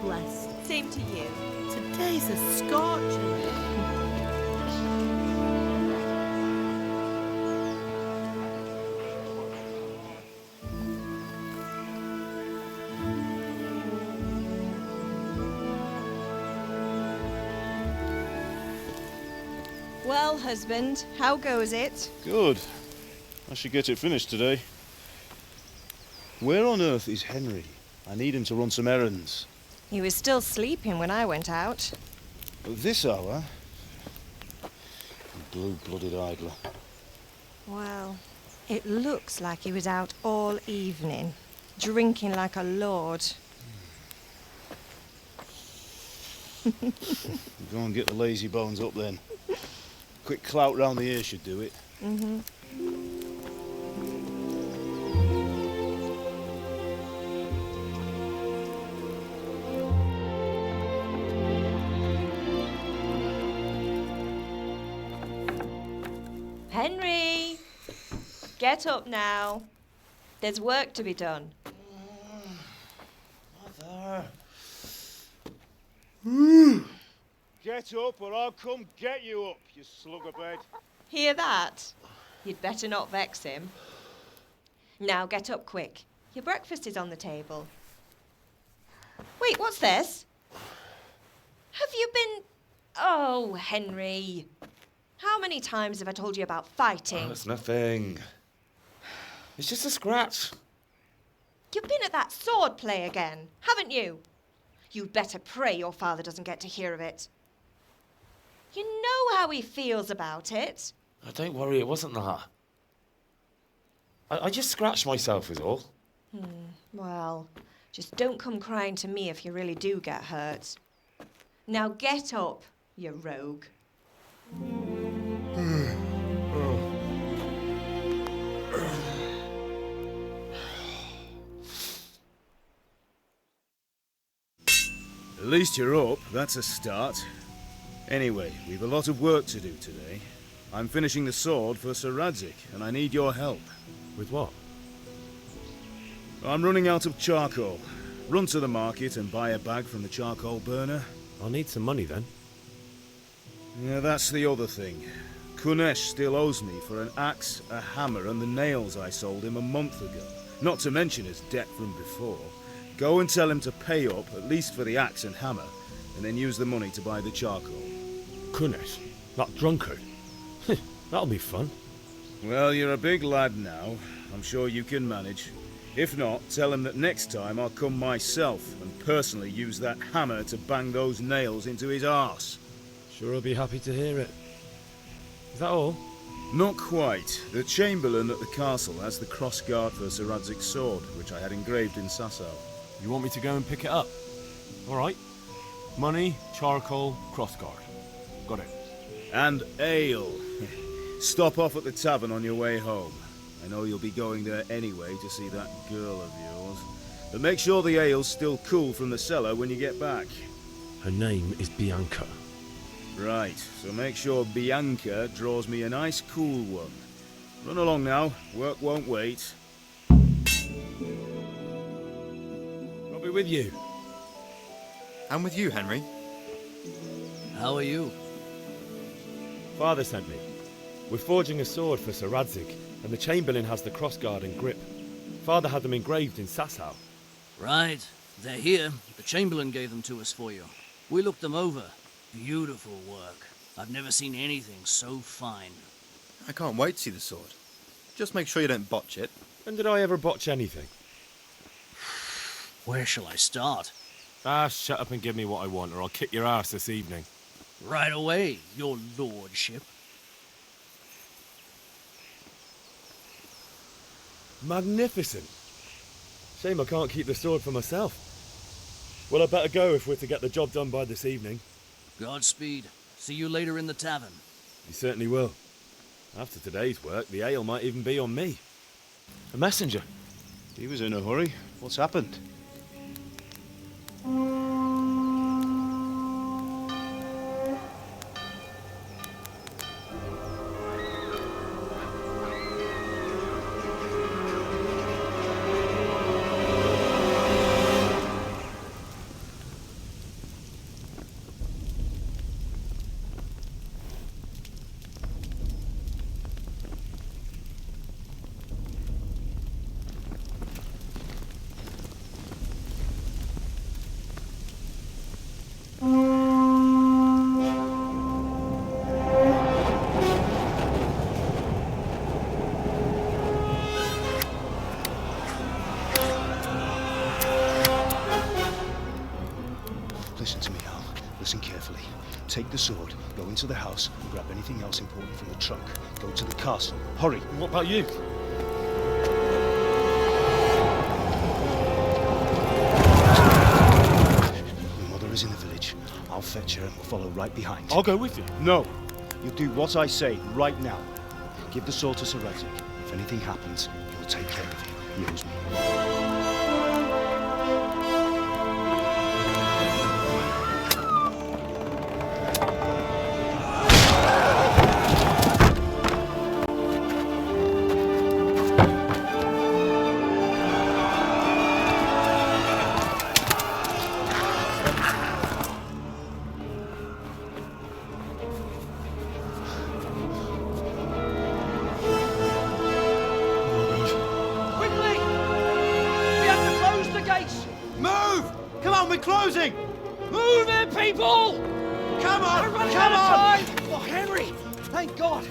blessed. Same to you. Today's a scorcher. Well, husband, how goes it? Good. I should get it finished today. Where on earth is Henry? I need him to run some errands. He was still sleeping when I went out. At this hour? Blue-blooded idler. Well, it looks like he was out all evening, drinking like a lord. Go and get the lazy bones up then. Quick clout round the ear should do it. Mm-hmm. Henry! Get up now. There's work to be done. Mother! Get up or I'll come get you up, you slugabed. Hear that? You'd better not vex him. Now get up quick. Your breakfast is on the table. Wait, what's this? Have you been... Oh, Henry. How many times have I told you about fighting? Oh, it's nothing. It's just a scratch. You've been at that sword play again, haven't you? You'd better pray your father doesn't get to hear of it. You know how he feels about it. Oh, don't worry, it wasn't that. I just scratched myself is all. Well, just don't come crying to me if you really do get hurt. Now get up, you rogue. At least you're up, that's a start. Anyway, we've a lot of work to do today. I'm finishing the sword for Sir Radzig, and I need your help. With what? I'm running out of charcoal. Run to the market and buy a bag from the charcoal burner. I'll need some money then. Yeah, that's the other thing. Kunesh still owes me for an axe, a hammer, and the nails I sold him a month ago. Not to mention his debt from before. Go and tell him to pay up, at least for the axe and hammer, and then use the money to buy the charcoal. Kunesh? That drunkard? That'll be fun. Well, you're a big lad now. I'm sure you can manage. If not, tell him that next time I'll come myself and personally use that hammer to bang those nails into his arse. Sure I'll be happy to hear it. Is that all? Not quite. The Chamberlain at the castle has the crossguard for Sir Radzig's sword, which I had engraved in Sasau. You want me to go and pick it up? All right. Money, charcoal, crossguard. Got it. And ale. Stop off at the tavern on your way home. I know you'll be going there anyway to see that girl of yours. But make sure the ale's still cool from the cellar when you get back. Her name is Bianca. Right, so make sure Bianca draws me a nice cool one. Run along now, work won't wait. I'll be with you. I'm with you, Henry. How are you? Father sent me. We're forging a sword for Sir Radzig, and the Chamberlain has the crossguard and grip. Father had them engraved in Sasau. Right. They're here. The Chamberlain gave them to us for you. We looked them over. Beautiful work. I've never seen anything so fine. I can't wait to see the sword. Just make sure you don't botch it. When did I ever botch anything? Where shall I start? Shut up and give me what I want, or I'll kick your ass this evening. Right away, your lordship. Magnificent. Shame I can't keep the sword for myself. Well, I better go if we're to get the job done by this evening. Godspeed. See you later in the tavern. You certainly will. After today's work, the ale might even be on me. A messenger. He was in a hurry. What's happened? Listen to me, Al. Listen carefully. Take the sword, go into the house, and grab anything else important from the trunk. Go to the castle. Hurry! What about you? Your mother is in the village. I'll fetch her and we'll follow right behind. I'll go with you. No! You do what I say right now. Give the sword to Sir Radzik. If anything happens, he'll take care of you. He owes me. Closing! Move it, people! Come on! We're running Come out on! of time! Oh, Henry! Thank God!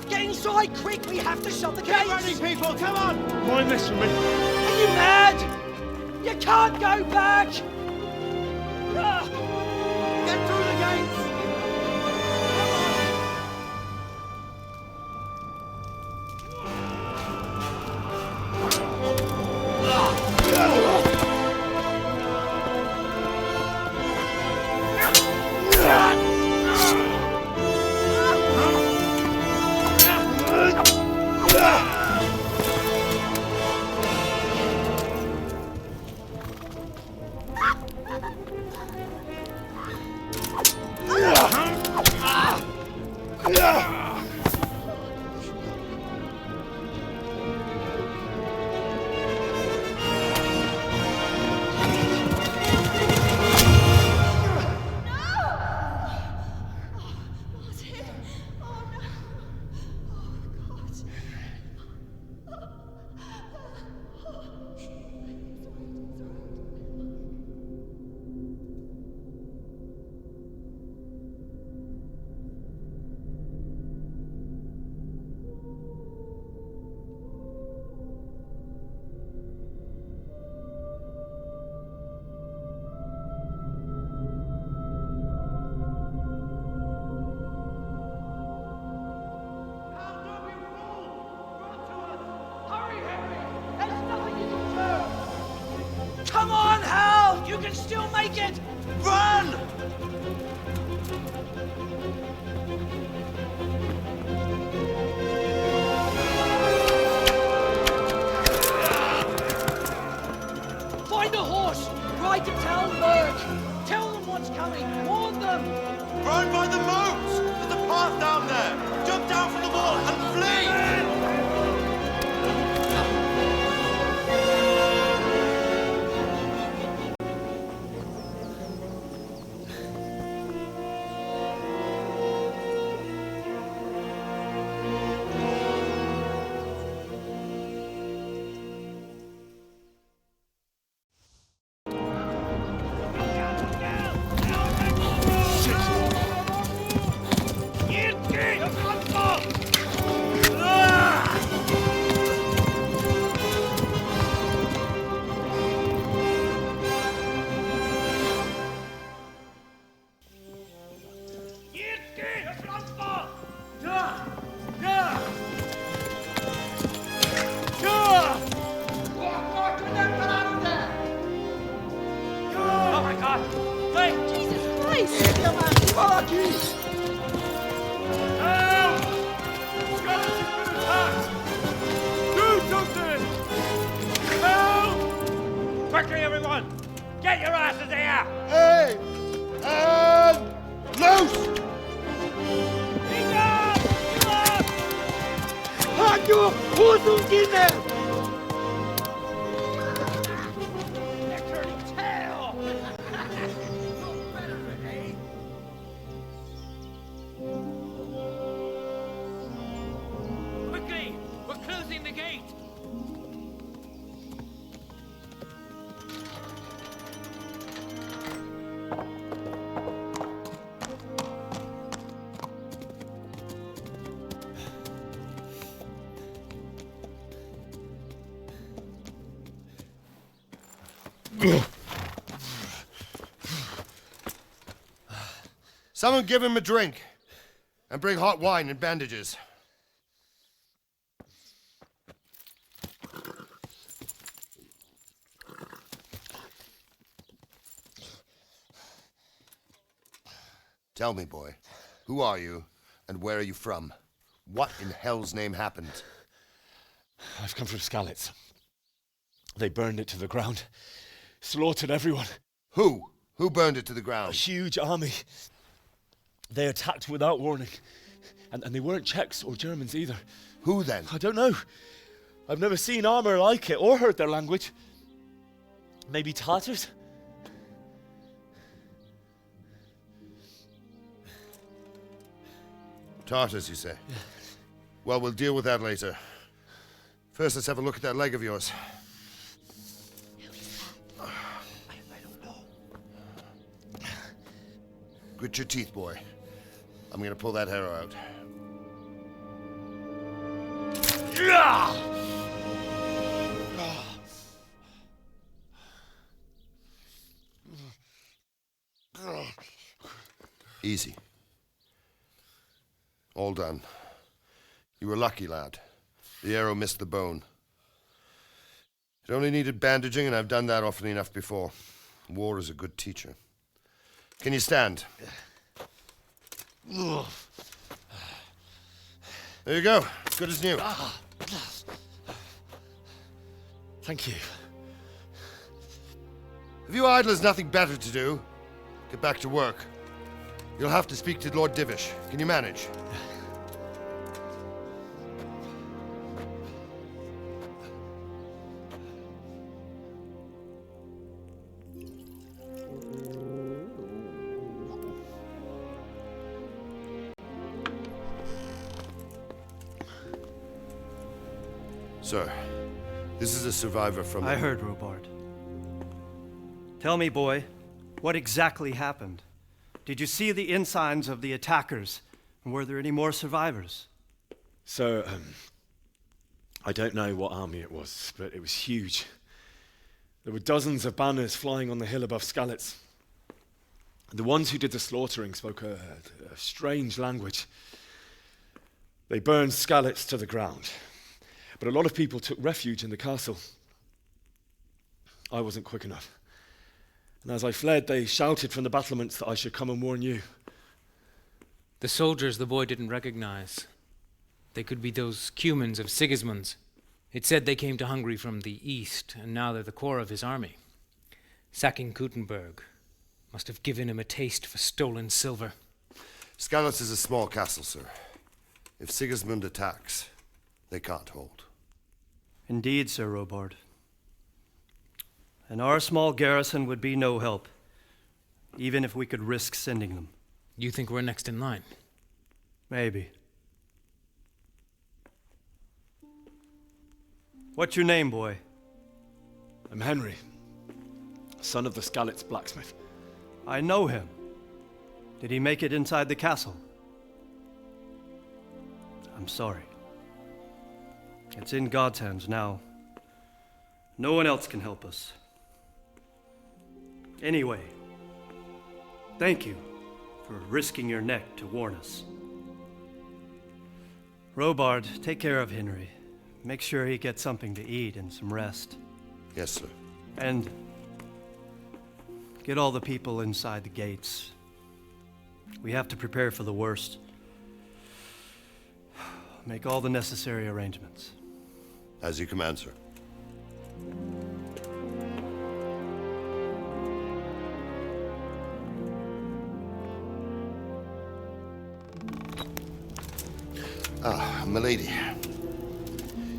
Get inside, quick! We have to shut the Get gates! running, people! Come on! Mind this for me. Are you mad? You can't go back! Ah! Get through the gates! Come on, Hal! You can still make it! Run! Find a horse! Ride to Talberg! Tell them what's coming! Warn them! Run by the moat! There's a path down there! Jump down from the wall and flee! Quickly, everyone! Get your asses here! Hey! And loose! Hakio, Hosungine! They're turning tail! Look better, eh? Quickly! We're closing the gate! Someone give him a drink. And bring hot wine and bandages. Tell me, boy, who are you and where are you from? What in hell's name happened? I've come from Skalitz. They burned it to the ground. Slaughtered everyone. Who? Who burned it to the ground? A huge army. They attacked without warning. And they weren't Czechs or Germans either. Who then? I don't know. I've never seen armor like it or heard their language. Maybe Tatars? Tartars, you say? Yeah. Well, we'll deal with that later. First, let's have a look at that leg of yours. I don't know. Grit your teeth, boy. I'm gonna pull that arrow out. Easy. All done. You were lucky, lad. The arrow missed the bone. It only needed bandaging, and I've done that often enough before. War is a good teacher. Can you stand? There you go. Good as new. Thank you. If you idlers nothing better to do, get back to work. You'll have to speak to Lord Divish. Can you manage? Sir, this is a survivor from... I heard, Robard. Tell me, boy, what exactly happened? Did you see the ensigns of the attackers? And were there any more survivors? So, I don't know what army it was, but it was huge. There were dozens of banners flying on the hill above Skalitz. The ones who did the slaughtering spoke a strange language. They burned Skalitz to the ground. But a lot of people took refuge in the castle. I wasn't quick enough. And as I fled, they shouted from the battlements that I should come and warn you. The soldiers the boy didn't recognize. They could be those Cumans of Sigismund's. It said they came to Hungary from the east, and now they're the core of his army. Sacking Kuttenberg must have given him a taste for stolen silver. Skalitz is a small castle, sir. If Sigismund attacks, they can't hold. Indeed, Sir Robard. And our small garrison would be no help, even if we could risk sending them. You think we're next in line? Maybe. What's your name, boy? I'm Henry, son of the Skalitz blacksmith. I know him. Did he make it inside the castle? I'm sorry. It's in God's hands now. No one else can help us. Anyway, thank you for risking your neck to warn us. Robard, take care of Henry. Make sure he gets something to eat and some rest. Yes, sir. And get all the people inside the gates. We have to prepare for the worst. Make all the necessary arrangements. As you command, sir. Ah, milady.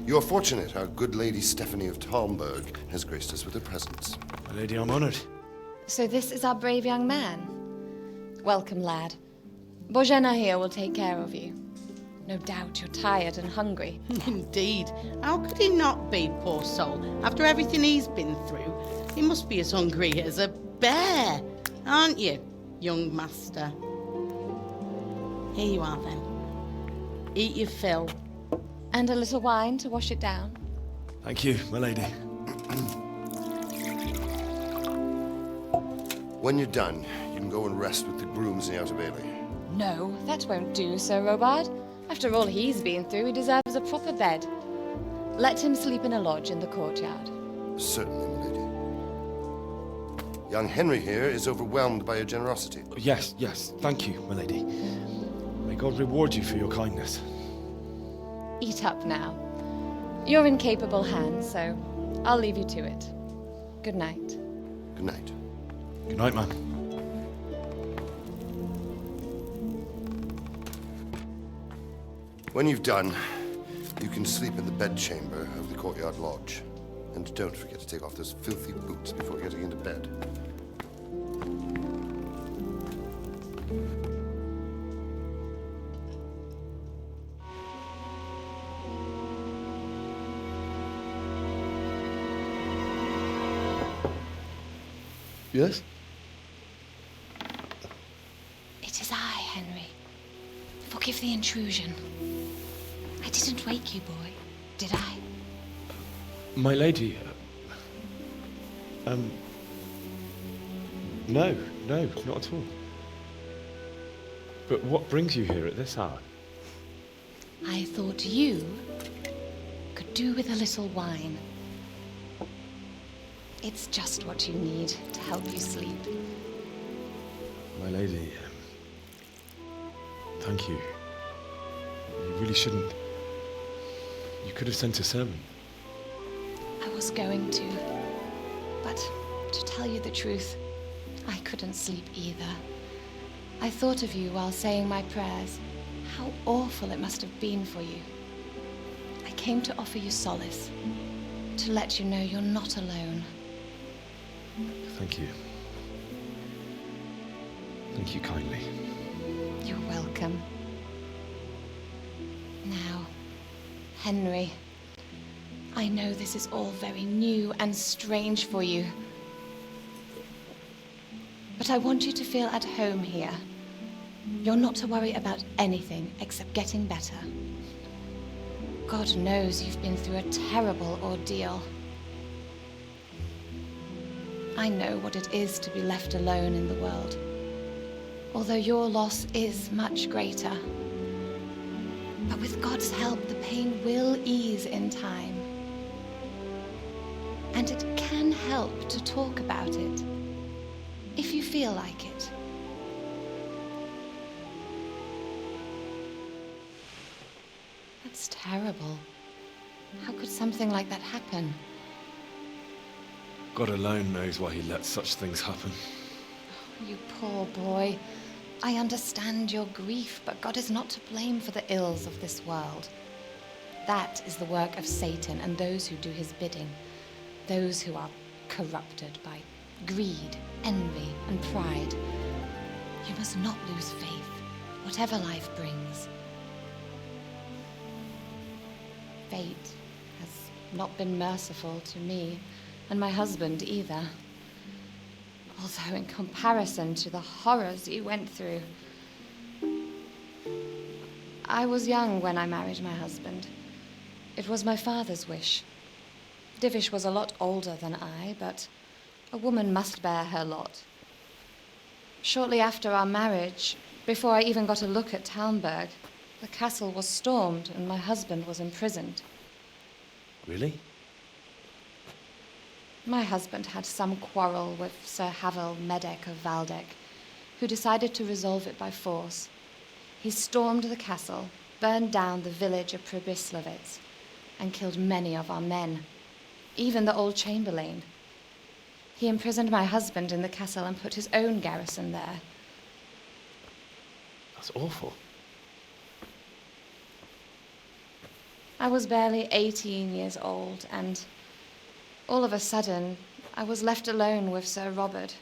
You're fortunate our good lady Stephanie of Talmberg has graced us with her presence. My lady, I'm honored. So this is our brave young man. Welcome, lad. Bozhena here will take care of you. No doubt you're tired and hungry. Indeed. How could he not be, poor soul? After everything he's been through, he must be as hungry as a bear, aren't you, young master? Here you are, then. Eat your fill. And a little wine to wash it down. Thank you, my lady. When you're done, you can go and rest with the grooms in the outer bailey. No, that won't do, Sir Robard. After all he's been through, he deserves a proper bed. Let him sleep in a lodge in the courtyard. Certainly, milady. Young Henry here is overwhelmed by your generosity. Yes, thank you, my lady. May God reward you for your kindness. Eat up now. You're in capable hands, so I'll leave you to it. Good night. Good night. Good night, ma'am. When you've done, you can sleep in the bedchamber of the courtyard lodge. And don't forget to take off those filthy boots before getting into bed. Yes? It is I, Henry. Forgive the intrusion. I didn't wake you, boy, did I? My lady, no, not at all. But what brings you here at this hour? I thought you could do with a little wine. It's just what you need to help you sleep. My lady, thank you. You really shouldn't. You could have sent a servant. I was going to. But to tell you the truth, I couldn't sleep either. I thought of you while saying my prayers. How awful it must have been for you. I came to offer you solace, to let you know you're not alone. Thank you. Thank you kindly. You're welcome. Now, Henry, I know this is all very new and strange for you. But I want you to feel at home here. You're not to worry about anything except getting better. God knows you've been through a terrible ordeal. I know what it is to be left alone in the world, although your loss is much greater. But with God's help, the pain will ease in time. And it can help to talk about it, if you feel like it. That's terrible. How could something like that happen? God alone knows why he lets such things happen. You poor boy. I understand your grief, but God is not to blame for the ills of this world. That is the work of Satan and those who do his bidding. Those who are corrupted by greed, envy, and pride. You must not lose faith, whatever life brings. Fate has not been merciful to me, and my husband either. Although in comparison to the horrors you went through. I was young when I married my husband. It was my father's wish. Divish was a lot older than I, but a woman must bear her lot. Shortly after our marriage, before I even got a look at Talmberg, the castle was stormed and my husband was imprisoned. Really? My husband had some quarrel with Sir Havel Medek of Valdek, who decided to resolve it by force. He stormed the castle, burned down the village of Pribyslavitz, and killed many of our men, even the old chamberlain. He imprisoned my husband in the castle and put his own garrison there. That's awful. I was barely 18 years old, and all of a sudden, I was left alone with Sir Robert.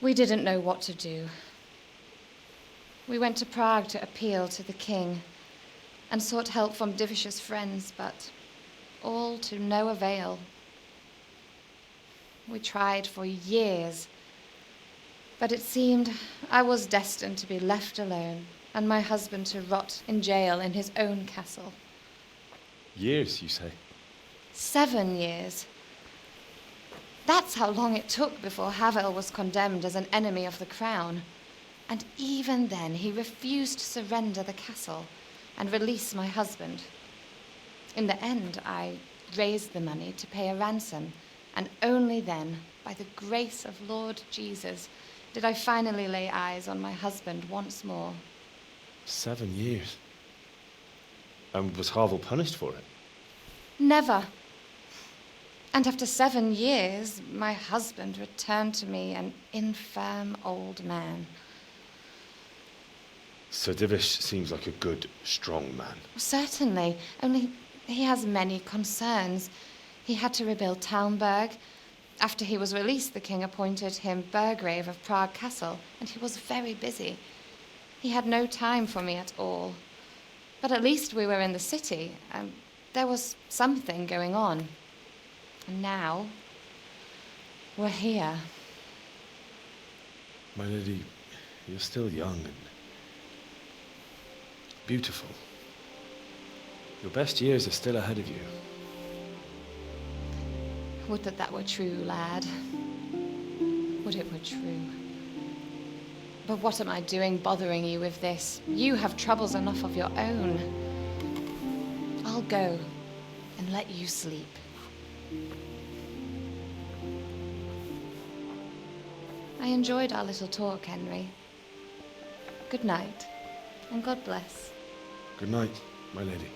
We didn't know what to do. We went to Prague to appeal to the king and sought help from Divish's friends, but all to no avail. We tried for years, but it seemed I was destined to be left alone and my husband to rot in jail in his own castle. Years, you say? 7 years. That's how long it took before Havel was condemned as an enemy of the crown. And even then, he refused to surrender the castle and release my husband. In the end, I raised the money to pay a ransom, and only then, by the grace of Lord Jesus, did I finally lay eyes on my husband once more. 7 years. And was Harville punished for it? Never. And after 7 years, my husband returned to me an infirm old man. Sir Divish seems like a good, strong man. Certainly, only he has many concerns. He had to rebuild Talmberg. After he was released, the king appointed him Burgrave of Prague Castle, and he was very busy. He had no time for me at all. But at least we were in the city, and there was something going on. And now, we're here. My lady, you're still young and beautiful. Your best years are still ahead of you. Would that that were true, lad. Would it were true. But what am I doing bothering you with this? You have troubles enough of your own. I'll go and let you sleep. I enjoyed our little talk, Henry. Good night, and God bless. Good night, my lady.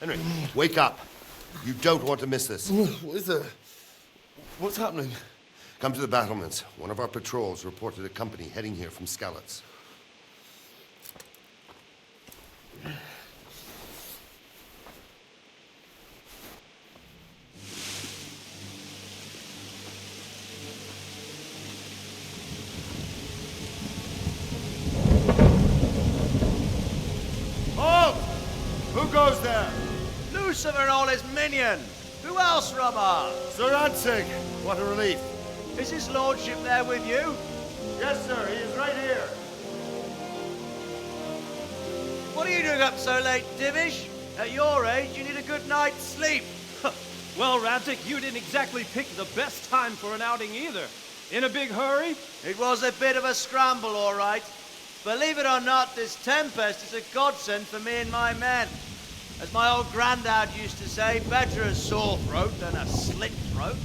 Henry, wake up. You don't want to miss this. What is it? What's happening? Come to the battlements. One of our patrols reported a company heading here from Skalitz. Halt! Who goes there? Lucifer and all his minions. Who else, Robber? Sir Ansig, what a relief. Is his lordship there with you? Yes, sir, he is right here. What are you doing up so late, Divish? At your age, you need a good night's sleep. Well, Radzik, you didn't exactly pick the best time for an outing either. In a big hurry? It was a bit of a scramble, all right. Believe it or not, this tempest is a godsend for me and my men. As my old granddad used to say, better a sore throat than a slit throat.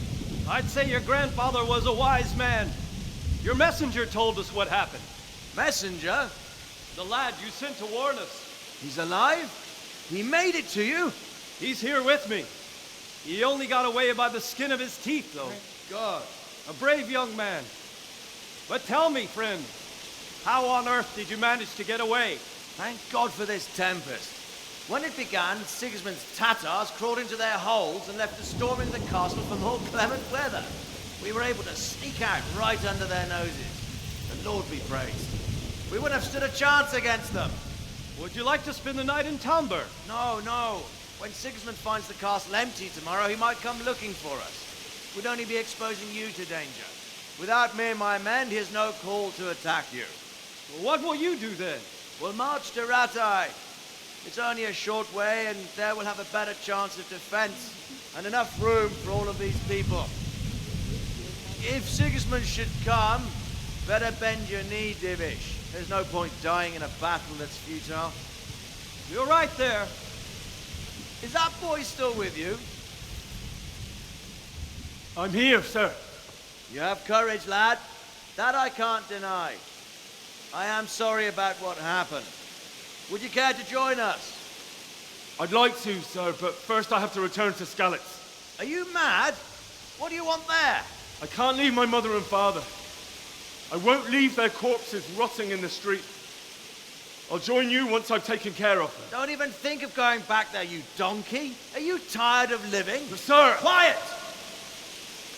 I'd say your grandfather was a wise man. Your messenger told us what happened. Messenger? The lad you sent to warn us. He's alive? He made it to you? He's here with me. He only got away by the skin of his teeth, though. Thank God. A brave young man. But tell me, friend, how on earth did you manage to get away? Thank God for this tempest. When it began, Sigismund's Tatars crawled into their holes and left us storming the castle for more clement weather. We were able to sneak out right under their noses. The Lord be praised. We wouldn't have stood a chance against them. Would you like to spend the night in Talmberg? No, no. When Sigismund finds the castle empty tomorrow, he might come looking for us. We'd only be exposing you to danger. Without me and my men, he has no call to attack you. Well, what will you do then? We'll march to Ratai. It's only a short way, and there we'll have a better chance of defense and enough room for all of these people. If Sigismund should come, better bend your knee, Divish. There's no point dying in a battle that's futile. You're right there. Is that boy still with you? I'm here, sir. You have courage, lad. That I can't deny. I am sorry about what happened. Would you care to join us? I'd like to, sir, but first I have to return to Skalitz. Are you mad? What do you want there? I can't leave my mother and father. I won't leave their corpses rotting in the street. I'll join you once I've taken care of them. Don't even think of going back there, you donkey. Are you tired of living? But sir! Quiet!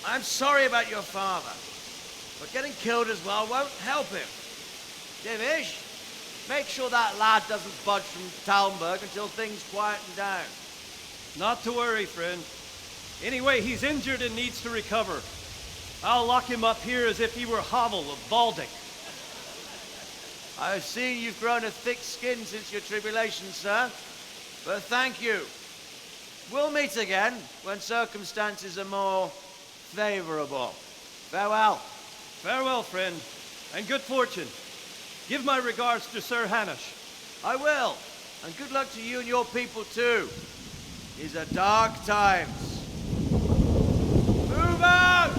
I'm sorry about your father, but getting killed as well won't help him. Divish, make sure that lad doesn't budge from Talmberg until things quieten down. Not to worry, friend. Anyway, he's injured and needs to recover. I'll lock him up here as if he were Havel of Baldic. I've seen you've grown a thick skin since your tribulation, sir. But thank you. We'll meet again when circumstances are more favorable. Farewell. Farewell, friend, and good fortune. Give my regards to Sir Hanush. I will, and good luck to you and your people too. These are dark times. Move out!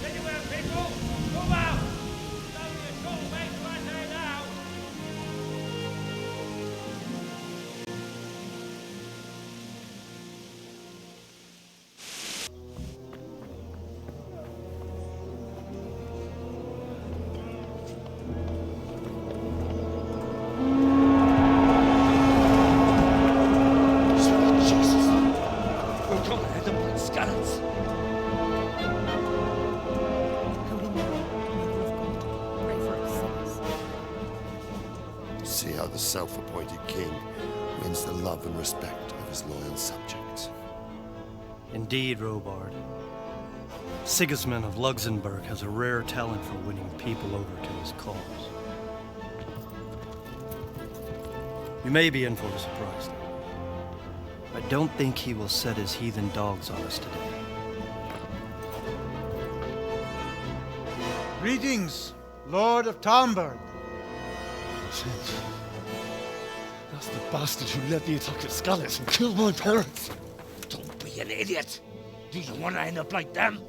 Anywhere, people! Move out! It's only a short way to Athe now. See how the self-appointed king wins the love and respect of his loyal subjects. Indeed, Robard. Sigismund of Luxembourg has a rare talent for winning people over to his cause. You may be in for a surprise, though. I don't think he will set his heathen dogs on us today. Greetings, Lord of Talmberg. That's the bastard who led the attack at Skalitz and killed my parents. Don't be an idiot. Do you want to end up like them?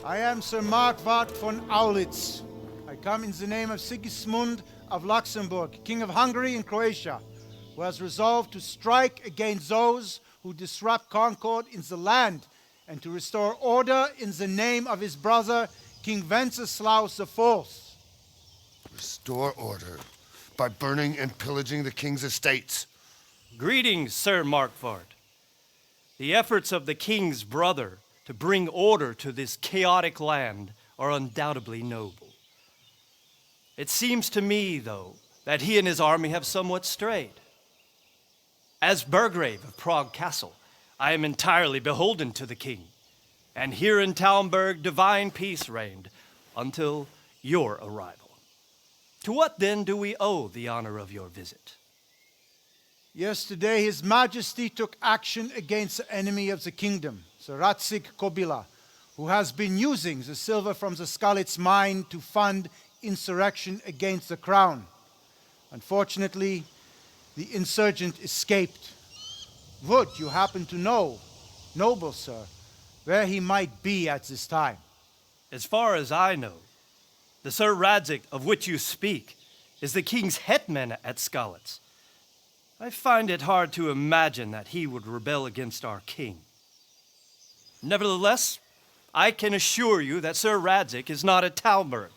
I am Sir Markwart von Aulitz. I come in the name of Sigismund of Luxembourg, King of Hungary and Croatia, who has resolved to strike against those who disrupt concord in the land and to restore order in the name of his brother, King Wenceslaus IV. Restore order by burning and pillaging the king's estates. Greetings, Sir Markwart. The efforts of the king's brother to bring order to this chaotic land are undoubtedly noble. It seems to me, though, that he and his army have somewhat strayed. As Burgrave of Prague Castle, I am entirely beholden to the king, and here in Talmberg divine peace reigned until your arrival. To what then do we owe the honor of your visit? Yesterday, His Majesty took action against the enemy of the kingdom, Sir Radzig Kobyla, who has been using the silver from the Skalitz mine to fund insurrection against the crown. Unfortunately, the insurgent escaped. Would you happen to know, noble sir, where he might be at this time? As far as I know, the Sir Radzig of which you speak is the king's hetman at Skalitz. I find it hard to imagine that he would rebel against our king. Nevertheless, I can assure you that Sir Radzig is not at Talmberg.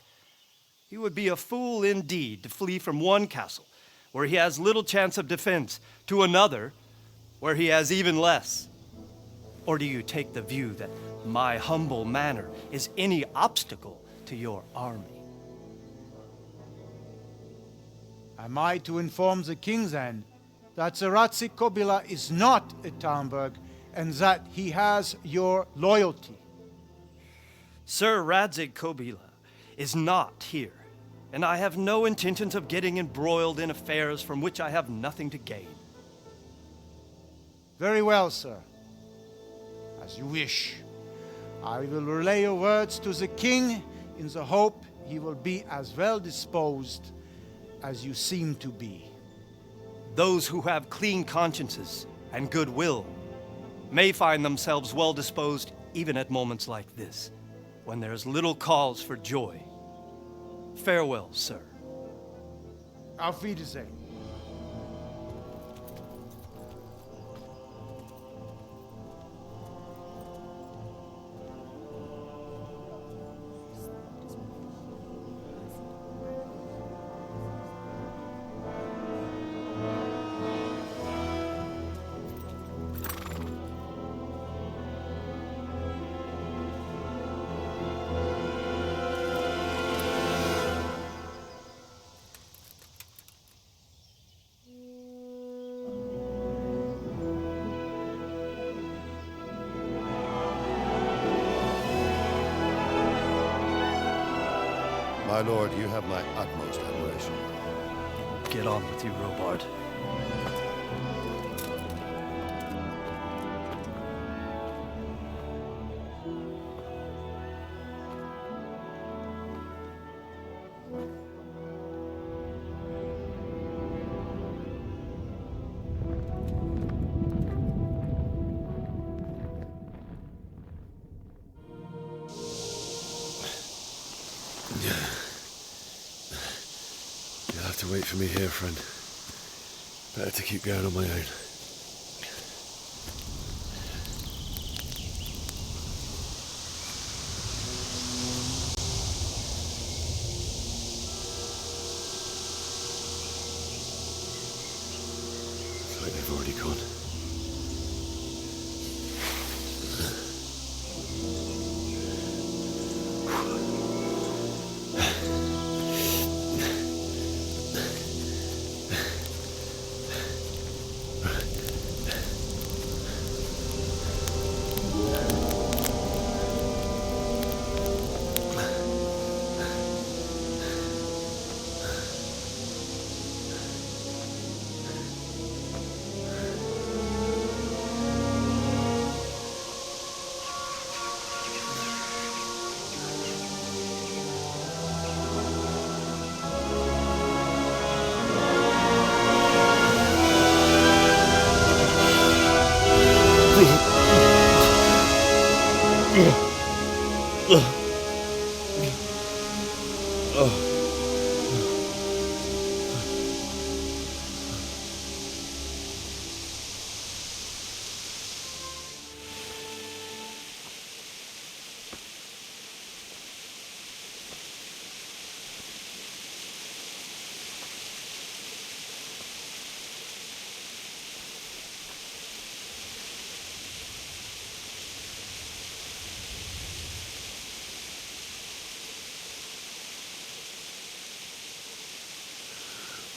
He would be a fool indeed to flee from one castle, where he has little chance of defense, to another, where he has even less. Or do you take the view that my humble manner is any obstacle to your army? Am I to inform the king then that Sir Radzig Kobyla is not at Talmberg and that he has your loyalty? Sir Radzig Kobyla is not here, and I have no intentions of getting embroiled in affairs from which I have nothing to gain. Very well, sir. As you wish. I will relay your words to the king in the hope he will be as well disposed as you seem to be. Those who have clean consciences and goodwill may find themselves well disposed even at moments like this. when there's little cause for joy. Farewell, sir. Auf Wiedersehen. My lord, you have my utmost admiration. Get on with you, Robard. You'll have to wait for me here, friend. Better to keep going on my own. Looks like they've already gone.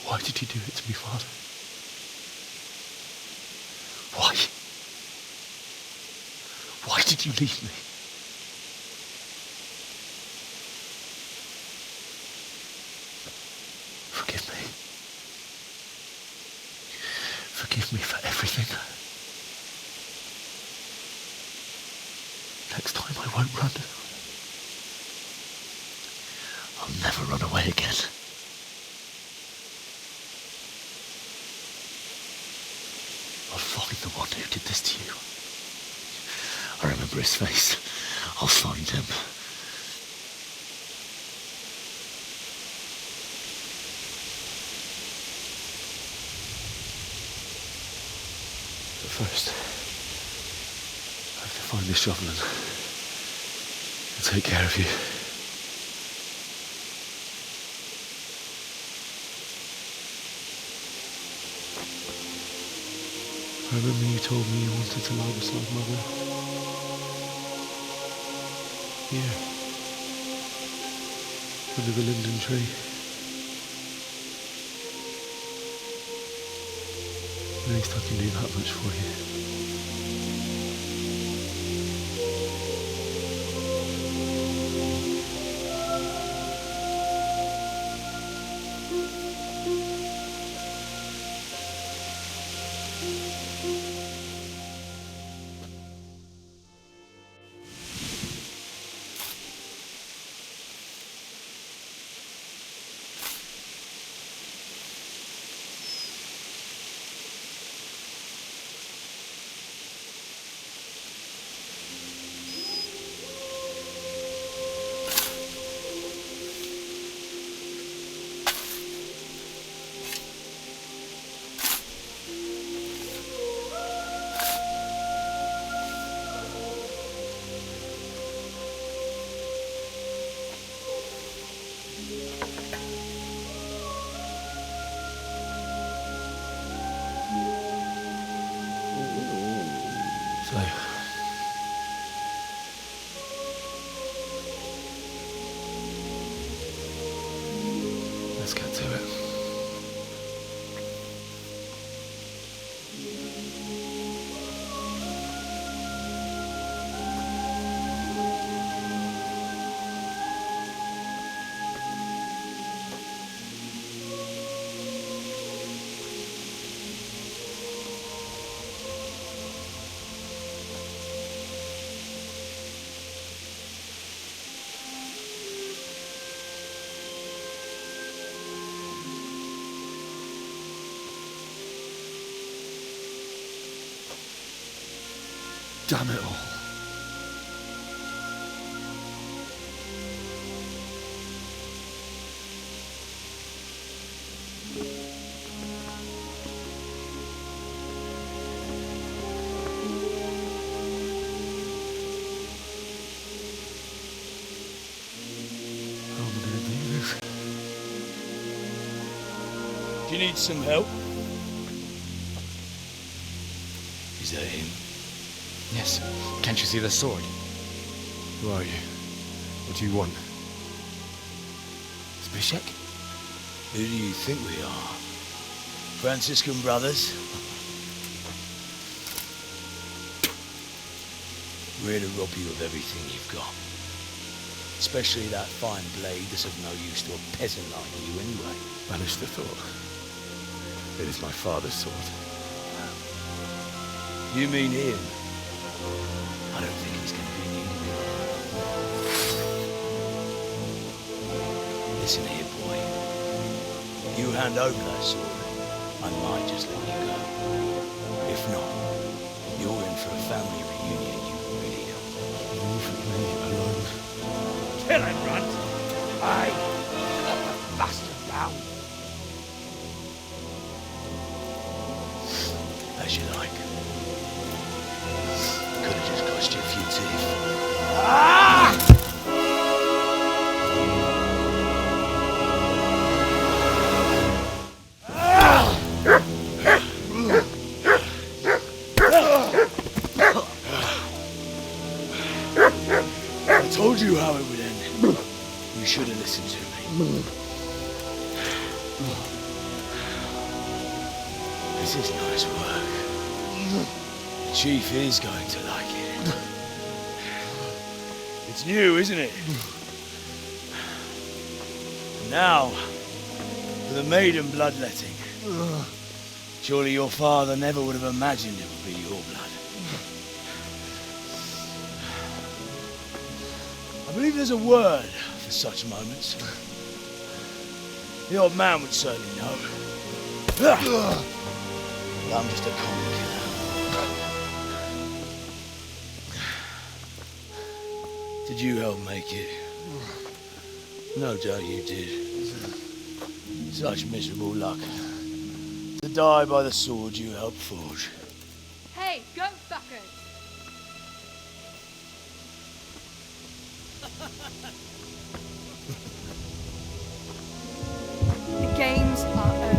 Why did you do it to me, Father? Why? Why did you leave me? Forgive me. Forgive me for everything. Next time I won't run. I'll never run away again. I'll find the one who did this to you. I remember his face. I'll find him. But first, I have to find this shovel and take care of you. I remember you told me you wanted to lie beside Mother. Here. Under the linden tree. At least I can do that much for you. So, let's get to it. Damn it all. Do you need some help? Is that him? Yes. Can't you see the sword? Who are you? What do you want? Zbyszek? Who do you think we are? Franciscan brothers? We're to rob you of everything you've got. Especially that fine blade that's of no use to a peasant like you anyway. Banish the thought. It is my father's sword. You mean him? I don't think he's going to be needed. Listen here, boy. You hand over that sword, I might just let you go. If not, you're in for a family reunion you really don't. Leave me alone. Kill him, Runt! Aye! Cut the bastard down! As you like. Could have just cost you a few teeth. Ah! I told you how it would end. You should have listened to me. This is nice work. The chief is going to like it. It's new, isn't it? Now, for the maiden bloodletting. Surely your father never would have imagined it would be your blood. I believe there's a word for such moments. The old man would certainly know. But I'm just a common killer. Did you help make it? No doubt you did. Such miserable luck. To die by the sword you helped forge. Hey, go fuckers! The games are over.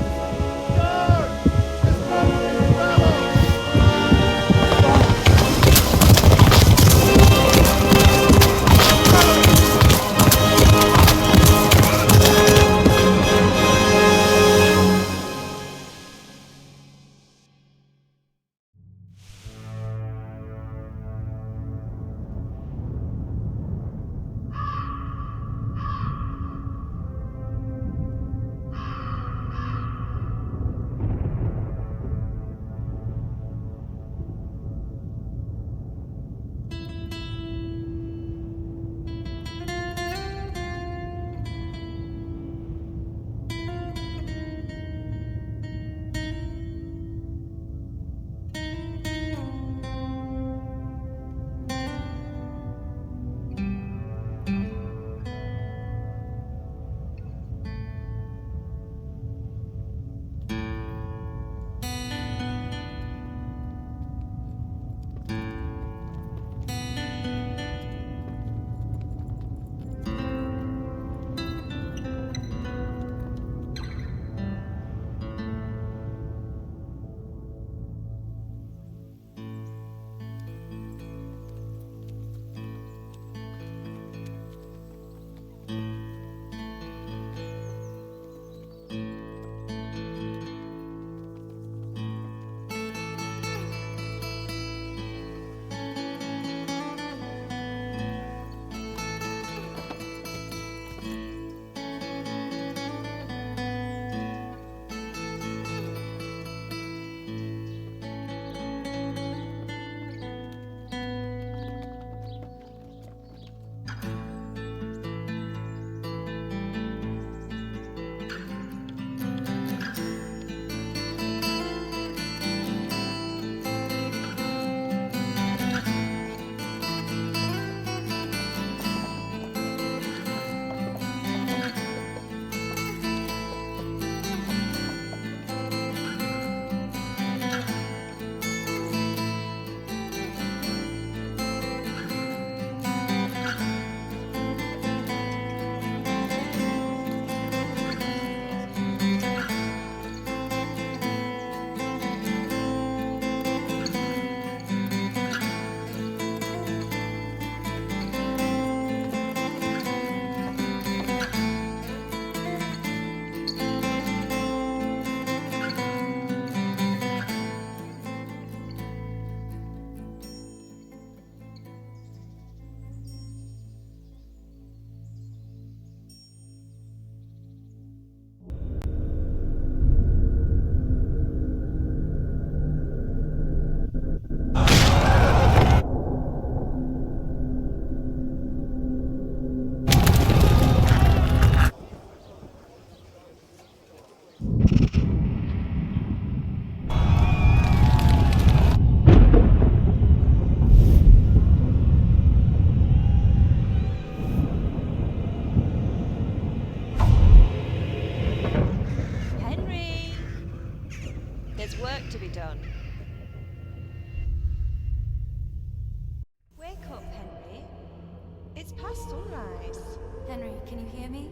past sunrise. Henry, can you hear me?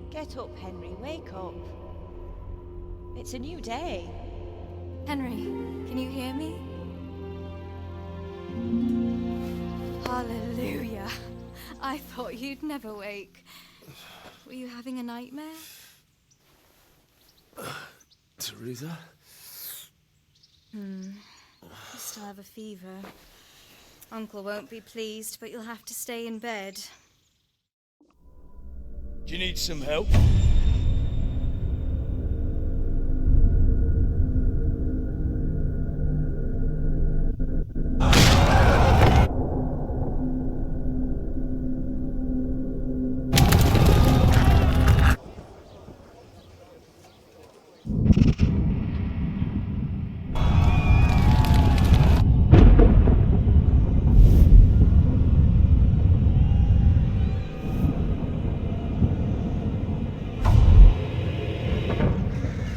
Get up, Henry, wake up. It's a new day. Henry, can you hear me? Hallelujah. I thought you'd never wake. Were you having a nightmare? Teresa? You still have a fever. Uncle won't be pleased, but you'll have to stay in bed. Do you need some help?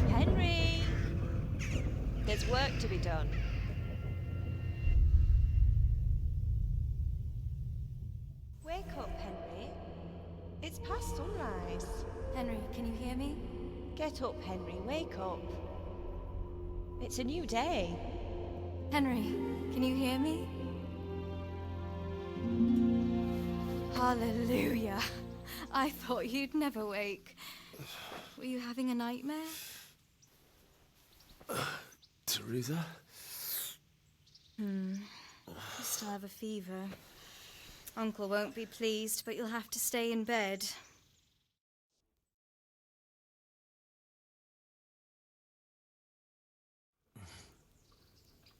Henry! There's work to be done. Wake up, Henry. It's past sunrise. Henry, can you hear me? Get up, Henry, wake up. It's a new day. Henry, can you hear me? Hallelujah. I thought you'd never wake. Were you having a nightmare? Teresa? You still have a fever. Uncle won't be pleased, but you'll have to stay in bed.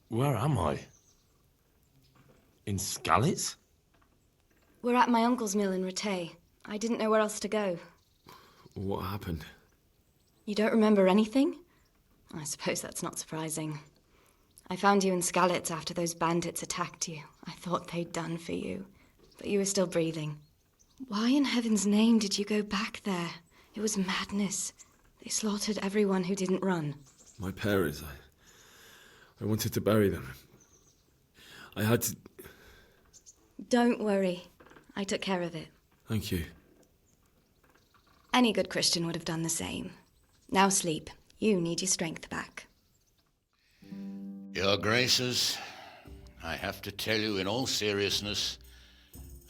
Where am I? In Skalitz? We're at my uncle's mill in Rattay. I didn't know where else to go. What happened? You don't remember anything? I suppose that's not surprising. I found you in Skalitz after those bandits attacked you. I thought they'd done for you, but you were still breathing. Why in heaven's name did you go back there? It was madness. They slaughtered everyone who didn't run. My parents. I wanted to bury them. I had to... Don't worry. I took care of it. Thank you. Any good Christian would have done the same. Now sleep. You need your strength back. Your Graces, I have to tell you in all seriousness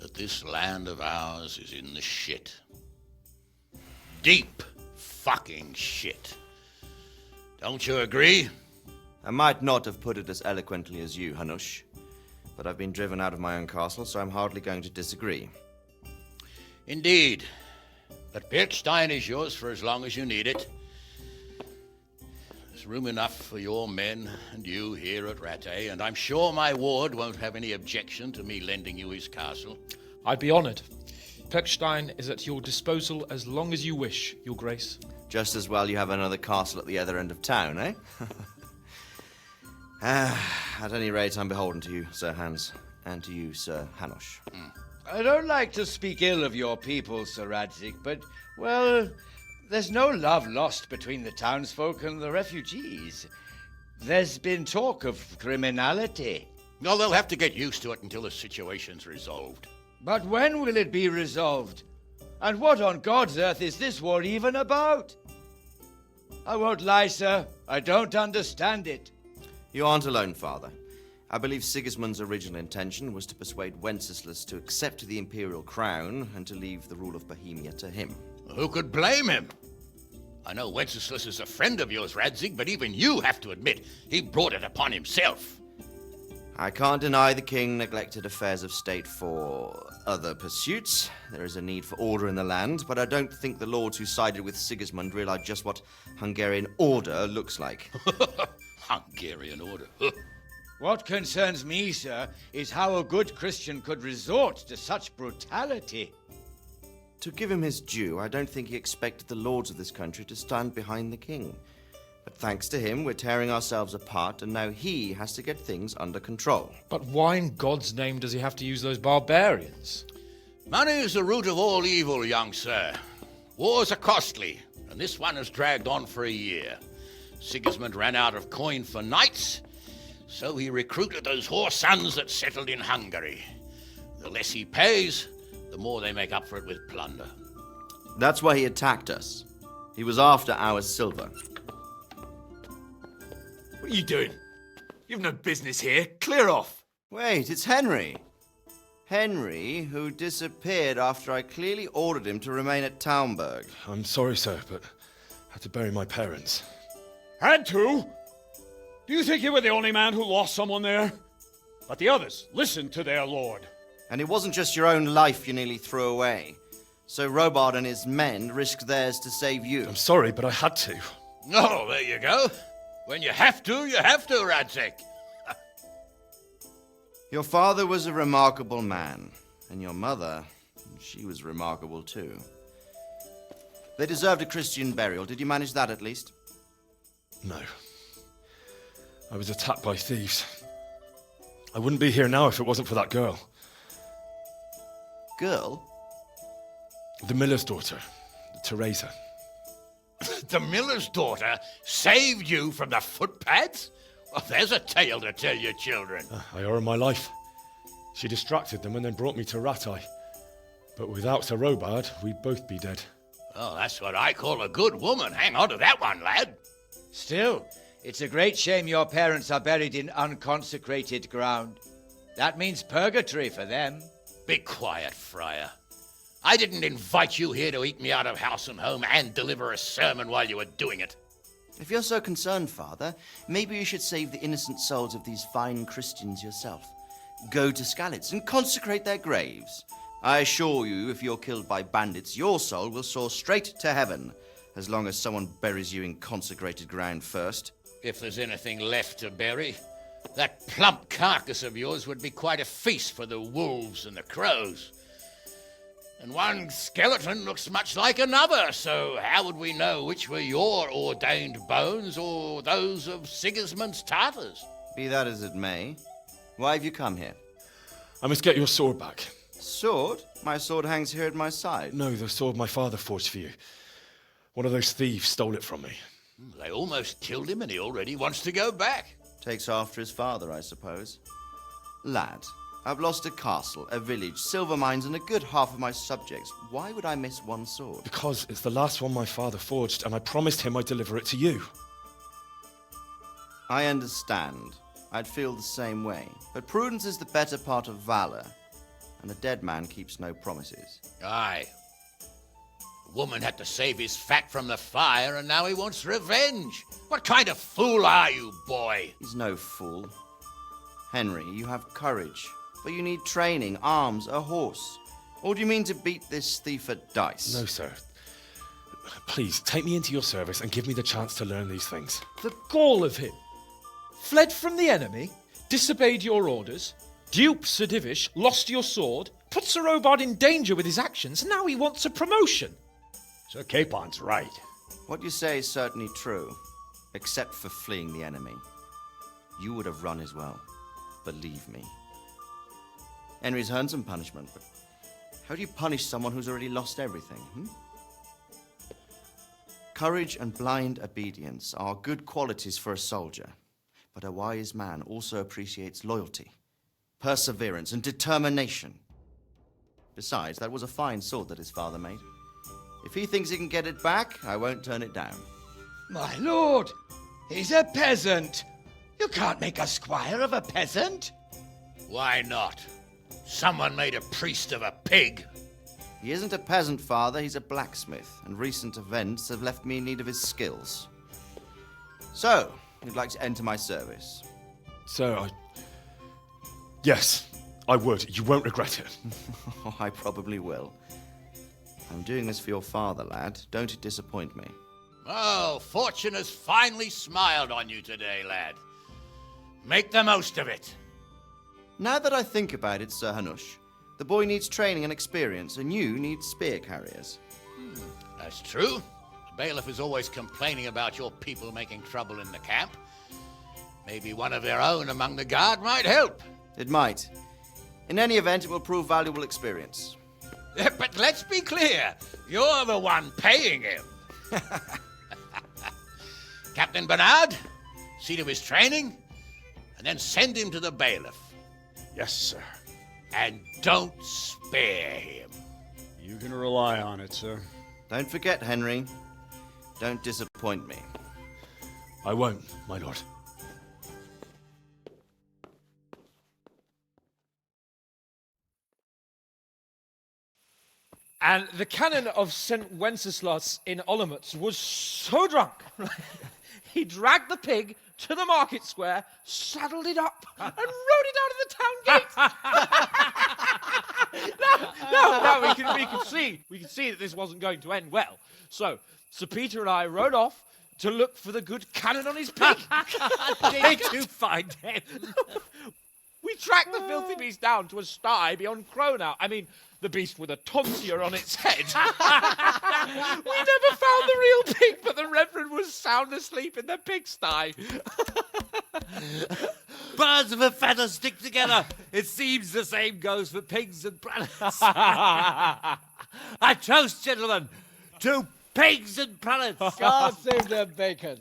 that this land of ours is in the shit. Deep fucking shit. Don't you agree? I might not have put it as eloquently as you, Hanush, but I've been driven out of my own castle, so I'm hardly going to disagree. Indeed. But Birkstein is yours for as long as you need it. There's room enough for your men and you here at Rattay, and I'm sure my ward won't have any objection to me lending you his castle. I'd be honoured. Birkstein is at your disposal as long as you wish, Your Grace. Just as well you have another castle at the other end of town, eh? At any rate, I'm beholden to you, Sir Hans, and to you, Sir Hanush. I don't like to speak ill of your people, Sir Radzig, but, well, there's no love lost between the townsfolk and the refugees. There's been talk of criminality. Well, they'll have to get used to it until the situation's resolved. But when will it be resolved? And what on God's earth is this war even about? I won't lie, sir. I don't understand it. You aren't alone, Father. I believe Sigismund's original intention was to persuade Wenceslas to accept the imperial crown and to leave the rule of Bohemia to him. Who could blame him? I know Wenceslas is a friend of yours, Radzig, but even you have to admit he brought it upon himself. I can't deny the king neglected affairs of state for other pursuits. There is a need for order in the land, but I don't think the lords who sided with Sigismund realized just what Hungarian order looks like. Hungarian order? What concerns me, sir, is how a good Christian could resort to such brutality. To give him his due, I don't think he expected the lords of this country to stand behind the king. But thanks to him, we're tearing ourselves apart, and now he has to get things under control. But why in God's name does he have to use those barbarians? Money is the root of all evil, young sir. Wars are costly, and this one has dragged on for a year. Sigismund ran out of coin for knights, so he recruited those whore sons that settled in Hungary. The less he pays, the more they make up for it with plunder. That's why he attacked us. He was after our silver. What are you doing? You've no business here. Clear off. Wait, it's Henry. Henry, who disappeared after I clearly ordered him to remain at Townburg. I'm sorry, sir, but I had to bury my parents. Had to? Do you think you were the only man who lost someone there? But the others listened to their lord. And it wasn't just your own life you nearly threw away. So Robard and his men risked theirs to save you. I'm sorry, but I had to. Oh, there you go. When you have to, Radzig. Your father was a remarkable man, and your mother, she was remarkable too. They deserved a Christian burial. Did you manage that at least? No. I was attacked by thieves. I wouldn't be here now if it wasn't for that girl. Girl? The miller's daughter, Teresa. The miller's daughter saved you from the footpads? Well, there's a tale to tell your children. I owe her my life. She distracted them and then brought me to Rattay. But without Sir Robard, we'd both be dead. Oh, that's what I call a good woman. Hang on to that one, lad. Still, it's a great shame your parents are buried in unconsecrated ground. That means purgatory for them. Be quiet, Friar. I didn't invite you here to eat me out of house and home and deliver a sermon while you were doing it. If you're so concerned, Father, maybe you should save the innocent souls of these fine Christians yourself. Go to Skalitz and consecrate their graves. I assure you, if you're killed by bandits, your soul will soar straight to heaven, as long as someone buries you in consecrated ground first. If there's anything left to bury, that plump carcass of yours would be quite a feast for the wolves and the crows. And one skeleton looks much like another, so how would we know which were your ordained bones or those of Sigismund's Tartars? Be that as it may, why have you come here? I must get your sword back. Sword? My sword hangs here at my side. No, the sword my father forged for you. One of those thieves stole it from me. They almost killed him and he already wants to go back. Takes after his father, I suppose. Lad, I've lost a castle, a village, silver mines, and a good half of my subjects. Why would I miss one sword? Because it's the last one my father forged, and I promised him I'd deliver it to you. I understand. I'd feel the same way. But prudence is the better part of valor, and a dead man keeps no promises. Aye. The woman had to save his fat from the fire, and now he wants revenge. What kind of fool are you, boy? He's no fool. Henry, you have courage, but you need training, arms, a horse. Or do you mean to beat this thief at dice? No, sir. Please, take me into your service and give me the chance to learn these things. The gall of him. Fled from the enemy, disobeyed your orders, duped Sir Divish, lost your sword, put Sir Robard in danger with his actions, and now he wants a promotion. Sir Capon's right. What you say is certainly true, except for fleeing the enemy. You would have run as well, believe me. Henry's earned some punishment, but how do you punish someone who's already lost everything? Courage and blind obedience are good qualities for a soldier, but a wise man also appreciates loyalty, perseverance, and determination. Besides, that was a fine sword that his father made. If he thinks he can get it back, I won't turn it down. My lord, he's a peasant. You can't make a squire of a peasant. Why not? Someone made a priest of a pig. He isn't a peasant, father. He's a blacksmith, and recent events have left me in need of his skills. So, you'd like to enter my service? Sir, Yes, I would. You won't regret it. Oh, I probably will. I'm doing this for your father, lad. Don't it disappoint me. Oh, fortune has finally smiled on you today, lad. Make the most of it. Now that I think about it, Sir Hanush, the boy needs training and experience, and you need spear carriers. That's true. The bailiff is always complaining about your people making trouble in the camp. Maybe one of their own among the guard might help. It might. In any event, it will prove valuable experience. But let's be clear. You're the one paying him. Captain Bernard, see to his training, and then send him to the bailiff. Yes, sir. And don't spare him. You can rely on it, sir. Don't forget, Henry. Don't disappoint me. I won't, my lord. And the canon of St. Wenceslas in Olomouc was so drunk, he dragged the pig to the market square, saddled it up, and rode it out of the town gate. No, we could see that this wasn't going to end well. So, Sir Peter and I rode off to look for the good canon on his pig. Did you find him? We tracked the filthy beast down to a sty beyond Cronau. I mean, the beast with a tonsure on its head. We never found the real pig, but the Reverend was sound asleep in the pigsty. Birds of a feather stick together. It seems the same goes for pigs and planets. I toast, gentlemen, to pigs and planets. God save the bacon.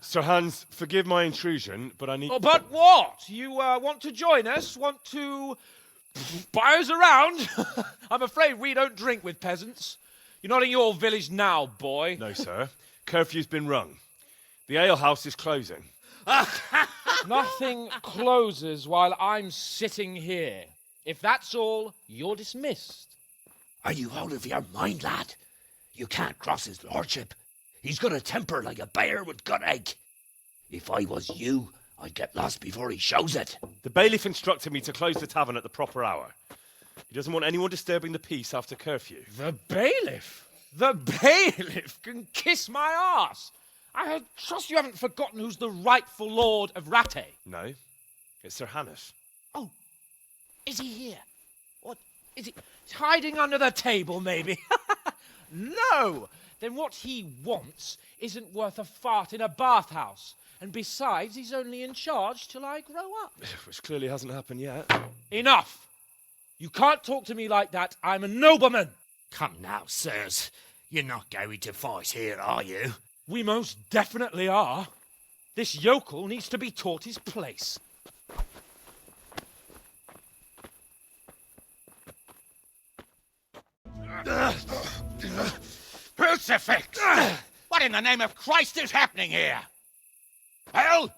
Sir Hans, forgive my intrusion, but I need... Oh, but what? You want to join us? Want to buy us around? I'm afraid we don't drink with peasants. You're not in your village now, boy. No, sir. Curfew's been rung. The alehouse is closing. Nothing closes while I'm sitting here. If that's all, you're dismissed. Are you out of your mind, lad? You can't cross his lordship. He's got a temper like a bear with gut ache. If I was you, I'd get lost before he shows it. The bailiff instructed me to close the tavern at the proper hour. He doesn't want anyone disturbing the peace after curfew. The bailiff? The bailiff can kiss my arse. I trust you haven't forgotten who's the rightful lord of Rattay. No, it's Sir Hannes. Oh, is he here? What, is he hiding under the table, maybe? No! Then what he wants isn't worth a fart in a bathhouse. And besides, he's only in charge till I grow up. Which clearly hasn't happened yet. Enough! You can't talk to me like that. I'm a nobleman. Come now, sirs. You're not going to fight here, are you? We most definitely are. This yokel needs to be taught his place. Crucifix! What in the name of Christ is happening here? Well,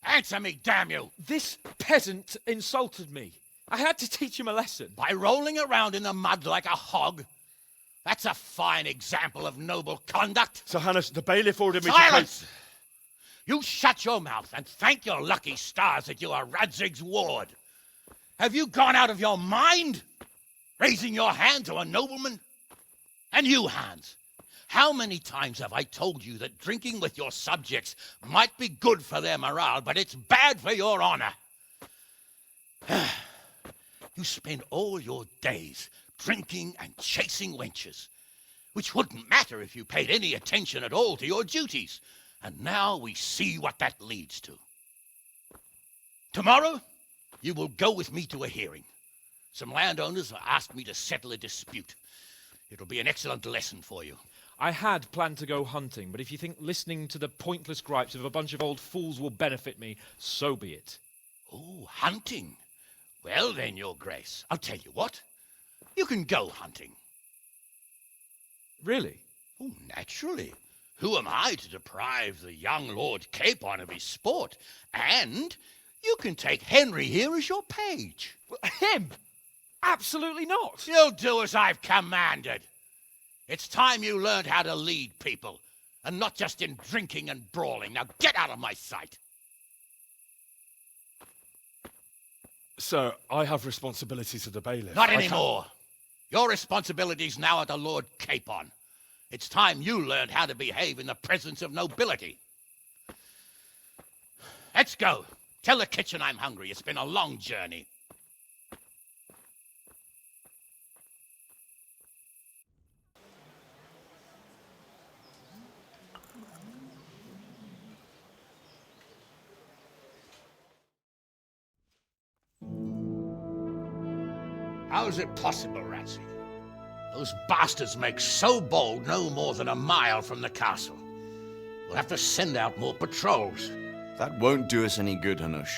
answer me, damn you! This peasant insulted me. I had to teach him a lesson. By rolling around in the mud like a hog? That's a fine example of noble conduct. Sir Hannes, the bailiff ordered me Silence! You shut your mouth and thank your lucky stars that you are Radzig's ward. Have you gone out of your mind? Raising your hand to a nobleman? And you, Hans, how many times have I told you that drinking with your subjects might be good for their morale, but it's bad for your honor? You spend all your days drinking and chasing wenches, which wouldn't matter if you paid any attention at all to your duties. And now we see what that leads to. Tomorrow, you will go with me to a hearing. Some landowners have asked me to settle a dispute. It'll be an excellent lesson for you. I had planned to go hunting, but if you think listening to the pointless gripes of a bunch of old fools will benefit me, so be it. Oh, hunting. Well then, Your Grace, I'll tell you what. You can go hunting. Really? Oh, naturally. Who am I to deprive the young Lord Capon of his sport? And you can take Henry here as your page. Him? Absolutely not. You'll do as I've commanded. It's time you learned how to lead people, and not just in drinking and brawling. Now get out of my sight. Sir, I have responsibilities to the bailiff. Not anymore. Your responsibilities now are to Lord Capon. It's time you learned how to behave in the presence of nobility. Let's go. Tell the kitchen I'm hungry. It's been a long journey. How is it possible, Ratsy? Those bastards make so bold no more than a mile from the castle. We'll have to send out more patrols. That won't do us any good, Hanush.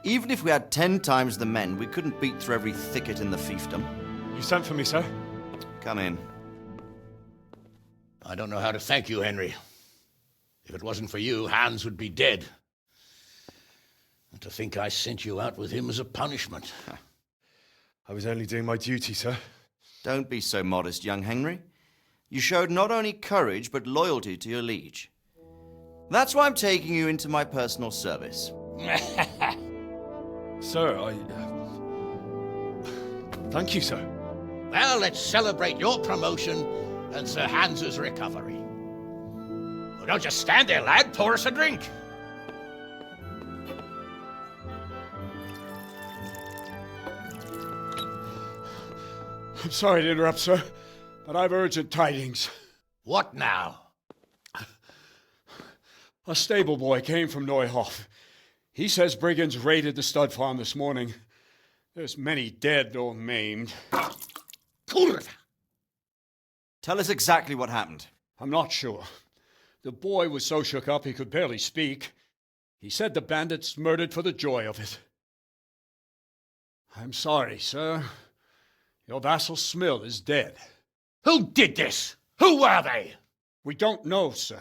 Even if we had 10 times the men, we couldn't beat through every thicket in the fiefdom. You sent for me, sir? Come in. I don't know how to thank you, Henry. If it wasn't for you, Hans would be dead. And to think I sent you out with him as a punishment. I was only doing my duty, sir. Don't be so modest, young Henry. You showed not only courage, but loyalty to your liege. That's why I'm taking you into my personal service. Sir, thank you, sir. Well, let's celebrate your promotion and Sir Hans's recovery. Well, don't just stand there, lad. Pour us a drink. I'm sorry to interrupt, sir, but I've urgent tidings. What now? A stable boy came from Neuhof. He says brigands raided the stud farm this morning. There's many dead or maimed. Tell us exactly what happened. I'm not sure. The boy was so shook up he could barely speak. He said the bandits murdered for the joy of it. I'm sorry, sir. Your vassal Smill is dead. Who did this? Who were they? We don't know, sir.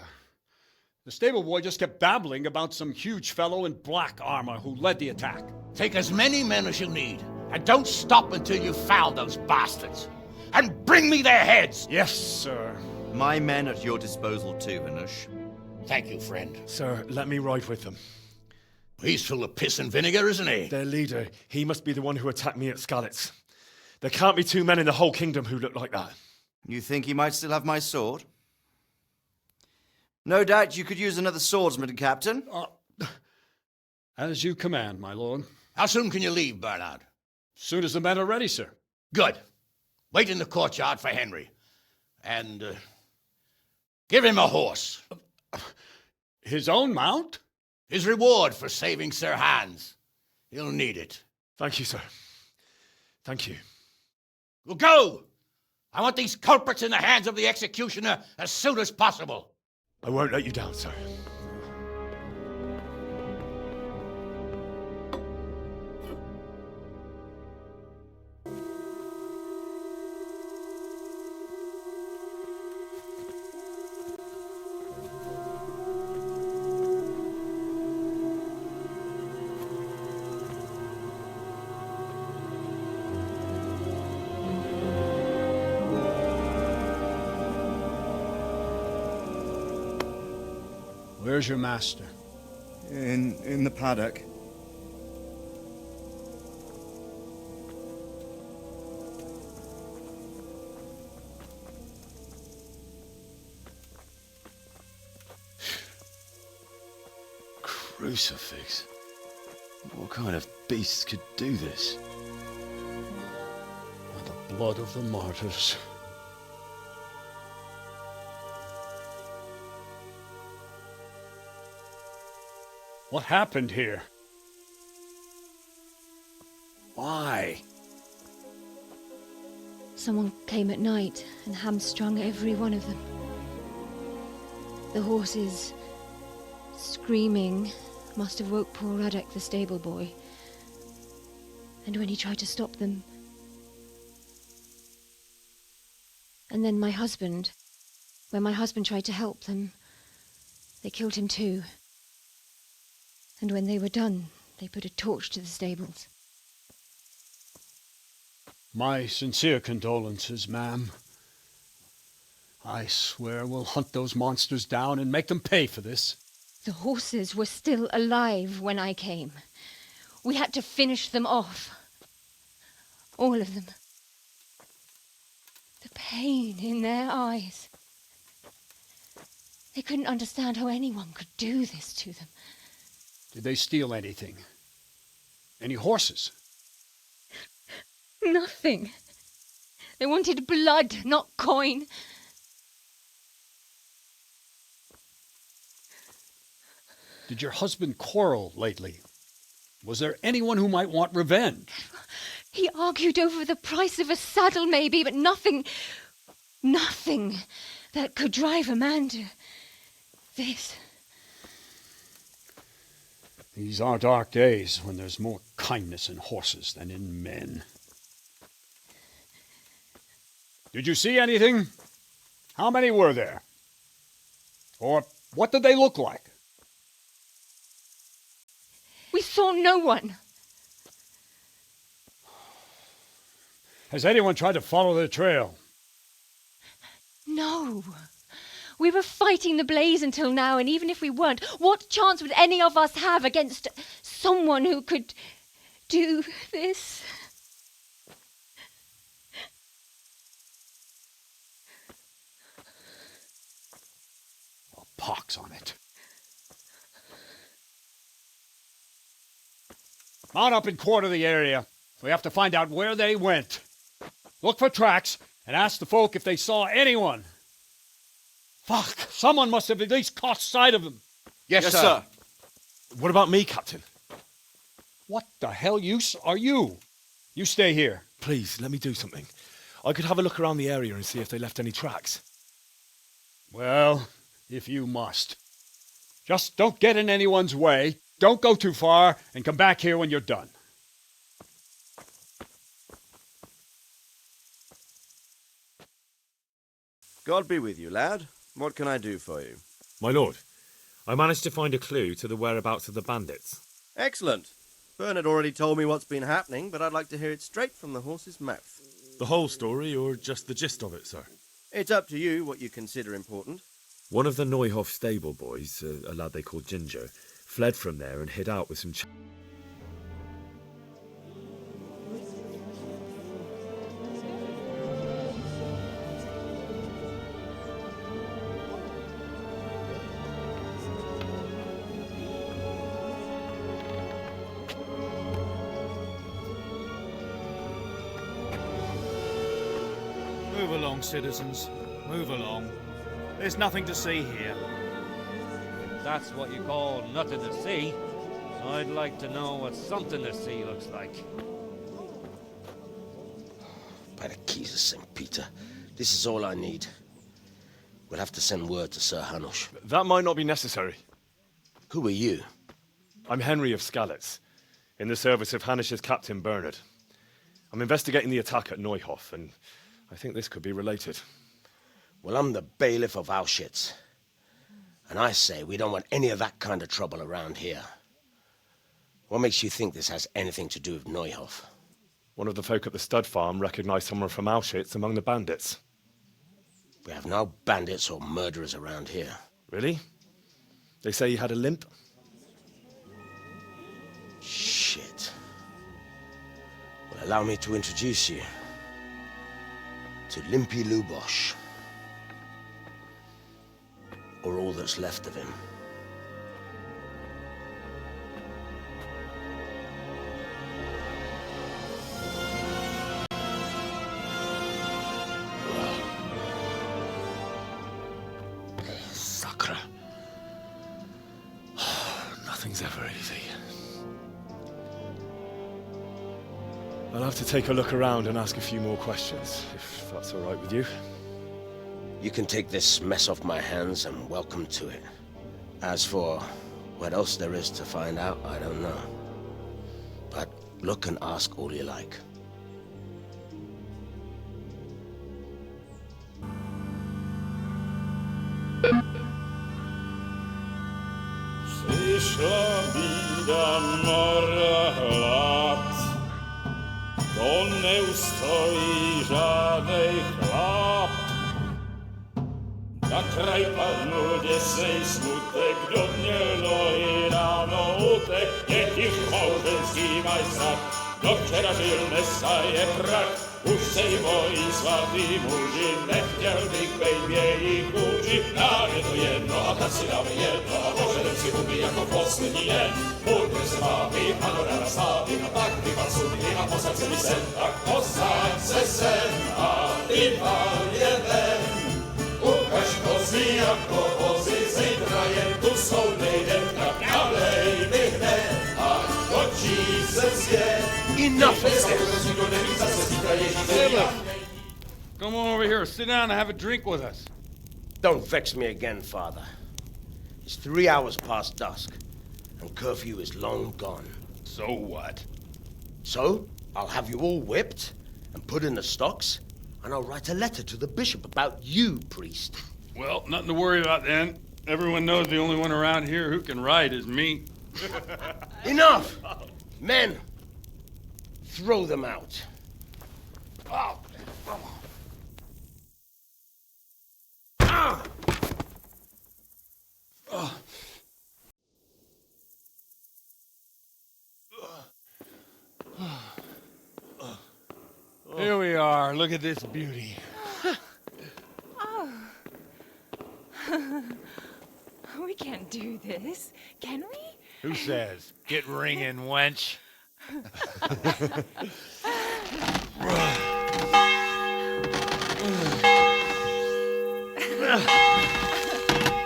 The stable boy just kept babbling about some huge fellow in black armor who led the attack. Take as many men as you need, and don't stop until you've found those bastards. And bring me their heads! Yes, sir. My men at your disposal too, Hanush. Thank you, friend. Sir, let me ride with them. He's full of piss and vinegar, isn't he? Their leader, he must be the one who attacked me at Skalitz. There can't be 2 men in the whole kingdom who look like that. You think he might still have my sword? No doubt you could use another swordsman, Captain. As you command, my lord. How soon can you leave, Bernard? Soon as the men are ready, sir. Good. Wait in the courtyard for Henry. And give him a horse. His own mount? His reward for saving Sir Hans. He'll need it. Thank you, sir. Thank you. Well, go! I want these culprits in the hands of the executioner as soon as possible. I won't let you down, sir. Where's your master? In the paddock. Crucifix? What kind of beast could do this? The blood of the martyrs. What happened here? Why? Someone came at night and hamstrung every one of them. The horses, screaming, must have woke poor Radek, the stable boy. And when he tried to stop them... And then my husband. When my husband tried to help them, they killed him too. And when they were done, they put a torch to the stables. My sincere condolences, ma'am. I swear we'll hunt those monsters down and make them pay for this. The horses were still alive when I came. We had to finish them off. All of them. The pain in their eyes. They couldn't understand how anyone could do this to them. Did they steal anything? Any horses? Nothing. They wanted blood, not coin. Did your husband quarrel lately? Was there anyone who might want revenge? He argued over the price of a saddle, maybe, but nothing that could drive a man to this. These are dark days when there's more kindness in horses than in men. Did you see anything? How many were there? Or what did they look like? We saw no one. Has anyone tried to follow the trail? No. We were fighting the blaze until now, and even if we weren't, what chance would any of us have against someone who could do this? Oh, pox on it. Mount up and quarter the area. We have to find out where they went. Look for tracks and ask the folk if they saw anyone. Fuck! Someone must have at least caught sight of them. Yes, sir. What about me, Captain? What the hell use are you? You stay here. Please, let me do something. I could have a look around the area and see if they left any tracks. Well, if you must. Just don't get in anyone's way, don't go too far, and come back here when you're done. God be with you, lad. What can I do for you? My lord, I managed to find a clue to the whereabouts of the bandits. Excellent. Bernard already told me what's been happening, but I'd like to hear it straight from the horse's mouth. The whole story, or just the gist of it, sir? It's up to you what you consider important. One of the Neuhoff stable boys, a lad they called Ginger, fled from there and hid out with some Move along, citizens. Move along. There's nothing to see here. That's what you call nothing to see. I'd like to know what something to see looks like. By the keys of St. Peter, this is all I need. We'll have to send word to Sir Hanush. That might not be necessary. Who are you? I'm Henry of Skalitz, in the service of Hanush's Captain Bernard. I'm investigating the attack at Neuhoff, and I think this could be related. Well, I'm the bailiff of Auschwitz. And I say we don't want any of that kind of trouble around here. What makes you think this has anything to do with Neuhoff? One of the folk at the stud farm recognized someone from Auschwitz among the bandits. We have no bandits or murderers around here. Really? They say he had a limp? Shit. Well, allow me to introduce you to Limpy Lubosh. Or all that's left of him. Sacre. Nothing's ever easy. I'll have to take a look around and ask a few more questions, if that's all right with you. You can take this mess off my hands and welcome to it. As for what else there is to find out, I don't know. But look and ask all you like. Przyszła bida mora lat, to nie ustoi żadnej chlap. Na kraj padł dziesięć smutek, do dnielo i rano utek, niech ich małżeński majstrat, do wczera żył Mesaje prak. Už sejmoj svatý muži, nechtěl bych bejbě jich učit. Nám je to jedno a tak si dáme jedno a požadem si huby jako poslední den. Budeme se bávit a do rána slávit a tak vypad sudy a posaď se mi sem. Tak posaď se sem a vypad je ven. Ukaž kozy jako vozy, zítra jen tu svou nejdem, tak nalej mi hned a točí se svět. Enough of this! Come on over here, sit down and have a drink with us. Don't vex me again, Father. It's 3 hours past dusk, and curfew is long gone. So what? So, I'll have you all whipped and put in the stocks, and I'll write a letter to the bishop about you, priest. Well, nothing to worry about then. Everyone knows the only one around here who can ride is me. Enough! Men, throw them out. Oh. Here we are. Look at this beauty. Oh. We can't do this, can we? Who says? Get ringing, wench.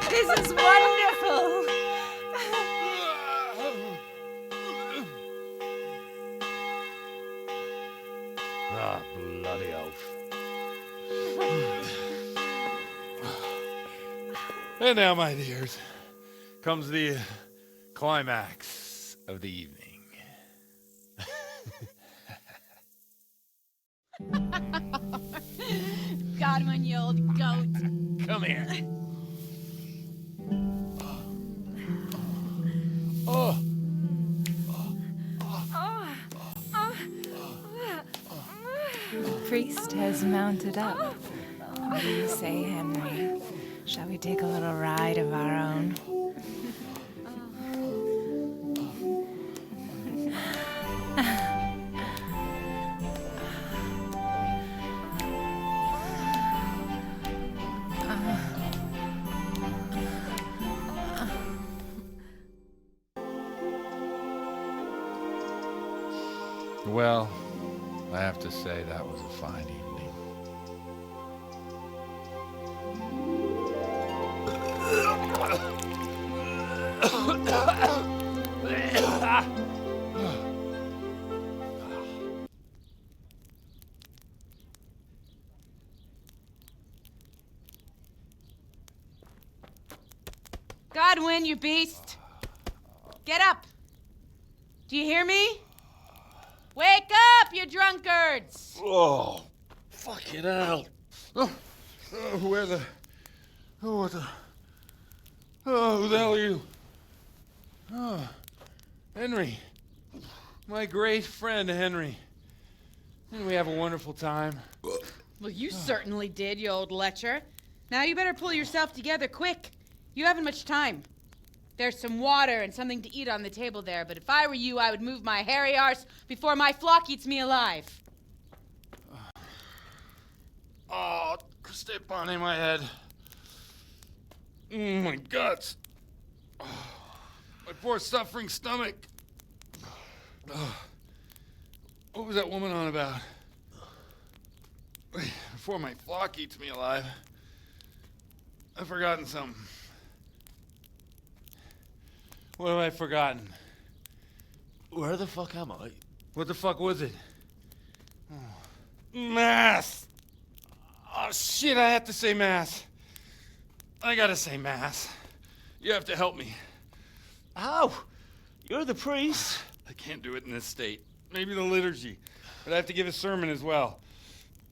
This is wonderful. Ah, bloody oath. And now, my dears, comes the climax of the evening. Godwin, you old goat. Come here. Oh. The priest has mounted up. What do you say, Henry? Shall we take a little ride of our own? Well, I have to say that was a fine evening. Godwin, you beast! Get up! Do you hear me? Wake up, you drunkards! Oh, fucking hell. Where the... Oh, what the... Oh, who the hell are you? Oh, Henry. My great friend, Henry. Didn't we have a wonderful time? Well, you certainly did, you old lecher. Now you better pull yourself together quick. You haven't much time. There's some water and something to eat on the table there, but if I were you, I would move my hairy arse before my flock eats me alive. Oh, step on in my head. My guts. Oh, my poor suffering stomach. Oh, what was that woman on about? Before my flock eats me alive. I've forgotten something. What have I forgotten? Where the fuck am I? What the fuck was it? Oh. Mass! Oh, shit, I have to say mass. I gotta say mass. You have to help me. How? You're the priest. I can't do it in this state. Maybe the liturgy. But I have to give a sermon as well.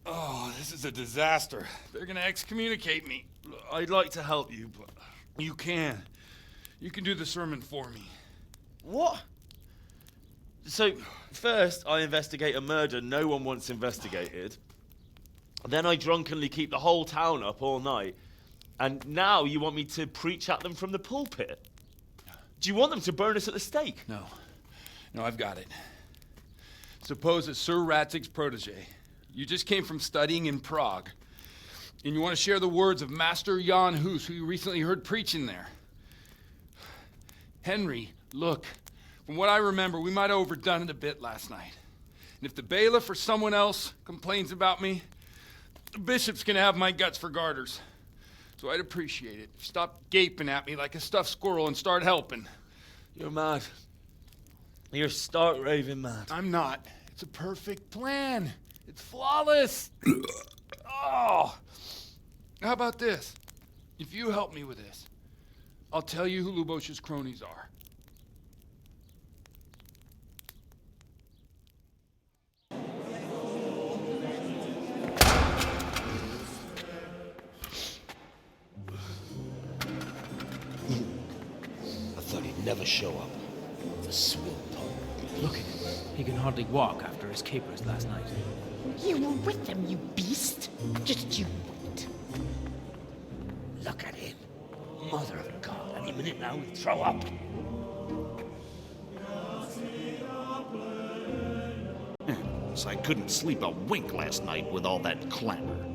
Oh, this is a disaster. They're gonna excommunicate me. I'd like to help you, but... You can. You can do the sermon for me. What? So, first I investigate a murder no one wants investigated. Then I drunkenly keep the whole town up all night. And now you want me to preach at them from the pulpit? Do you want them to burn us at the stake? No. No, I've got it. Suppose that Sir Ratzig's protege. You just came from studying in Prague. And you want to share the words of Master Jan Hus, who you recently heard preaching there. Henry, look, from what I remember, we might have overdone it a bit last night. And if the bailiff or someone else complains about me, the bishop's gonna have my guts for garters. So I'd appreciate it. Stop gaping at me like a stuffed squirrel and start helping. You're mad. You're stark raving mad. I'm not. It's a perfect plan. It's flawless. Oh. How about this? If you help me with this, I'll tell you who Lubosha's cronies are. never show up. The swill pole. Look at him. He can hardly walk after his capers last night. You were with them, you beast. Just you wait. Look at him. Mother of God, any minute now he'll throw up. So I couldn't sleep a wink last night with all that clamor.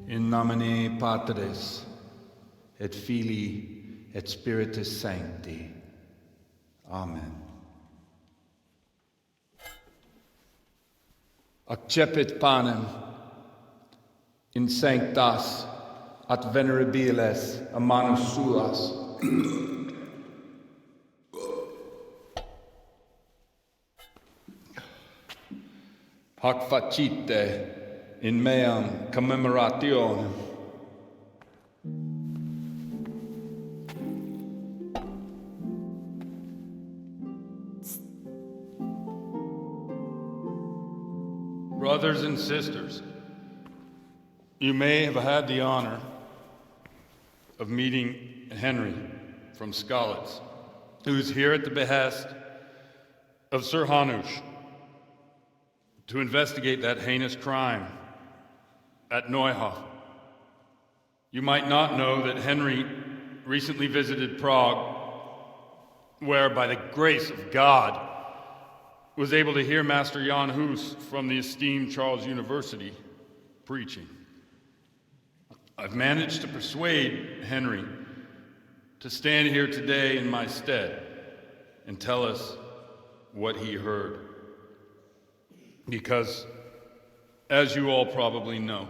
In nomine Patris, et Filii, et Spiritus Sancti. Amen. Accepit panem in sanctas at venerabiles a manus suas. Hac facite in meam commemorationem. Brothers and sisters, you may have had the honor of meeting Henry from Skalitz, who is here at the behest of Sir Hanush to investigate that heinous crime at Neuhof. You might not know that Henry recently visited Prague, where, by the grace of God, was able to hear Master Jan Hus from the esteemed Charles University preaching. I've managed to persuade Henry to stand here today in my stead and tell us what he heard. Because, as you all probably know,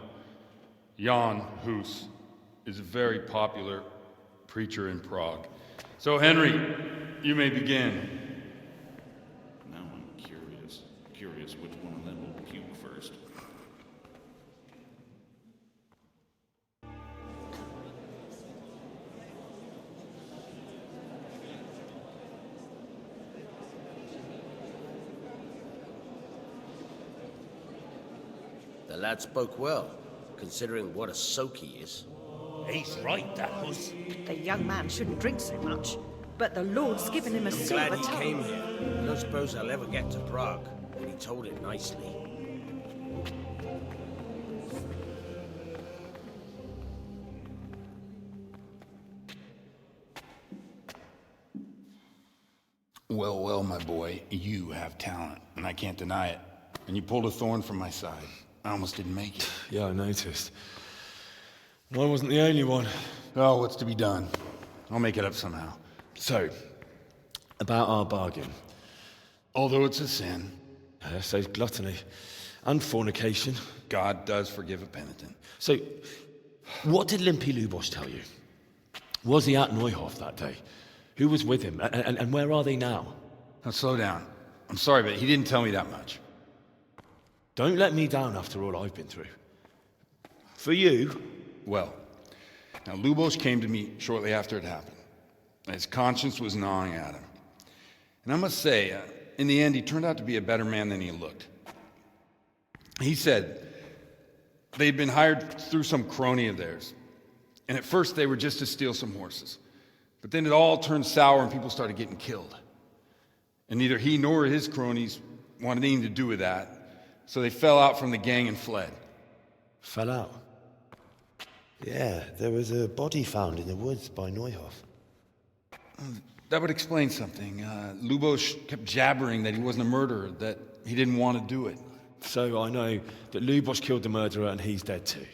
Jan Hus is a very popular preacher in Prague. So, Henry, you may begin. Now I'm curious which one of them will puke first. The lad spoke well, considering what a soak he is. He's right, that Hus. The young man shouldn't drink so much, but the Lord's given him a I'm silver glad he tongue. came here. I don't suppose I'll ever get to Prague, but he told it nicely. Well, well, my boy, you have talent, and I can't deny it. And you pulled a thorn from my side. I almost didn't make it. Yeah, I noticed. I wasn't the only one. Oh, what's to be done? I'll make it up somehow. So, about our bargain. Although it's a sin. So's gluttony. And fornication. God does forgive a penitent. So, what did Limpy Lubosh tell you? Was he at Neuhof that day? Who was with him? And where are they now? Now, slow down. I'm sorry, but he didn't tell me that much. Don't let me down after all I've been through. For you. Well, now Lubosh came to me shortly after it happened. His conscience was gnawing at him. And I must say, in the end, he turned out to be a better man than he looked. He said they'd been hired through some crony of theirs. And at first they were just to steal some horses. But then it all turned sour and people started getting killed. And neither he nor his cronies wanted anything to do with that. So they fell out from the gang and fled. Fell out? Yeah, there was a body found in the woods by Neuhof. That would explain something. Lubosh kept jabbering that he wasn't a murderer, that he didn't want to do it. So I know that Lubosh killed the murderer and he's dead too.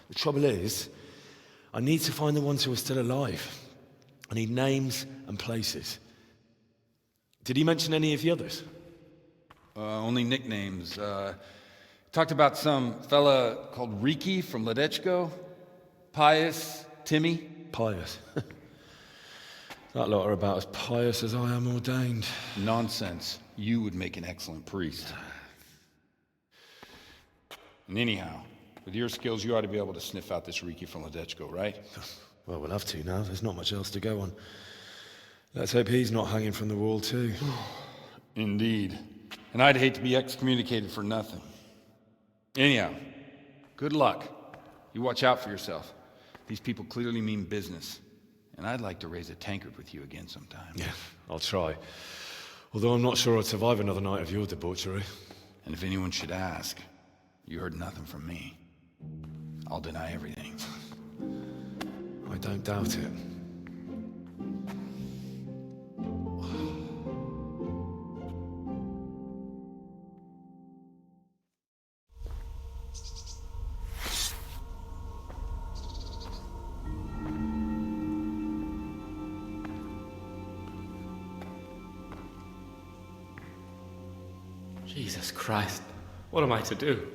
The trouble is, I need to find the ones who are still alive. I need names and places. Did he mention any of the others? Only nicknames. Talked about some fella called Riki from Ledechko. Pius, Timmy. Pius. That lot are about as pious as I am ordained. Nonsense. You would make an excellent priest. And anyhow, with your skills, you ought to be able to sniff out this Riki from Ledechko, right? Well, we'll have to now. There's not much else to go on. Let's hope he's not hanging from the wall too. Indeed. And I'd hate to be excommunicated for nothing. Anyhow, good luck. You watch out for yourself. These people clearly mean business, and I'd like to raise a tankard with you again sometime. Yeah, I'll try. Although I'm not sure I'd survive another night of your debauchery. And if anyone should ask, you heard nothing from me. I'll deny everything. I don't doubt it. Jesus Christ, what am I to do?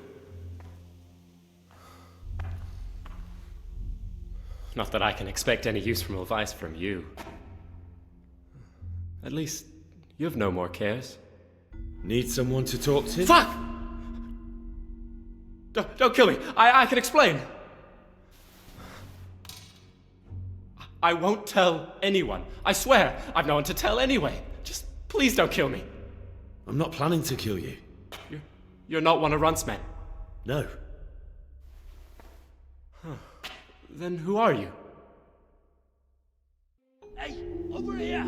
Not that I can expect any useful advice from you. At least, you have no more cares. Need someone to talk to? Fuck! Don't kill me. I can explain. I won't tell anyone. I swear, I've no one to tell anyway. Just please don't kill me. I'm not planning to kill you. You're not one of Runt's men? No. Huh. Then who are you? Hey, over here!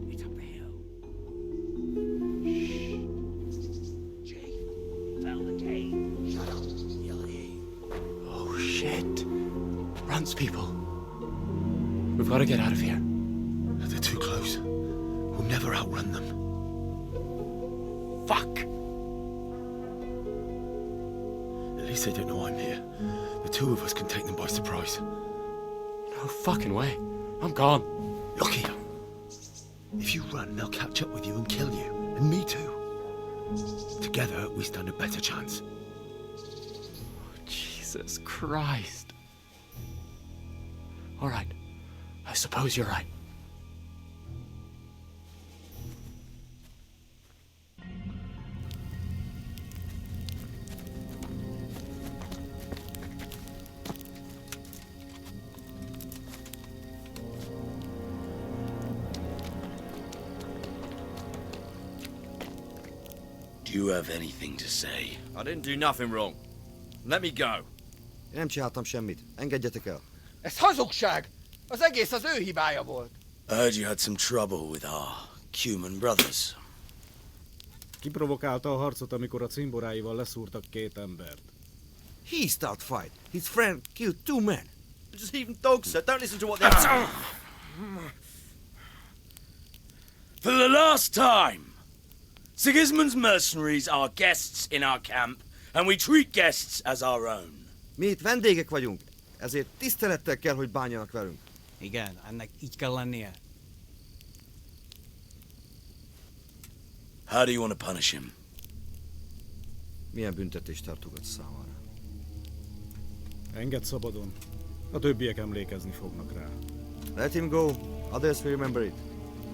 It's up the hill. Shh. Chief, found the cave. Shut up, Yelly. Oh, shit. Runt's people. We've got to get out of here. They're too close. We'll never outrun them. Fuck! At least they don't know I'm here. The two of us can take them by surprise. No fucking way. I'm gone. Look here. If you run, they'll catch up with you and kill you. And me too. Together, we stand a better chance. Jesus Christ. All right. I suppose you're right. Do you have anything to say? I didn't do nothing wrong. Let me go. Én nem csináltam semmit. Engedjetek el. Ez hazugság! Az egész az ő hibája volt. I heard you had some trouble with our Cuman brothers. Kiprovokálta a harcot, amikor a cimboráival leszúrtak két embert. He started fight. His friend killed 2 men. Just even dogs, sir. Don't listen to what they're saying. For the last time! Sigismund's mercenaries are guests in our camp, and we treat guests as our own. Mi itt vendégek vagyunk, ezért tisztelettel kell, hogy bánjanak velünk. Igen, ennek így kell lennie. How do you want to punish him? Milyen büntetést tartogat számára? Engedd szabadon. A többiek emlékezni fognak rá. Let him go. Others will remember it.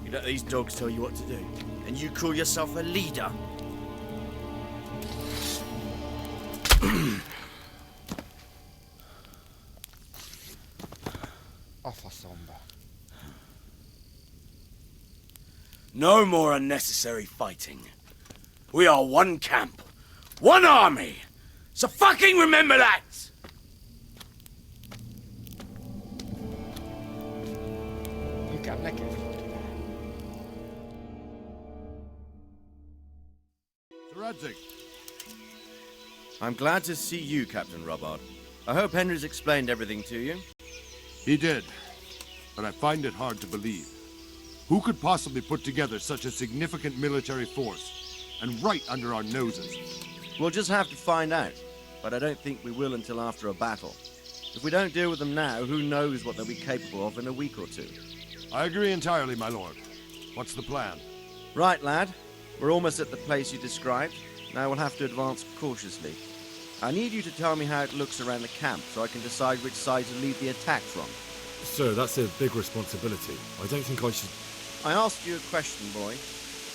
You let these dogs tell you what to do, and you call yourself a leader. A faszomba. No more unnecessary fighting. We are one camp, one army. So fucking remember that! Inkább nekem. I'm glad to see you, Captain Robbard. I hope Henry's explained everything to you. He did, but I find it hard to believe. Who could possibly put together such a significant military force, and right under our noses? We'll just have to find out, but I don't think we will until after a battle. If we don't deal with them now, who knows what they'll be capable of in a week or two. I agree entirely, my lord. What's the plan? Right, lad. We're almost at the place you described. Now we'll have to advance cautiously. I need you to tell me how it looks around the camp so I can decide which side to lead the attack from. Sir, that's a big responsibility. I don't think I should... I asked you a question, boy.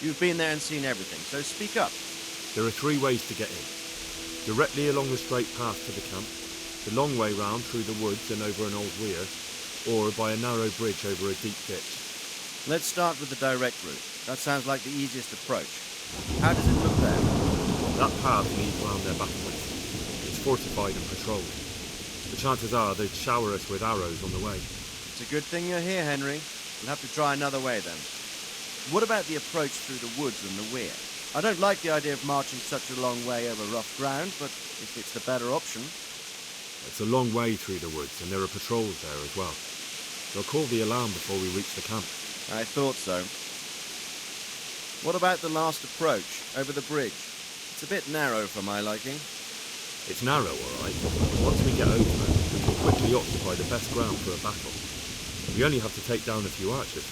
You've been there and seen everything, so speak up. There are 3 ways to get in. Directly along the straight path to the camp, the long way round through the woods and over an old weir, or by a narrow bridge over a deep ditch. Let's start with the direct route. That sounds like the easiest approach. How does it look there? That path leads round their battlements. It's fortified and patrolled. The chances are they'd shower us with arrows on the way. It's a good thing you're here, Henry. We'll have to try another way then. What about the approach through the woods and the weir? I don't like the idea of marching such a long way over rough ground, but if it's the better option... It's a long way through the woods, and there are patrols there as well. They'll call the alarm before we reach the camp. I thought so. What about the last approach, over the bridge? It's a bit narrow for my liking. It's narrow, all right. Once we get over it, we can quickly occupy the best ground for a battle. We only have to take down a few archers.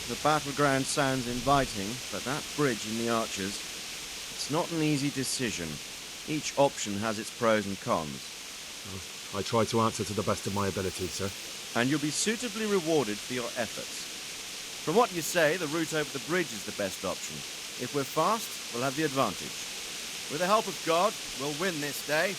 The battleground sounds inviting, but that bridge and the archers, it's not an easy decision. Each option has its pros and cons. I try to answer to the best of my ability, sir. And you'll be suitably rewarded for your efforts. From what you say, the route over the bridge is the best option. If we're fast, we'll have the advantage. With the help of God, we'll win this day.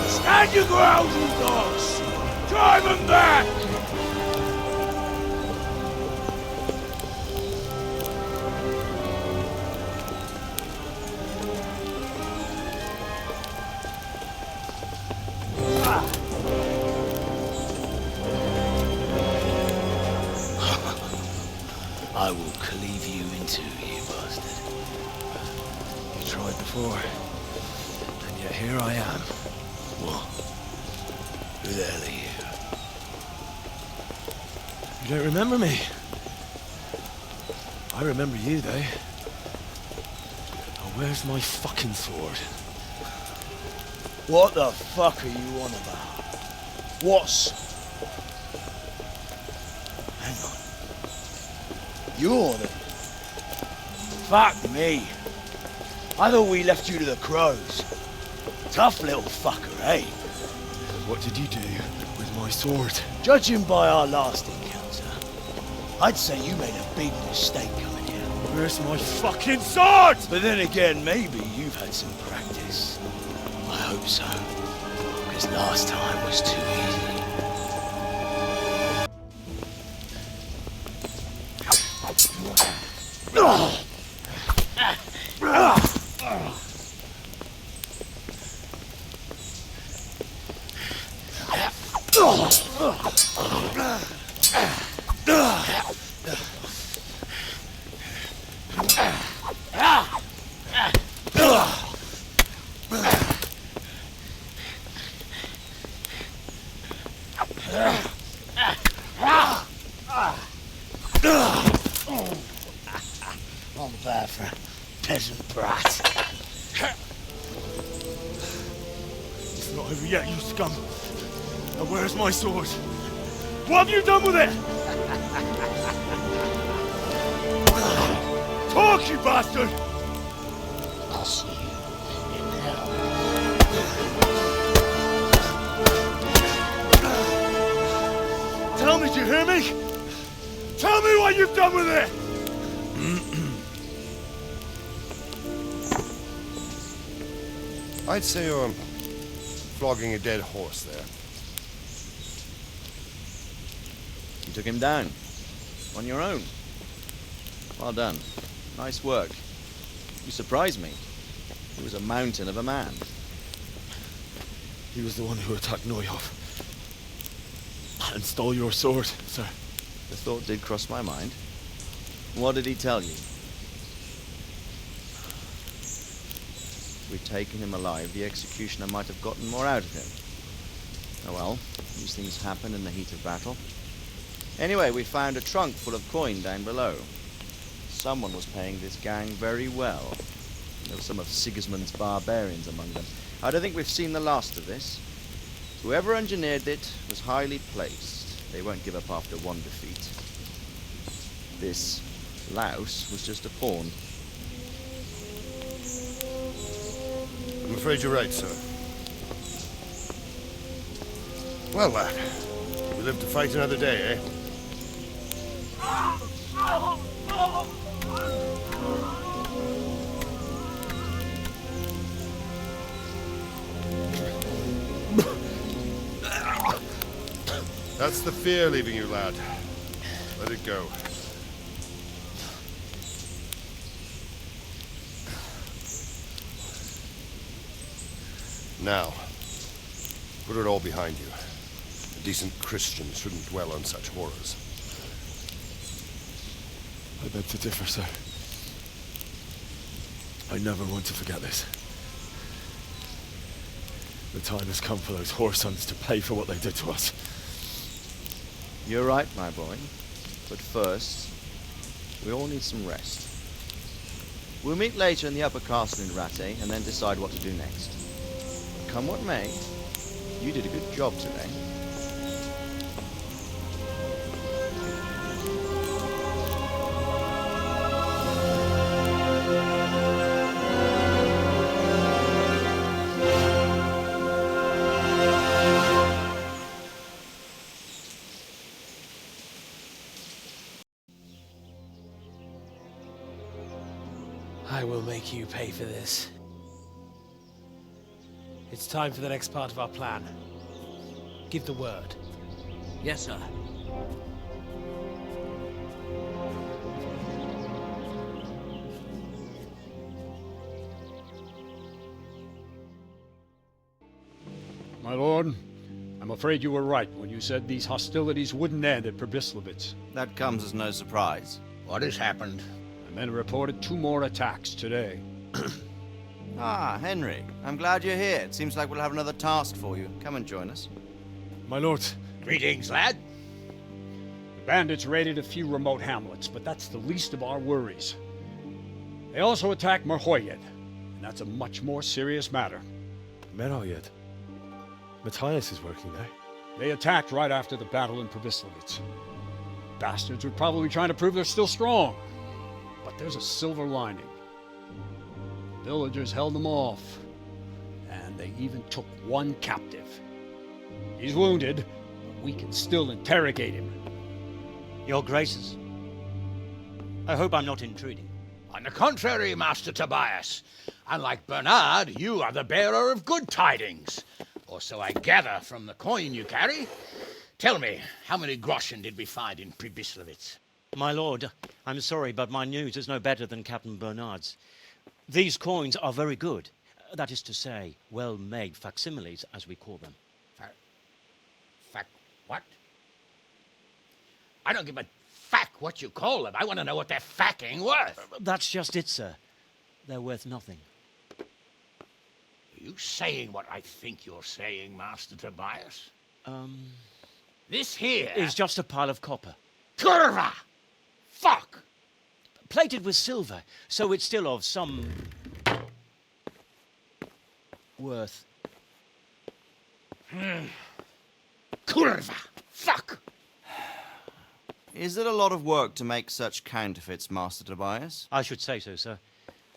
Stand your ground, you dogs! Drive them back! I will cleave you in two, you bastard. You tried before, and yet here I am. What? Who the hell are you? You don't remember me? I remember you, though. Oh, where's my fucking sword? What the fuck are you on about? What's... Hang on. You're the... Fuck me. I thought we left you to the crows. Tough little fucker, eh? What did you do with my sword? Judging by our last encounter, I'd say you made a big mistake coming here. Where's my fucking sword? But then again, maybe you've had some practice. I hope so. Because last time was too easy. I'm bad for a peasant brat. It's not over yet, you scum. Now where's my sword? What have you done with it? Talk, you bastard! I'll see you in hell. Tell me, do you hear me? Tell me what you've done with it! I'd say you're flogging a dead horse there. You took him down. On your own. Well done. Nice work. You surprised me. He was a mountain of a man. He was the one who attacked Neuhoff. And stole your sword, sir. The thought did cross my mind. What did he tell you? If we'd taken him alive, the executioner might have gotten more out of him. Oh well, these things happen in the heat of battle. Anyway, we found a trunk full of coin down below. Someone was paying this gang very well. There were some of Sigismund's barbarians among them. I don't think we've seen the last of this. Whoever engineered it was highly placed. They won't give up after one defeat. This louse was just a pawn. I'm afraid you're right, sir. Well, lad, we live to fight another day, eh? That's the fear leaving you, lad. Let it go. Now, put it all behind you. A decent Christian shouldn't dwell on such horrors. I beg to differ, sir. I never want to forget this. The time has come for those whoresons to pay for what they did to us. You're right, my boy. But first, we all need some rest. We'll meet later in the upper castle in Rattay and then decide what to do next. Come what may, you did a good job today. I will make you pay for this. It's time for the next part of our plan. Give the word. Yes, sir. My lord, I'm afraid you were right when you said these hostilities wouldn't end at Pribyslavitz. That comes as no surprise. What has happened? The men reported 2 more attacks today. Ah, Henry. I'm glad you're here. It seems like we'll have another task for you. Come and join us. My lord. Greetings, lad. The bandits raided a few remote hamlets, but that's the least of our worries. They also attacked Merhoyed, and that's a much more serious matter. Merhoyed? Matthias is working there. They attacked right after the battle in Pribyslavitz. Bastards were probably trying to prove they're still strong. But there's a silver lining. The villagers held them off, and they even took 1 captive. He's wounded, but we can still interrogate him. Your Graces, I hope I'm not intruding. On the contrary, Master Tobias. Unlike Bernard, you are the bearer of good tidings. Or so I gather from the coin you carry. Tell me, how many groschen did we find in Pribyslavitz? My lord, I'm sorry, but my news is no better than Captain Bernard's. These coins are very good. That is to say, well-made facsimiles, as we call them. What? I don't give a fuck what you call them. I want to know what they're fucking worth. That's just it, sir. They're worth nothing. Are you saying what I think you're saying, Master Tobias? This here is just a pile of copper. Kurva! Fuck! Plated with silver, so it's still of some worth. Kurva! Fuck! Is it a lot of work to make such counterfeits, Master Tobias? I should say so, sir.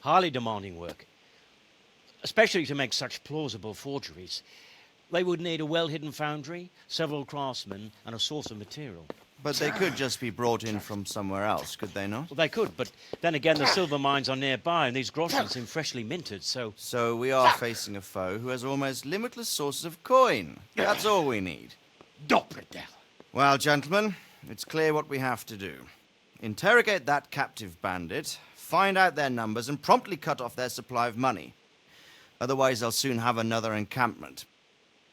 Highly demanding work. Especially to make such plausible forgeries. They would need a well-hidden foundry, several craftsmen, and a source of material. But they could just be brought in from somewhere else, could they not? Well, they could, but then again, the silver mines are nearby, and these groschen seem freshly minted, so... So we are facing a foe who has almost limitless sources of coin. That's all we need. Doppeldecker. Well, gentlemen, it's clear what we have to do. Interrogate that captive bandit, find out their numbers, and promptly cut off their supply of money. Otherwise, they'll soon have another encampment.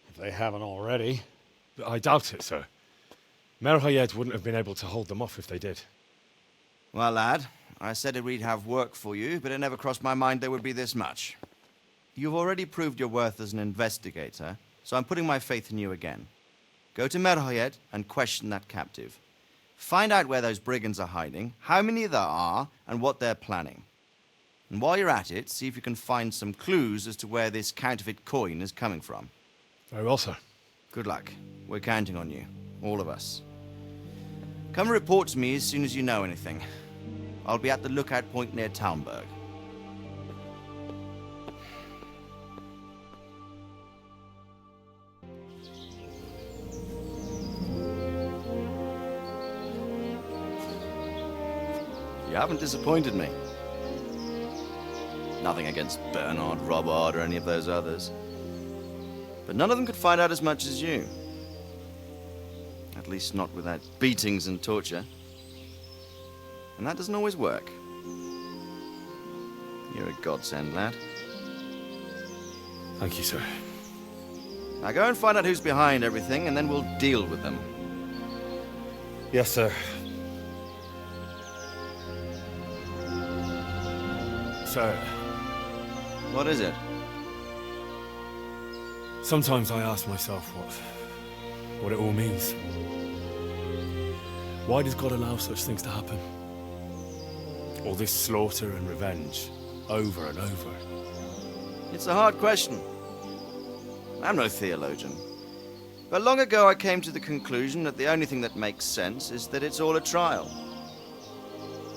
If they haven't already. I doubt it, sir. Merhoyed wouldn't have been able to hold them off if they did. Well, lad, I said we'd have work for you, but it never crossed my mind there would be this much. You've already proved your worth as an investigator, so I'm putting my faith in you again. Go to Merhoyed and question that captive. Find out where those brigands are hiding, how many there are, and what they're planning. And while you're at it, see if you can find some clues as to where this counterfeit coin is coming from. Very well, sir. Good luck. We're counting on you, all of us. Come report to me as soon as you know anything. I'll be at the lookout point near Talmberg. You haven't disappointed me. Nothing against Bernard, Robert, or any of those others. But none of them could find out as much as you. At least not without beatings and torture. And that doesn't always work. You're a godsend, lad. Thank you, sir. Now go and find out who's behind everything, and then we'll deal with them. Yes, sir. Sir. What is it? Sometimes I ask myself what it all means. Why does God allow such things to happen? All this slaughter and revenge, over and over. It's a hard question. I'm no theologian. But long ago I came to the conclusion that the only thing that makes sense is that it's all a trial.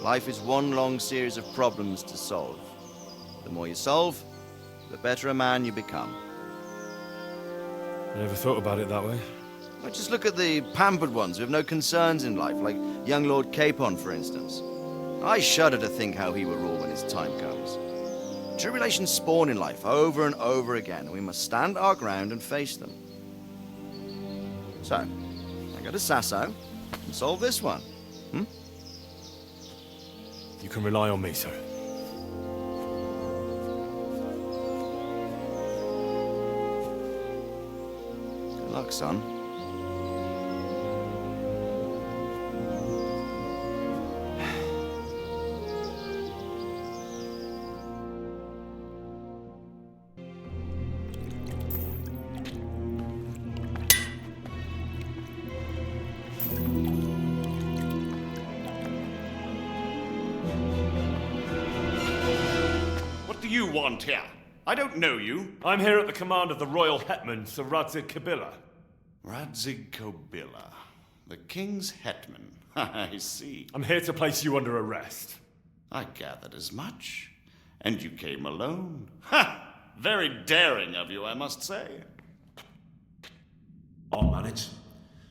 Life is one long series of problems to solve. The more you solve, the better a man you become. I never thought about it that way. Well, just look at the pampered ones who have no concerns in life, like young Lord Capon, for instance. I shudder to think how he will rule when his time comes. Tribulations spawn in life over and over again, and we must stand our ground and face them. So, I go to Sasso and solve this one. You can rely on me, sir. Good luck, son. What do you want here? I don't know you. I'm here at the command of the royal hetman, Sir Radzig Kobyla. Radzig Kobyla, the king's hetman. I see. I'm here to place you under arrest. I gathered as much. And you came alone. Ha! Very daring of you, I must say. I'll manage.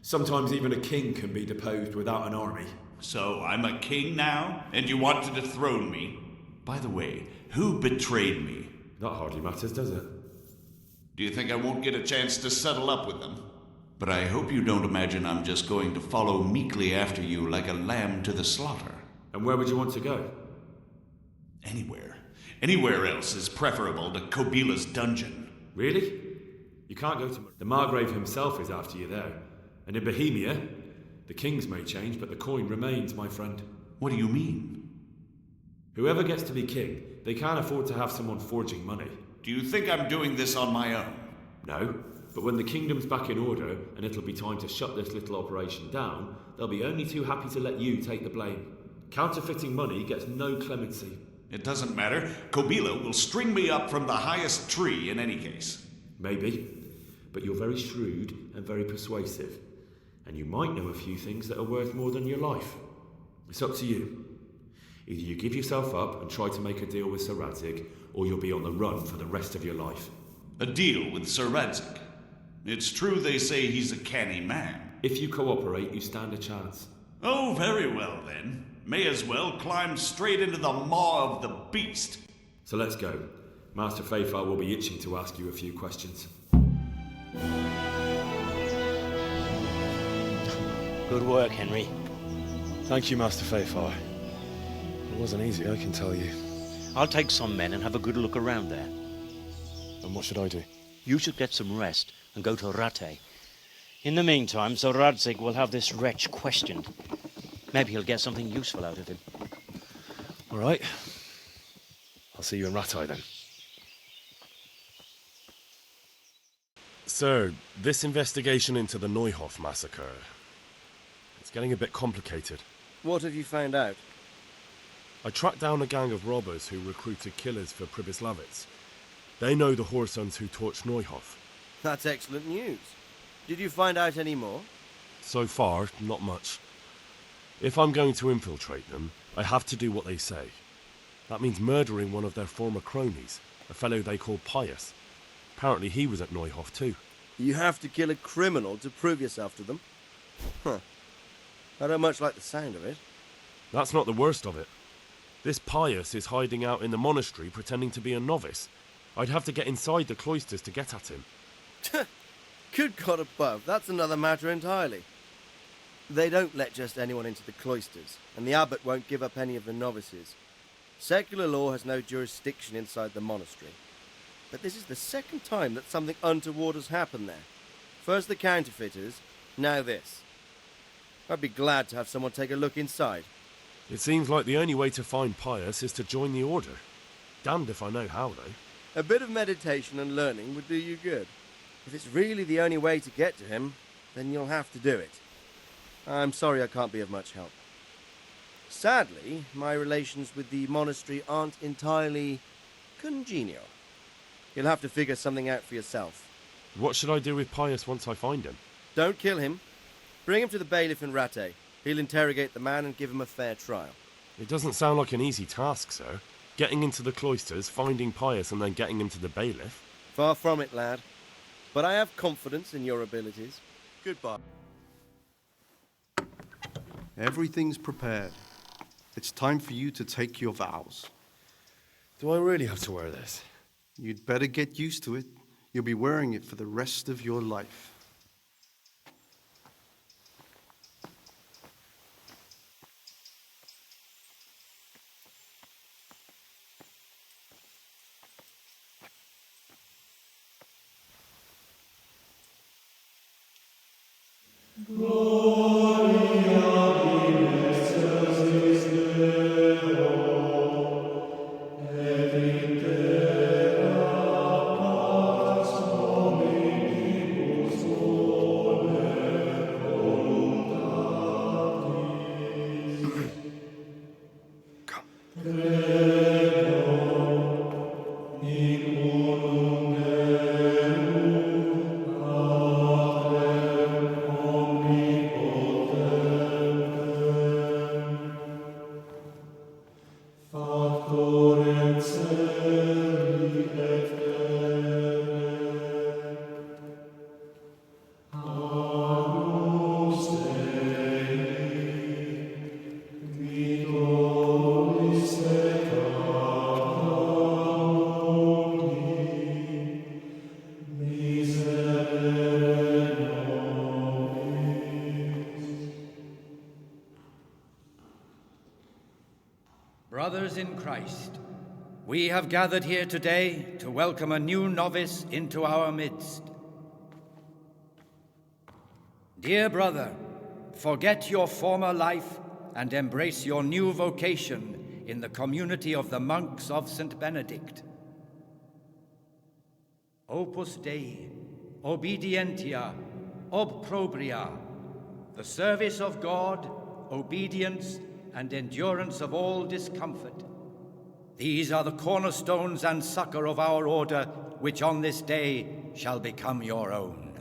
Sometimes even a king can be deposed without an army. So I'm a king now, and you want to dethrone me? By the way, who betrayed me? That hardly matters, does it? Do you think I won't get a chance to settle up with them? But I hope you don't imagine I'm just going to follow meekly after you like a lamb to the slaughter. And where would you want to go? Anywhere. Anywhere else is preferable to Kobyla's dungeon. Really? You can't go to... The Margrave himself is after you there. And in Bohemia, the kings may change, but the coin remains, my friend. What do you mean? Whoever gets to be king, they can't afford to have someone forging money. Do you think I'm doing this on my own? No, but when the kingdom's back in order, and it'll be time to shut this little operation down, they'll be only too happy to let you take the blame. Counterfeiting money gets no clemency. It doesn't matter. Kobyla will string me up from the highest tree in any case. Maybe, but you're very shrewd and very persuasive. And you might know a few things that are worth more than your life. It's up to you. Either you give yourself up and try to make a deal with Sir Radzig, or you'll be on the run for the rest of your life. A deal with Sir Radzig? It's true they say he's a canny man. If you cooperate, you stand a chance. Oh, very well then. May as well climb straight into the maw of the beast. So let's go. Master Fayfar will be itching to ask you a few questions. Good work, Henry. Thank you, Master Fayfar. It wasn't easy, I can tell you. I'll take some men and have a good look around there. And what should I do? You should get some rest and go to Rattay. In the meantime, Sir Radzig will have this wretch questioned. Maybe he'll get something useful out of him. All right. I'll see you in Rattay then. Sir, this investigation into the Neuhof massacre, it's getting a bit complicated. What have you found out? I tracked down a gang of robbers who recruited killers for Pribyslavitz. They know the Horsons who torched Neuhof. That's excellent news. Did you find out any more? So far, not much. If I'm going to infiltrate them, I have to do what they say. That means murdering one of their former cronies, a fellow they call Pius. Apparently he was at Neuhof too. You have to kill a criminal to prove yourself to them? Huh. I don't much like the sound of it. That's not the worst of it. This Pius is hiding out in the monastery pretending to be a novice. I'd have to get inside the cloisters to get at him. Good God above, that's another matter entirely. They don't let just anyone into the cloisters, and the abbot won't give up any of the novices. Secular law has no jurisdiction inside the monastery. But this is the second time that something untoward has happened there. First the counterfeiters, now this. I'd be glad to have someone take a look inside. It seems like the only way to find Pius is to join the order. Damned if I know how, though. A bit of meditation and learning would do you good. If it's really the only way to get to him, then you'll have to do it. I'm sorry I can't be of much help. Sadly, my relations with the monastery aren't entirely congenial. You'll have to figure something out for yourself. What should I do with Pius once I find him? Don't kill him. Bring him to the bailiff in Rattay. He'll interrogate the man and give him a fair trial. It doesn't sound like an easy task, sir. Getting into the cloisters, finding Pius, and then getting him to the bailiff. Far from it, lad. But I have confidence in your abilities. Goodbye. Everything's prepared. It's time for you to take your vows. Do I really have to wear this? You'd better get used to it. You'll be wearing it for the rest of your life. Brothers in Christ, we have gathered here today to welcome a new novice into our midst. Dear brother, forget your former life and embrace your new vocation in the community of the monks of St. Benedict. Opus Dei, obedientia, obprobria, the service of God, obedience, and endurance of all discomfort. These are the cornerstones and succor of our order, which on this day shall become your own.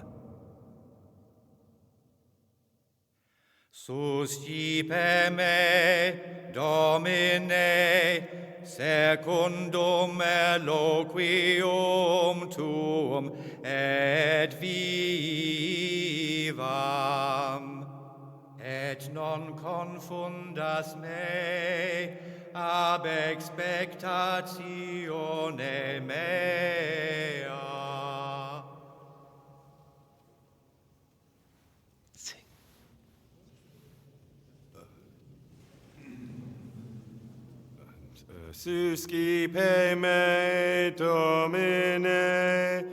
Suscipe me, Domine, secundum eloquium tuum, et vivam. Et non confundas me ab expectatione mea. Suscipe me, Domine,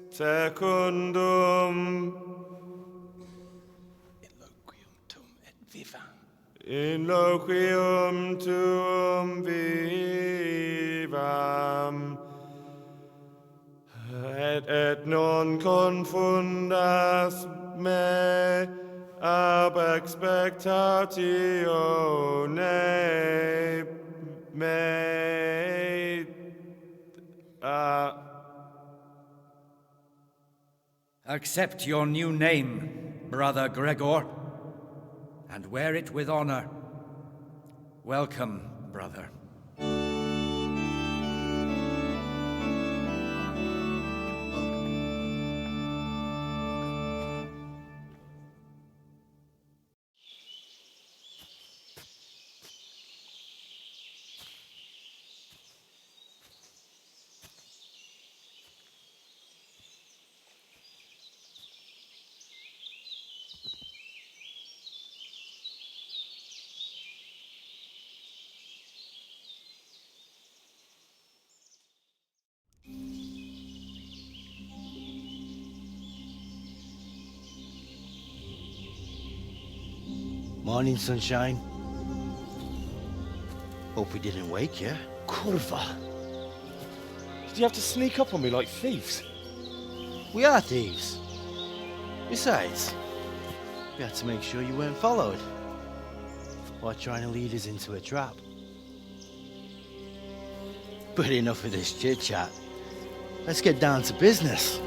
secundum in loquium tuum vivam, et non confundas me ab expectatione mea. Accept your new name, Brother Gregor, and wear it with honor. Welcome, brother. Morning, sunshine. Hope we didn't wake you. Kurva! Did you have to sneak up on me like thieves? We are thieves. Besides, we had to make sure you weren't followed. Or trying to lead us into a trap. But enough of this chit-chat. Let's get down to business.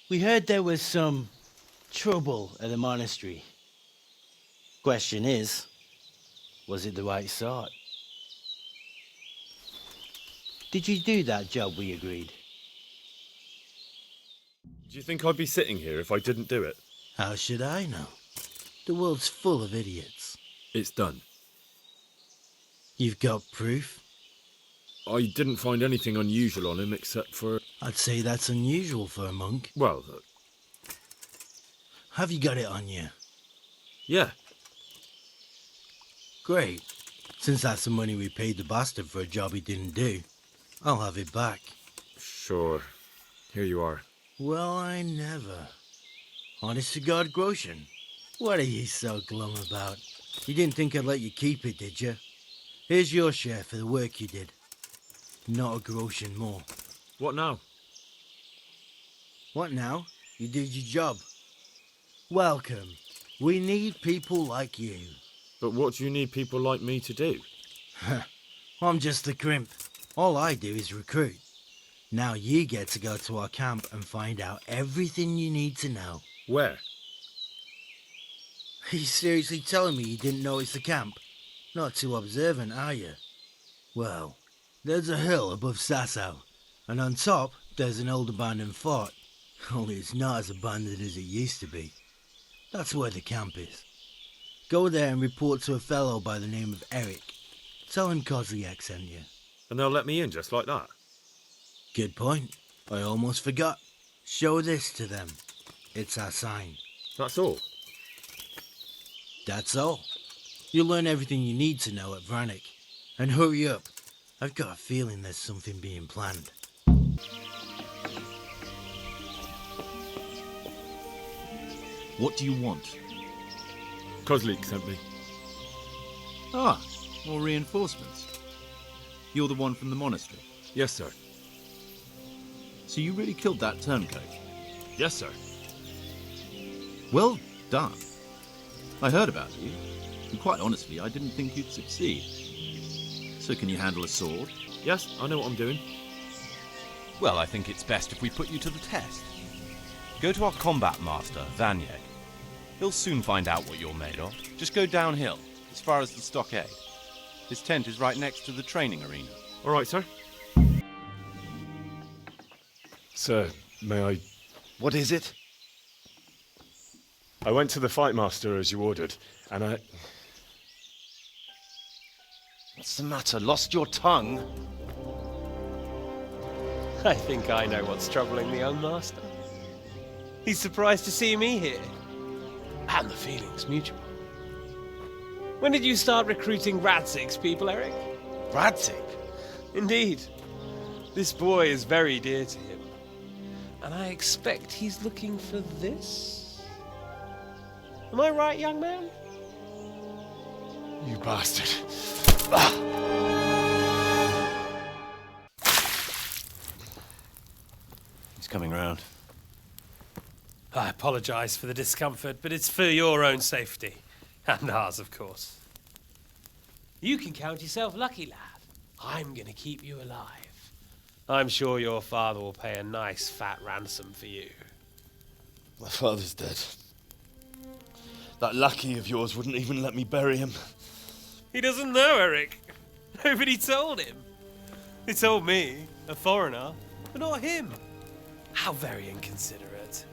We heard there was some trouble at the monastery. Question is, was it the right sort? Did you do that job we agreed? Do you think I'd be sitting here if I didn't do it? How should I know? The world's full of idiots. It's done. You've got proof? I didn't find anything unusual on him except for... I'd say that's unusual for a monk. Well... Have you got it on you? Yeah. Great. Since that's the money we paid the bastard for a job he didn't do, I'll have it back. Sure. Here you are. Well, I never. Honest to God, Groshen. What are you so glum about? You didn't think I'd let you keep it, did you? Here's your share for the work you did. Not a Groshen more. What now? What now? You did your job. Welcome. We need people like you. But what do you need people like me to do? I'm just the crimp. All I do is recruit. Now you get to go to our camp and find out everything you need to know. Where? Are you seriously telling me you didn't know it's the camp? Not too observant, are you? Well, there's a hill above Sasau, and on top there's an old abandoned fort. Only it's not as abandoned as it used to be. That's where the camp is. Go there and report to a fellow by the name of Eric. Tell him Kozliak sent you. And they'll let me in just like that? Good point. I almost forgot. Show this to them. It's our sign. That's all? That's all. You'll learn everything you need to know at Vranik. And hurry up. I've got a feeling there's something being planned. What do you want? Kozlik sent me. Ah, more reinforcements. You're the one from the monastery? Yes, sir. So you really killed that turncoat? Yes, sir. Well done. I heard about you, and quite honestly, I didn't think you'd succeed. So can you handle a sword? Yes, I know what I'm doing. Well, I think it's best if we put you to the test. Go to our combat master, Vanyeg. He'll soon find out what you're made of. Just go downhill, as far as the stockade. His tent is right next to the training arena. All right, sir. Sir, may I... What is it? I went to the fight master as you ordered, and I... What's the matter? Lost your tongue? I think I know what's troubling the young master. He's surprised to see me here. And the feeling's mutual. When did you start recruiting Radzig's people, Eric? Radzig? Indeed. This boy is very dear to him. And I expect he's looking for this? Am I right, young man? You bastard. He's coming round. I apologise for the discomfort, but it's for your own safety. And ours, of course. You can count yourself lucky, lad. I'm gonna keep you alive. I'm sure your father will pay a nice fat ransom for you. My father's dead. That lackey of yours wouldn't even let me bury him. He doesn't know, Eric. Nobody told him. They told me, a foreigner, but not him. How very inconsiderate.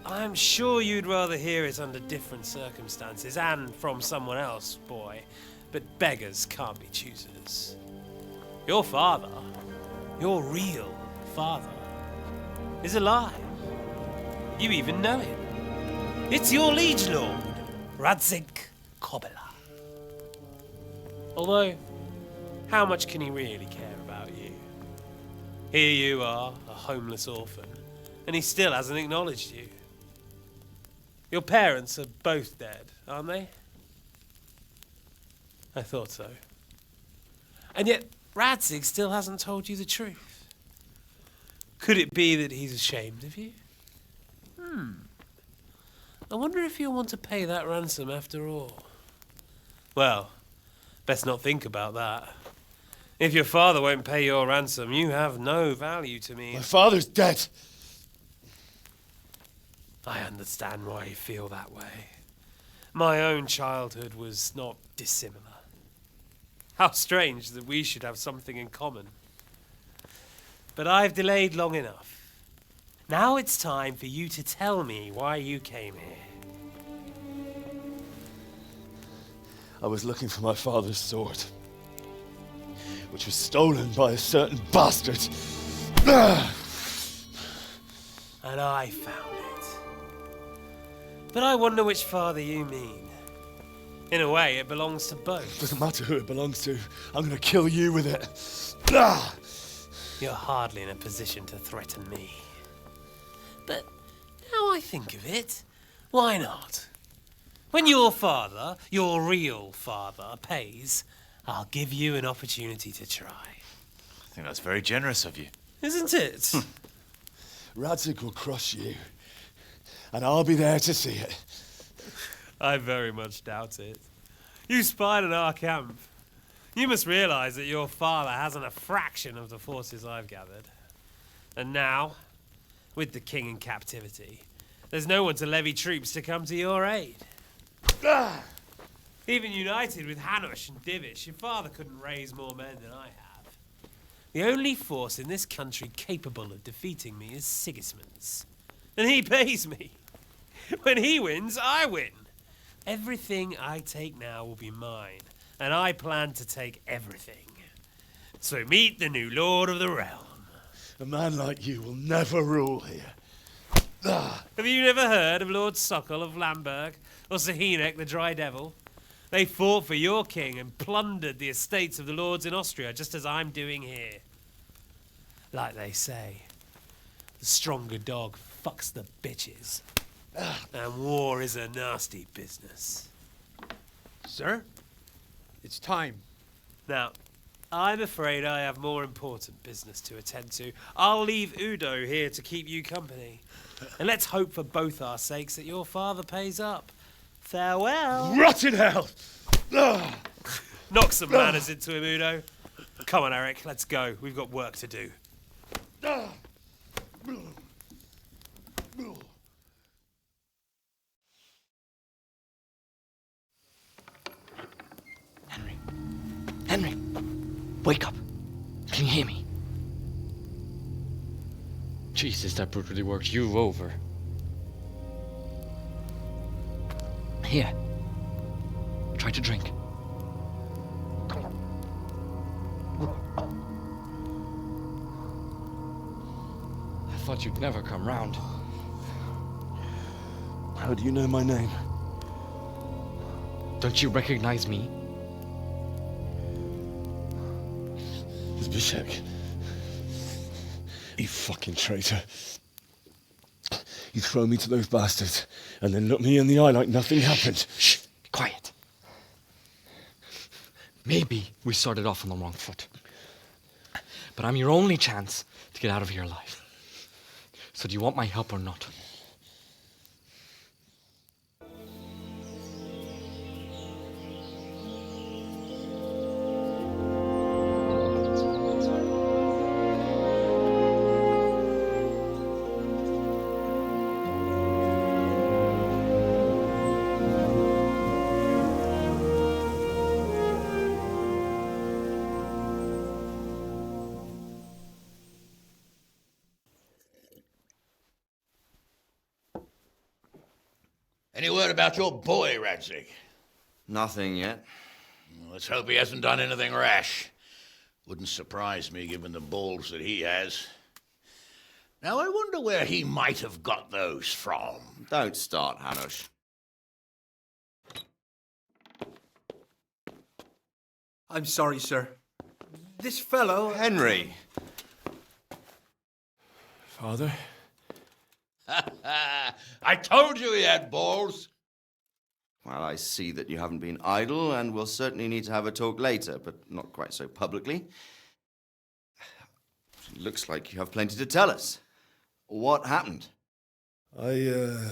I'm sure you'd rather hear it under different circumstances and from someone else, boy. But beggars can't be choosers. Your father, your real father, is alive. You even know him. It's your liege lord, Radzik Kobela. Although, how much can he really care about you? Here you are, a homeless orphan, And he still hasn't acknowledged you. Your parents are both dead, aren't they? I thought so. And yet, Radzig still hasn't told you the truth. Could it be that he's ashamed of you? I wonder if you'll want to pay that ransom after all. Well, best not think about that. If your father won't pay your ransom, you have no value to me. My father's dead. I understand why you feel that way. My own childhood was not dissimilar. How strange that we should have something in common. But I've delayed long enough. Now it's time for you to tell me why you came here. I was looking for my father's sword, which was stolen by a certain bastard. And I found it. But I wonder which father you mean. In a way, it belongs to both. Doesn't matter who it belongs to. I'm gonna kill you with it. You're hardly in a position to threaten me. But now I think of it, why not? When your father, your real father, pays, I'll give you an opportunity to try. I think that's very generous of you. Isn't it? Radzig will crush you, and I'll be there to see it. I very much doubt it. You spied on our camp. You must realize that your father hasn't a fraction of the forces I've gathered. And now, with the king in captivity, there's no one to levy troops to come to your aid. Even united with Hanush and Divish, your father couldn't raise more men than I have. The only force in this country capable of defeating me is Sigismund's. And he pays me. When he wins, I win. Everything I take now will be mine, and I plan to take everything. So meet the new Lord of the Realm. A man like you will never rule here. Have you never heard of Lord Sokol of Lamberg, or Sahinek the Dry Devil? They fought for your king and plundered the estates of the lords in Austria, just as I'm doing here. Like they say, the stronger dog fucks the bitches. And war is a nasty business. Sir, it's time. Now, I'm afraid I have more important business to attend to. I'll leave Udo here to keep you company. And let's hope for both our sakes that your father pays up. Farewell. Rot in hell! Knock some manners into him, Udo. Come on, Eric, let's go. We've got work to do. Henry, wake up. Can you hear me? Jesus, that brutally worked you over. Here. Try to drink. I thought you'd never come round. How do you know my name? Don't you recognize me? Zbyszek. You fucking traitor. You throw me to those bastards and then look me in the eye like nothing happened. Shh, be quiet. Maybe we started off on the wrong foot. But I'm your only chance to get out of here alive. So do you want my help or not? Any word about your boy, Radzig? Nothing yet. Let's hope he hasn't done anything rash. Wouldn't surprise me, given the balls that he has. Now, I wonder where he might have got those from. Don't start, Hanush. I'm sorry, sir. This fellow... Henry! Father? I told you he had balls. Well, I see that you haven't been idle, and we'll certainly need to have a talk later, but not quite so publicly. It looks like you have plenty to tell us. What happened? I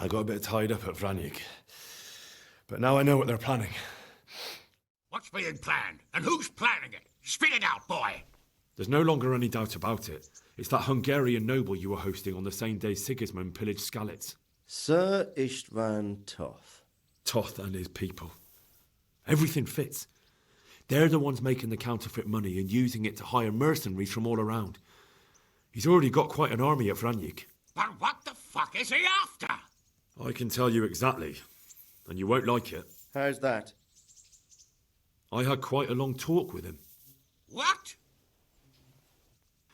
got a bit tied up at Vranyig. But now I know what they're planning. What's being planned? And who's planning it? Spit it out, boy! There's no longer any doubt about it. It's that Hungarian noble you were hosting on the same day Sigismund pillaged Skalitz. Sir Istvan Toth. Toth and his people. Everything fits. They're the ones making the counterfeit money and using it to hire mercenaries from all around. He's already got quite an army at Vranyig. But what the fuck is he after? I can tell you exactly, and you won't like it. How's that? I had quite a long talk with him. What?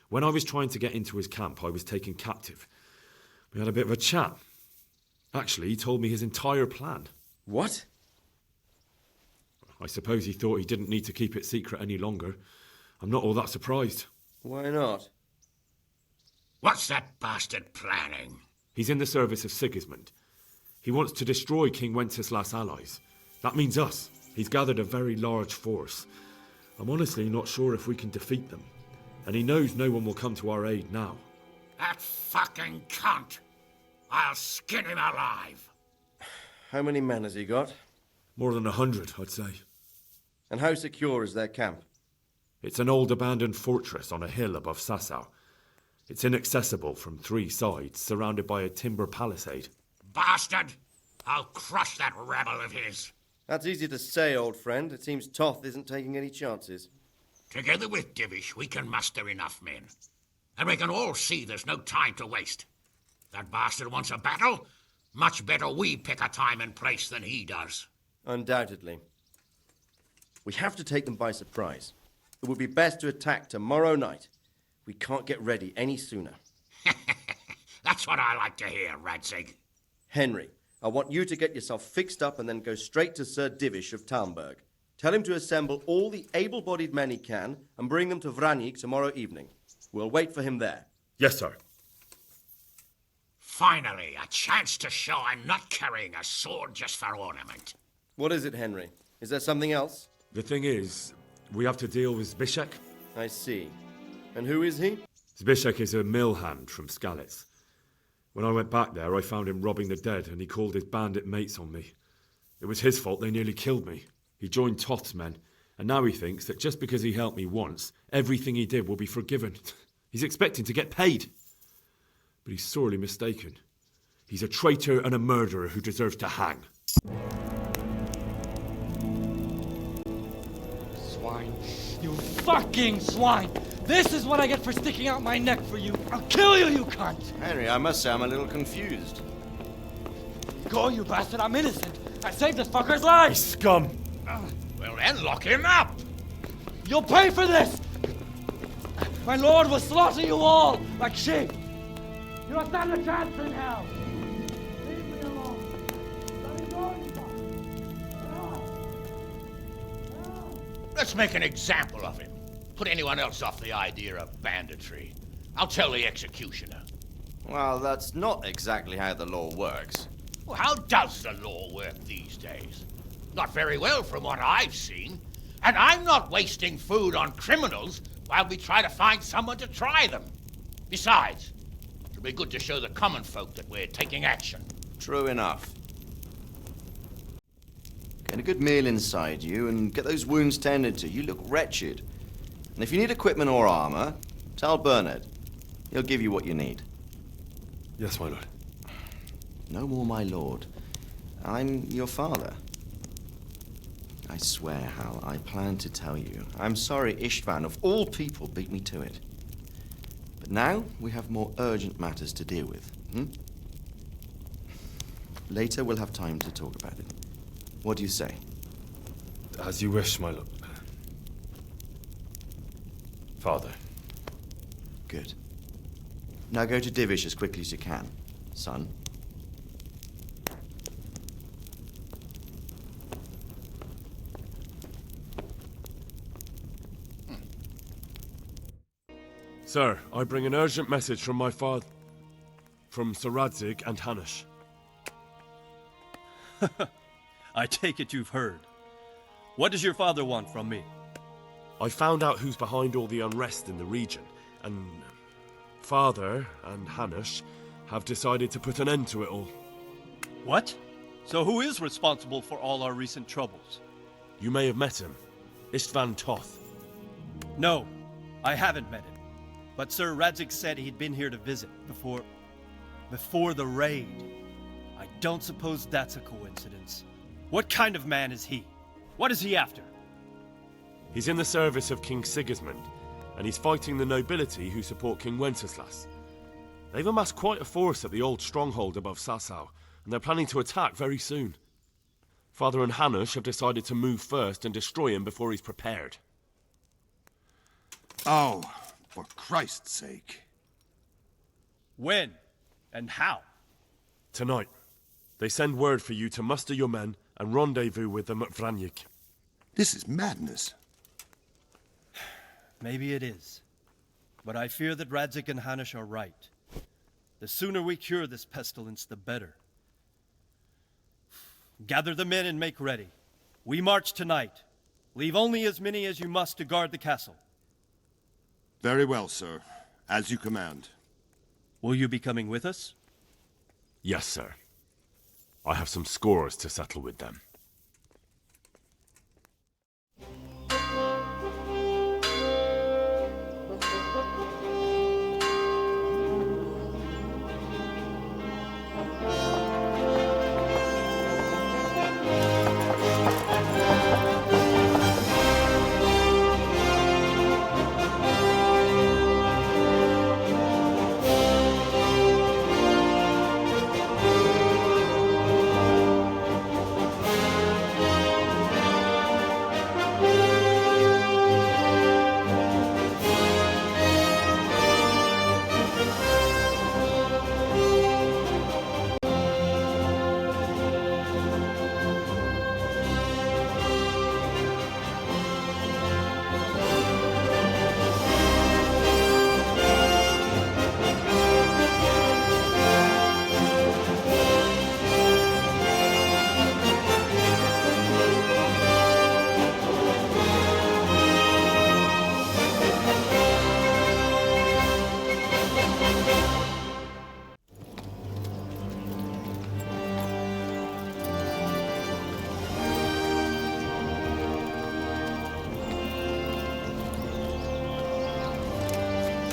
When I was trying to get into his camp, I was taken captive. We had a bit of a chat. Actually, he told me his entire plan. What? I suppose he thought he didn't need to keep it secret any longer. I'm not all that surprised. Why not? What's that bastard planning? He's in the service of Sigismund. He wants to destroy King Wenceslas' allies. That means us. He's gathered a very large force. I'm honestly not sure if we can defeat them. And he knows no one will come to our aid now. That fucking cunt! I'll skin him alive! How many men has he got? More than 100, I'd say. And how secure is their camp? It's an old abandoned fortress on a hill above Sasau. It's inaccessible from 3 sides, surrounded by a timber palisade. Bastard! I'll crush that rebel of his! That's easy to say, old friend. It seems Toth isn't taking any chances. Together with Divish, we can muster enough men. And we can all see there's no time to waste. That bastard wants a battle. Much better we pick a time and place than he does. Undoubtedly. We have to take them by surprise. It would be best to attack tomorrow night. We can't get ready any sooner. That's what I like to hear, Radzig. Henry, I want you to get yourself fixed up and then go straight to Sir Divish of Talmberg. Tell him to assemble all the able-bodied men he can and bring them to Vranyig tomorrow evening. We'll wait for him there. Yes, sir. Finally, a chance to show I'm not carrying a sword just for ornament. What is it, Henry? Is there something else? The thing is, we have to deal with Zbyszek. I see. And who is he? Zbyszek is a mill hand from Skalitz. When I went back there, I found him robbing the dead, and he called his bandit mates on me. It was his fault they nearly killed me. He joined Toth's men, and now he thinks that just because he helped me once, everything he did will be forgiven. He's expecting to get paid. But he's sorely mistaken. He's a traitor and a murderer who deserves to hang. Swine. You fucking swine! This is what I get for sticking out my neck for you. I'll kill you, you cunt! Henry, I must say I'm a little confused. Go, you bastard, I'm innocent. I saved this fucker's life! You scum! Well then, lock him up! You'll pay for this! My lord will slaughter you all like sheep! You don't stand a chance in hell! Leave me alone! Let me go, you Let's make an example of him. Put anyone else off the idea of banditry. I'll tell the executioner. Well, that's not exactly how the law works. Well, how does the law work these days? Not very well from what I've seen. And I'm not wasting food on criminals while we try to find someone to try them. Besides, it'll be good to show the common folk that we're taking action. True enough. Get a good meal inside you and get those wounds tended to. You look wretched. And if you need equipment or armor, tell Bernard. He'll give you what you need. Yes, my lord. No more, my lord. I'm your father. I swear, Hal, I planned to tell you. I'm sorry Istvan, of all people, beat me to it. But now we have more urgent matters to deal with. Later we'll have time to talk about it. What do you say? As you wish, my lord. Father. Good. Now go to Divish as quickly as you can, son. Sir, I bring an urgent message from my father. from Sir Radzig and Hanush. I take it you've heard. What does your father want from me? I found out who's behind all the unrest in the region, and Father and Hanush have decided to put an end to it all. What? So who is responsible for all our recent troubles? You may have met him. Istvan Toth. No, I haven't met him. But Sir Radzig said he'd been here to visit before the raid. I don't suppose that's a coincidence. What kind of man is he? What is he after? He's in the service of King Sigismund, and he's fighting the nobility who support King Wenceslas. They've amassed quite a force at the old stronghold above Sasau, and they're planning to attack very soon. Father and Hanush have decided to move first and destroy him before he's prepared. Oh, for Christ's sake. When? And how? Tonight. They send word for you to muster your men and rendezvous with them at Vranyik. This is madness. Maybe it is. But I fear that Radzig and Hanush are right. The sooner we cure this pestilence, the better. Gather the men and make ready. We march tonight. Leave only as many as you must to guard the castle. Very well, sir. As you command. Will you be coming with us? Yes, sir. I have some scores to settle with them.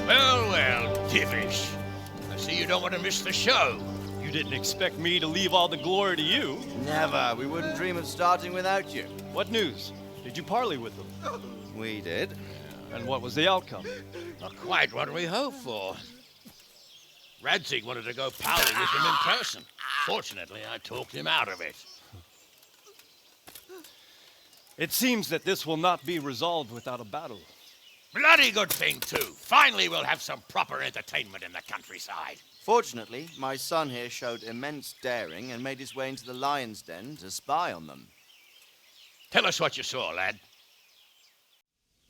Well, Divish. I see you don't want to miss the show. You didn't expect me to leave all the glory to you. Never. We wouldn't dream of starting without you. What news? Did you parley with them? We did. And what was the outcome? Not quite what we hoped for. Radzig wanted to go parley with him in person. Fortunately, I talked him out of it. It seems that this will not be resolved without a battle. Bloody good thing, too. Finally, we'll have some proper entertainment in the countryside. Fortunately, my son here showed immense daring and made his way into the lion's den to spy on them. Tell us what you saw, lad.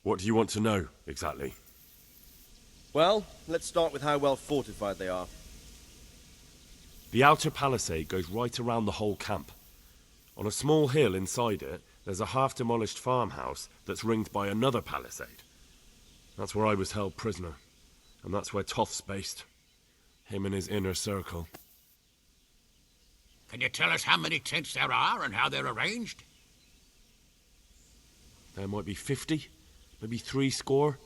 What do you want to know, exactly? Well, let's start with how well fortified they are. The outer palisade goes right around the whole camp. On a small hill inside it, there's a half-demolished farmhouse that's ringed by another palisade. That's where I was held prisoner, and that's where Toth's based. Him and his inner circle. Can you tell us how many tents there are and how they're arranged? There might be 50, maybe 70.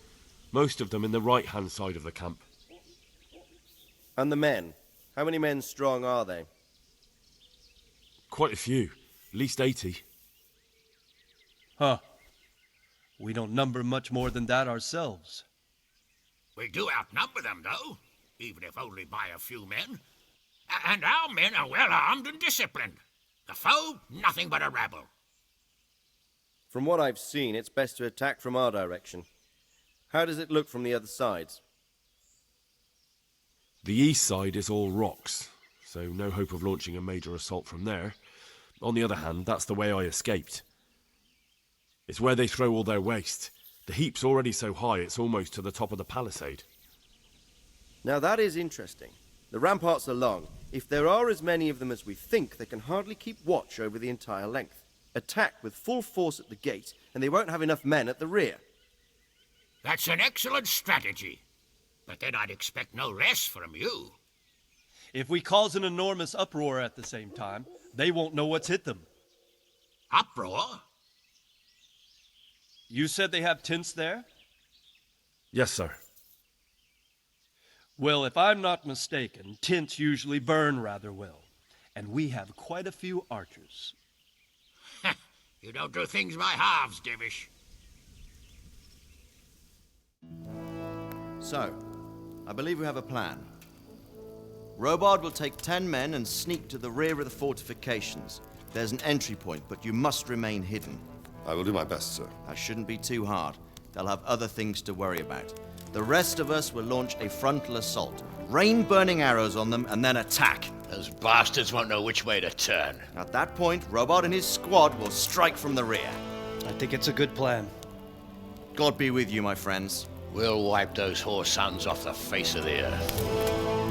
Most of them in the right-hand side of the camp. And the men? How many men strong are they? Quite a few. At least 80. Huh. We don't number much more than that ourselves. We do outnumber them, though, even if only by a few men. And our men are well armed and disciplined. The foe, nothing but a rabble. From what I've seen, it's best to attack from our direction. How does it look from the other sides? The east side is all rocks, so no hope of launching a major assault from there. On the other hand, that's the way I escaped. It's where they throw all their waste. The heap's already so high it's almost to the top of the palisade. Now that is interesting. The ramparts are long. If there are as many of them as we think, they can hardly keep watch over the entire length. Attack with full force at the gate, and they won't have enough men at the rear. That's an excellent strategy. But then I'd expect no less from you. If we cause an enormous uproar at the same time, they won't know what's hit them. Uproar? You said they have tents there? Yes, sir. Well, if I'm not mistaken, tents usually burn rather well. And we have quite a few archers. You don't do things by halves, Divish. So, I believe we have a plan. Robard will take 10 men and sneak to the rear of the fortifications. There's an entry point, but you must remain hidden. I will do my best, sir. That shouldn't be too hard. They'll have other things to worry about. The rest of us will launch a frontal assault. Rain burning arrows on them and then attack. Those bastards won't know which way to turn. At that point, Robard and his squad will strike from the rear. I think it's a good plan. God be with you, my friends. We'll wipe those whore sons off the face of the earth.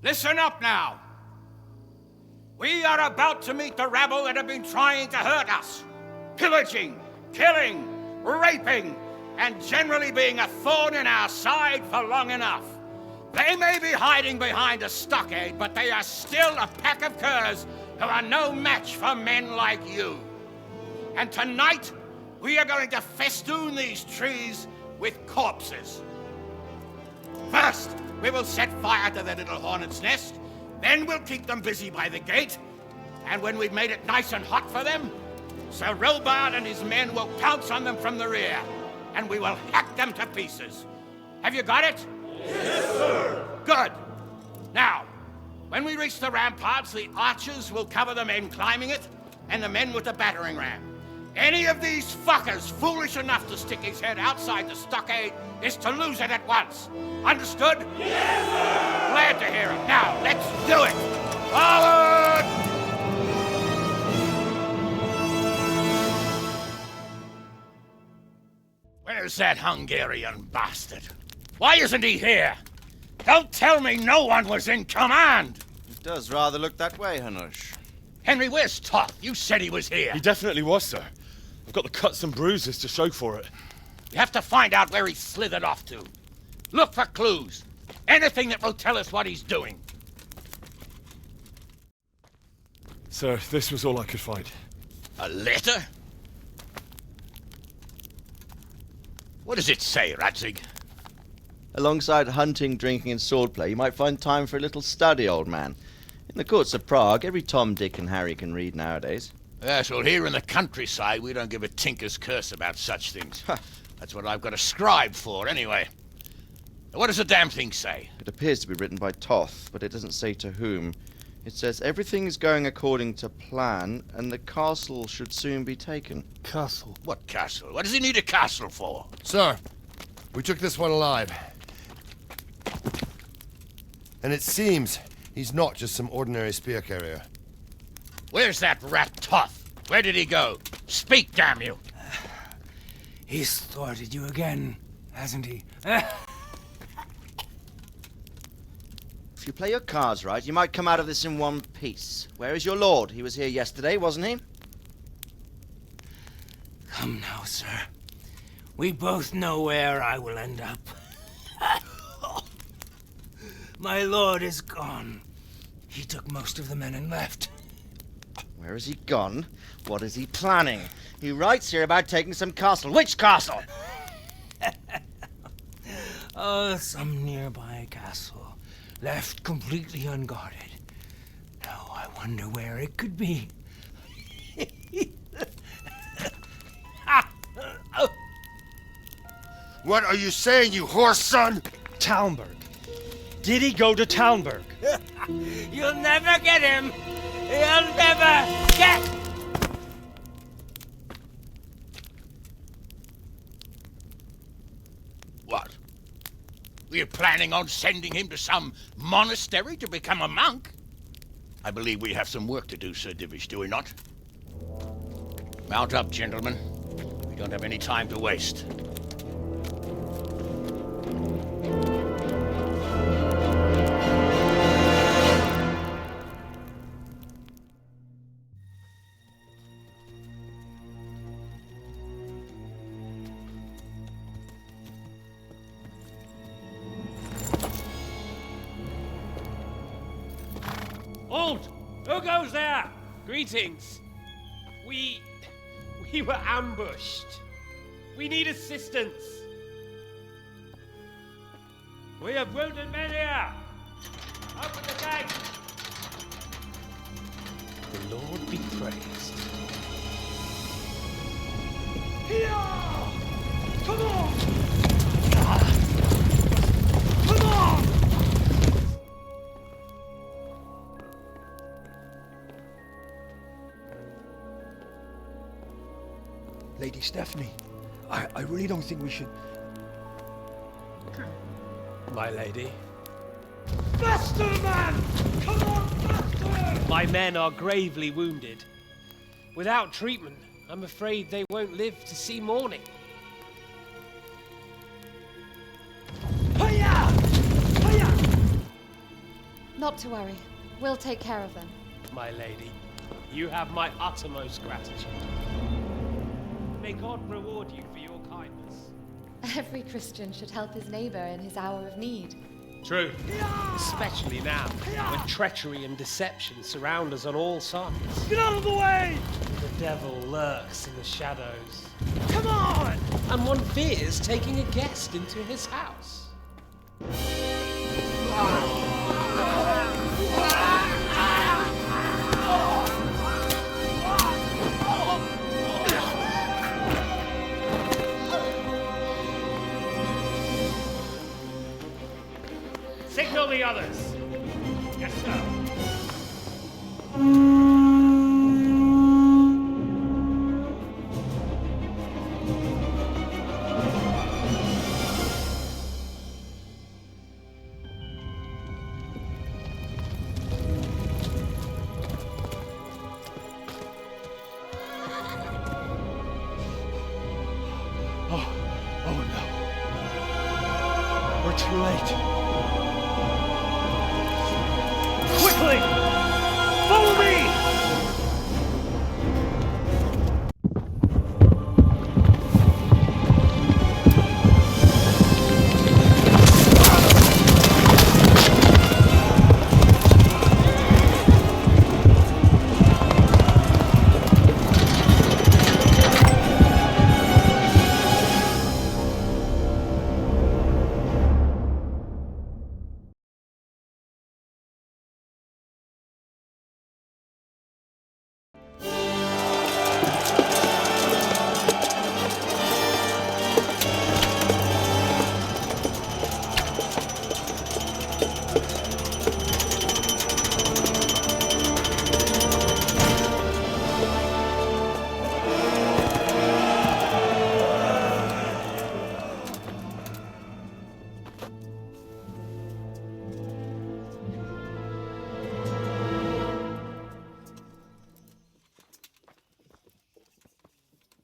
Listen up now. We are about to meet the rabble that have been trying to hurt us. Pillaging, killing, raping, and generally being a thorn in our side for long enough. They may be hiding behind a stockade, but they are still a pack of curs who are no match for men like you. And tonight, we are going to festoon these trees with corpses. First, we will set fire to the little hornet's nest. Then we'll keep them busy by the gate. And when we've made it nice and hot for them, Sir Robard and his men will pounce on them from the rear. And we will hack them to pieces. Have you got it? Yes, sir. Good. Now, when we reach the ramparts, the archers will cover the men climbing it and the men with the battering ram. Any of these fuckers foolish enough to stick his head outside the stockade is to lose it at once. Understood? Yes, sir! Glad to hear it. Now, let's do it! Forward! Where's that Hungarian bastard? Why isn't he here? Don't tell me no one was in command! It does rather look that way, Hanush. Henry, where's Toth? You said he was here. He definitely was, sir. I've got the cuts and bruises to show for it. You have to find out where he slithered off to. Look for clues. Anything that will tell us what he's doing. Sir, this was all I could find. A letter? What does it say, Radzig? Alongside hunting, drinking, and swordplay, you might find time for a little study, old man. In the courts of Prague, every Tom, Dick, and Harry can read nowadays. Yes, well, here in the countryside, we don't give a tinker's curse about such things. That's what I've got a scribe for, anyway. What does the damn thing say? It appears to be written by Toth, but it doesn't say to whom. It says everything is going according to plan, and the castle should soon be taken. Castle? What castle? What does he need a castle for? Sir, we took this one alive. And it seems he's not just some ordinary spear carrier. Where's that rat Toth? Where did he go? Speak, damn you! He's thwarted you again, hasn't he? If you play your cards right, you might come out of this in one piece. Where is your lord? He was here yesterday, wasn't he? Come now, sir. We both know where I will end up. My lord is gone. He took most of the men and left. Where has he gone? What is he planning? He writes here about taking some castle. Which castle? Oh, some nearby castle, left completely unguarded. Now I wonder where it could be. What are you saying, you horse son? Talmberg. Did he go to Talmberg? You'll never get him. You'll never Were you planning on sending him to some monastery to become a monk? I believe we have some work to do, Sir Divish, do we not? Mount up, gentlemen. We don't have any time to waste. Halt! Who goes there? Greetings. We were ambushed. We need assistance. We have wounded men here. Open the gate. The Lord be praised. Here! Come on! Come on! Lady Stephanie, I really don't think we should... My lady. Faster, man! Come on, faster! My men are gravely wounded. Without treatment, I'm afraid they won't live to see morning. Hiya! Hiya! Not to worry. We'll take care of them. My lady, you have my uttermost gratitude. May God reward you for your kindness. Every Christian should help his neighbor in his hour of need. True. Especially now, when treachery and deception surround us on all sides. Get out of the way! The devil lurks in the shadows. Come on! And one fears taking a guest into his house. Signal the others. Yes, sir. Oh no. We're too late. Quickly! Follow me!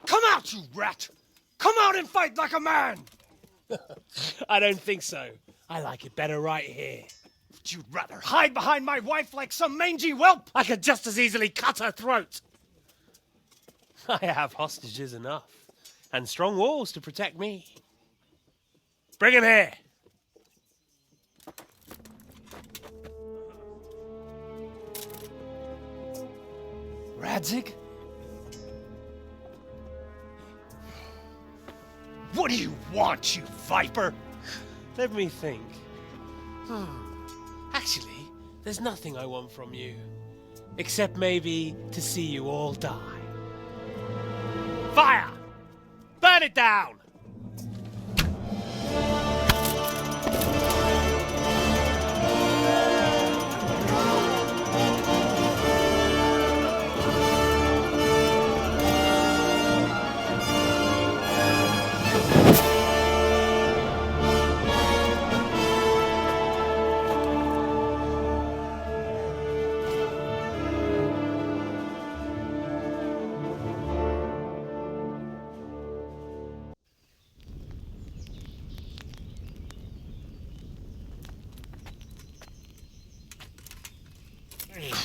Come out, you rat! Come out and fight like a man! I don't think so. I like it better right here. Would you rather hide behind my wife like some mangy whelp? I could just as easily cut her throat. I have hostages enough, and strong walls to protect me. Bring him here. Radzig? What do you want, you viper? Let me think. Actually, there's nothing I want from you. Except maybe to see you all die. Fire! Burn it down!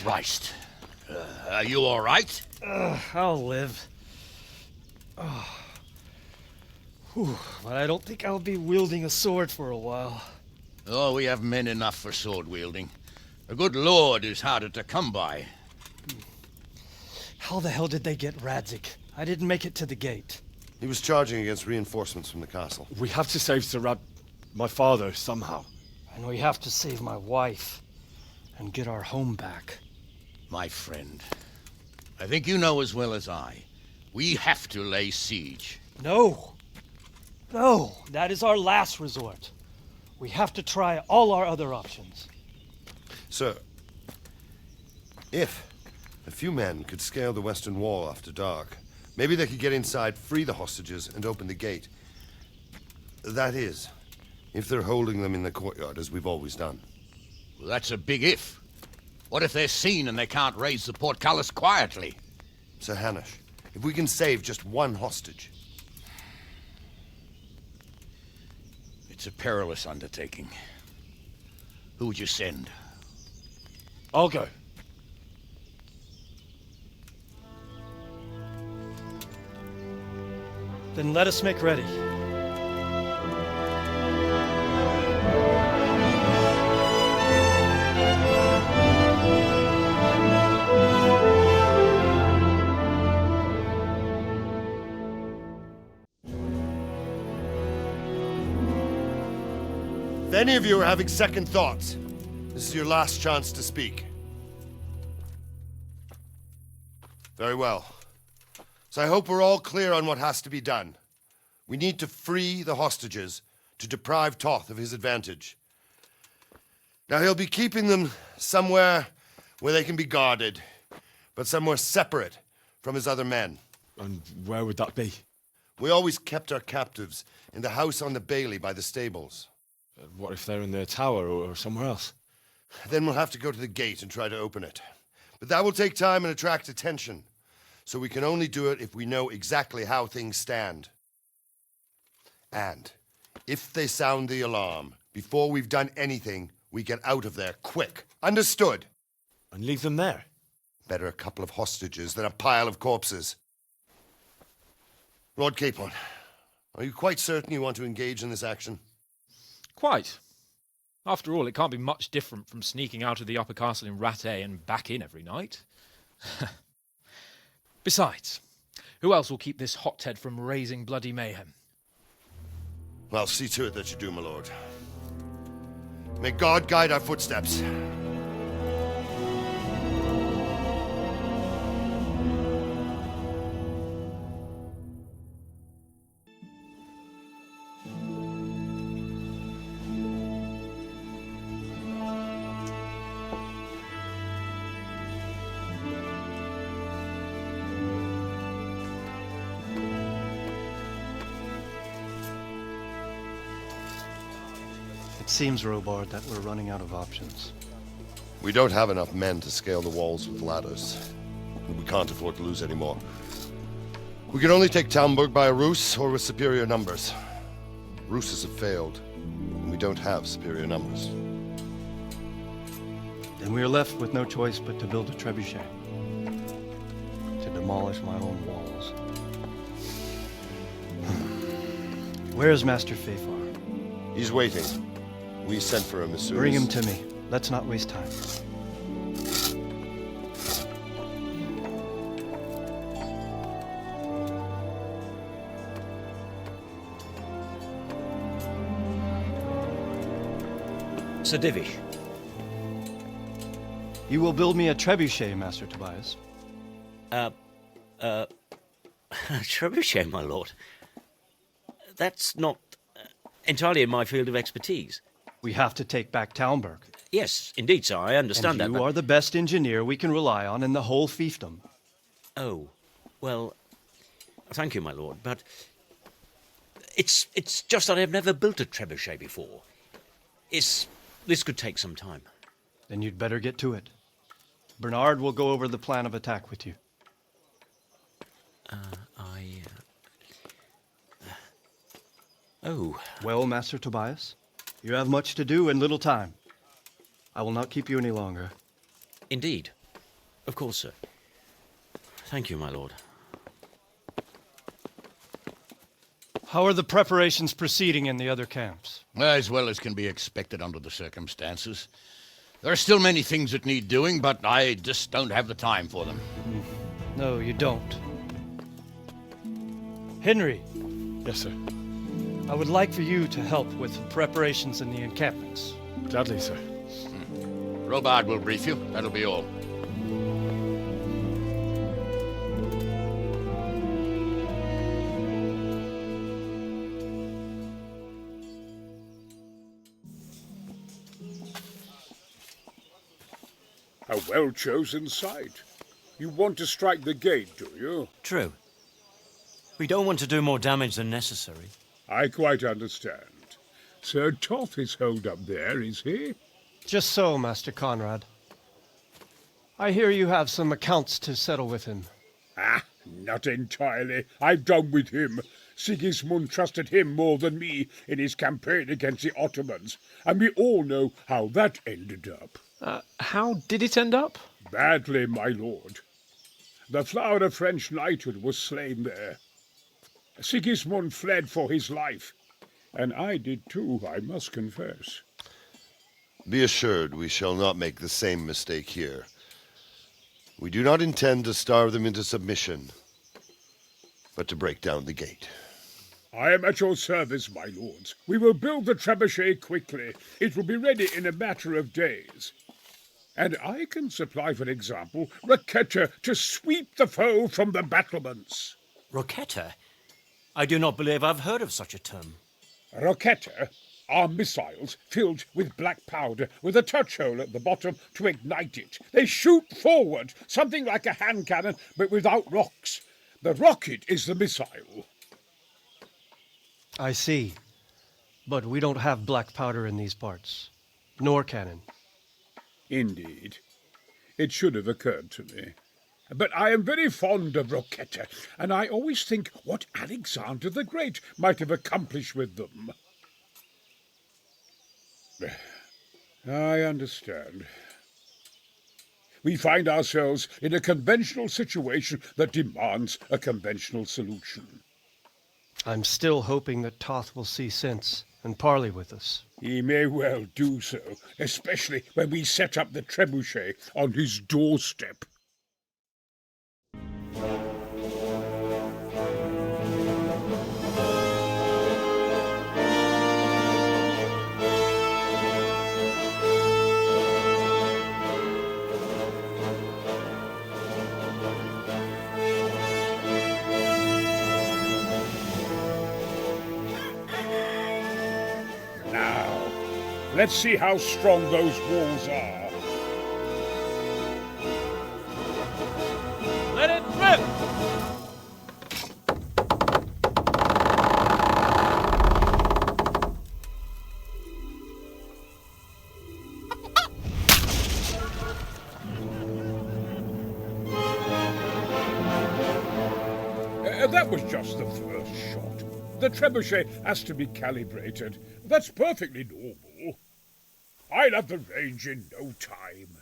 Christ. Are you all right? I'll live. Oh. Whew, but I don't think I'll be wielding a sword for a while. Oh, we have men enough for sword wielding. A good lord is harder to come by. How the hell did they get Radzik? I didn't make it to the gate. He was charging against reinforcements from the castle. We have to save my father, somehow. And we have to save my wife and get our home back. My friend, I think you know as well as I. We have to lay siege. No. No, that is our last resort. We have to try all our other options. Sir, if a few men could scale the western wall after dark, maybe they could get inside, free the hostages, and open the gate. That is, if they're holding them in the courtyard, as we've always done. Well, that's a big if. What if they're seen and they can't raise the portcullis quietly? Sir Hanush, if we can save just one hostage. It's a perilous undertaking. Who would you send? I'll go. Then let us make ready. If any of you are having second thoughts, this is your last chance to speak. Very well. So I hope we're all clear on what has to be done. We need to free the hostages to deprive Toth of his advantage. Now he'll be keeping them somewhere where they can be guarded, but somewhere separate from his other men. And where would that be? We always kept our captives in the house on the bailey by the stables. What if they're in their tower or somewhere else? Then we'll have to go to the gate and try to open it. But that will take time and attract attention. So we can only do it if we know exactly how things stand. And if they sound the alarm, before we've done anything, we get out of there quick. Understood? And leave them there? Better a couple of hostages than a pile of corpses. Lord Capon, are you quite certain you want to engage in this action? Quite. After all, it can't be much different from sneaking out of the upper castle in Rattay and back in every night. Besides, who else will keep this hothead from raising bloody mayhem? I'll see to it that you do, my lord. May God guide our footsteps. It seems, Robard, that we're running out of options. We don't have enough men to scale the walls with ladders. And we can't afford to lose any more. We can only take Talmberg by a ruse or with superior numbers. Ruses have failed, and we don't have superior numbers. Then we are left with no choice but to build a trebuchet. To demolish my own walls. Where's Master Fafar? He's waiting. We sent for him as soon Bring as... him to me. Let's not waste time. Sir Divish. You will build me a trebuchet, Master Tobias. Trebuchet, my lord. That's not entirely in my field of expertise. We have to take back Talmberg. Yes, indeed, sir. I understand that. You are the best engineer we can rely on in the whole fiefdom. Oh, well, thank you, my lord, but it's just that I've never built a trebuchet before. This could take some time. Then you'd better get to it. Bernard will go over the plan of attack with you. Oh. Well, Master Tobias, you have much to do and little time. I will not keep you any longer. Indeed. Of course, sir. Thank you, my lord. How are the preparations proceeding in the other camps? As well as can be expected under the circumstances. There are still many things that need doing, but I just don't have the time for them. No, you don't. Henry. Yes, sir. I would like for you to help with the preparations in the encampments. Gladly, sir. Robard will brief you. That'll be all. A well-chosen site. You want to strike the gate, do you? True. We don't want to do more damage than necessary. I quite understand. Sir Toth is holed up there, is he? Just so, Master Conrad. I hear you have some accounts to settle with him. Ah, not entirely. I've done with him. Sigismund trusted him more than me in his campaign against the Ottomans, and we all know how that ended up. How did it end up? Badly, my lord. The flower of French knighthood was slain there. Sigismund fled for his life, and I did too, I must confess. Be assured we shall not make the same mistake here. We do not intend to starve them into submission, but to break down the gate. I am at your service, my lords. We will build the trebuchet quickly. It will be ready in a matter of days. And I can supply, for example, Roquetta to sweep the foe from the battlements. Roquetta? I do not believe I've heard of such a term. Roquetta are missiles filled with black powder with a touch hole at the bottom to ignite it. They shoot forward, something like a hand cannon, but without rocks. The rocket is the missile. I see. But we don't have black powder in these parts. Nor cannon. Indeed. It should have occurred to me. But I am very fond of Roquetta, and I always think what Alexander the Great might have accomplished with them. I understand. We find ourselves in a conventional situation that demands a conventional solution. I'm still hoping that Toth will see sense and parley with us. He may well do so, especially when we set up the trebuchet on his doorstep. Now, let's see how strong those walls are. Let it rip! That was just the first shot. The trebuchet has to be calibrated. That's perfectly normal. I'll have the range in no time.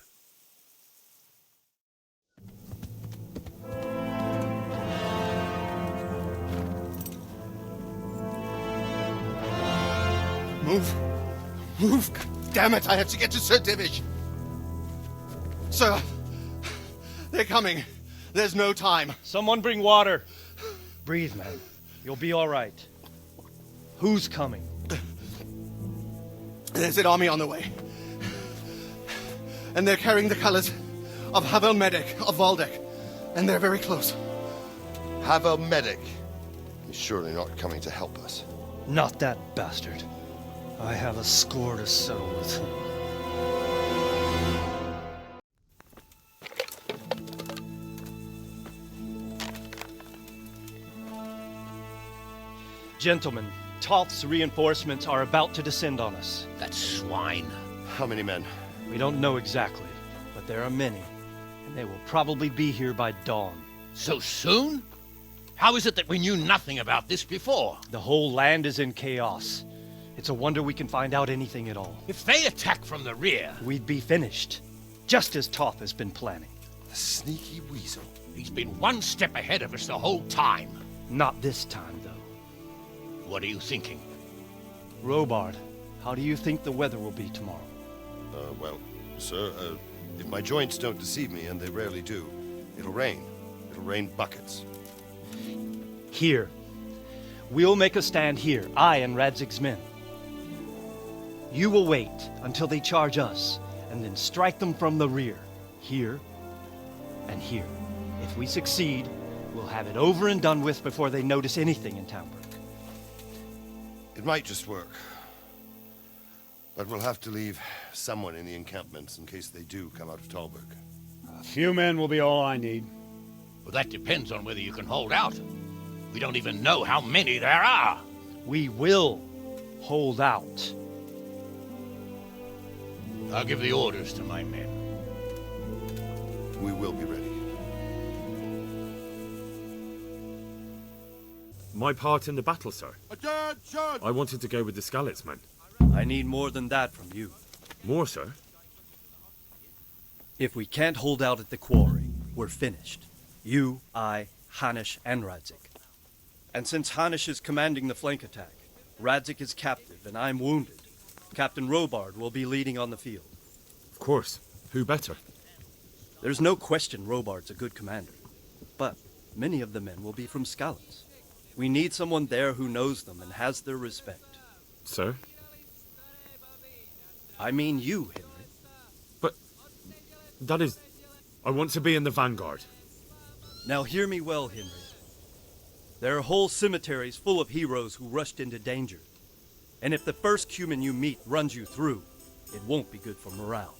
Move! Move! God damn it, I have to get to Sir Divish! Sir! They're coming. There's no time. Someone bring water. Breathe, man. You'll be all right. Who's coming? There's an army on the way. And they're carrying the colors of Havel Medic of Waldeck. And they're very close. Havel Medic? He's surely not coming to help us. Not that bastard. I have a score to settle with him. Gentlemen, Toth's reinforcements are about to descend on us. That swine. How many men? We don't know exactly, but there are many, and they will probably be here by dawn. So soon? How is it that we knew nothing about this before? The whole land is in chaos. It's a wonder we can find out anything at all. If they attack from the rear... We'd be finished, just as Toth has been planning. The sneaky weasel. He's been one step ahead of us the whole time. Not this time, though. What are you thinking? Robard, how do you think the weather will be tomorrow? Well, sir, if my joints don't deceive me, and they rarely do, it'll rain. It'll rain buckets. Here. We'll make a stand here, I and Radzig's men. You will wait until they charge us, and then strike them from the rear. Here and here. If we succeed, we'll have it over and done with before they notice anything in Townbrook. It might just work. But we'll have to leave someone in the encampments in case they do come out of Talbot. A few men will be all I need. Well, that depends on whether you can hold out. We don't even know how many there are. We will hold out. I'll give the orders to my men. We will be ready. My part in the battle, sir. Attention! I wanted to go with the Skalitz men. I need more than that from you. More, sir? If we can't hold out at the quarry, we're finished. You, I, Hanish, and Radzik. And since Hanish is commanding the flank attack, Radzik is captive and I'm wounded, Captain Robard will be leading on the field. Of course. Who better? There's no question Robard's a good commander, but many of the men will be from Skalitz. We need someone there who knows them and has their respect. Sir? I mean you, Henry. But that is... I want to be in the vanguard. Now hear me well, Henry. There are whole cemeteries full of heroes who rushed into danger. And if the first human you meet runs you through, it won't be good for morale.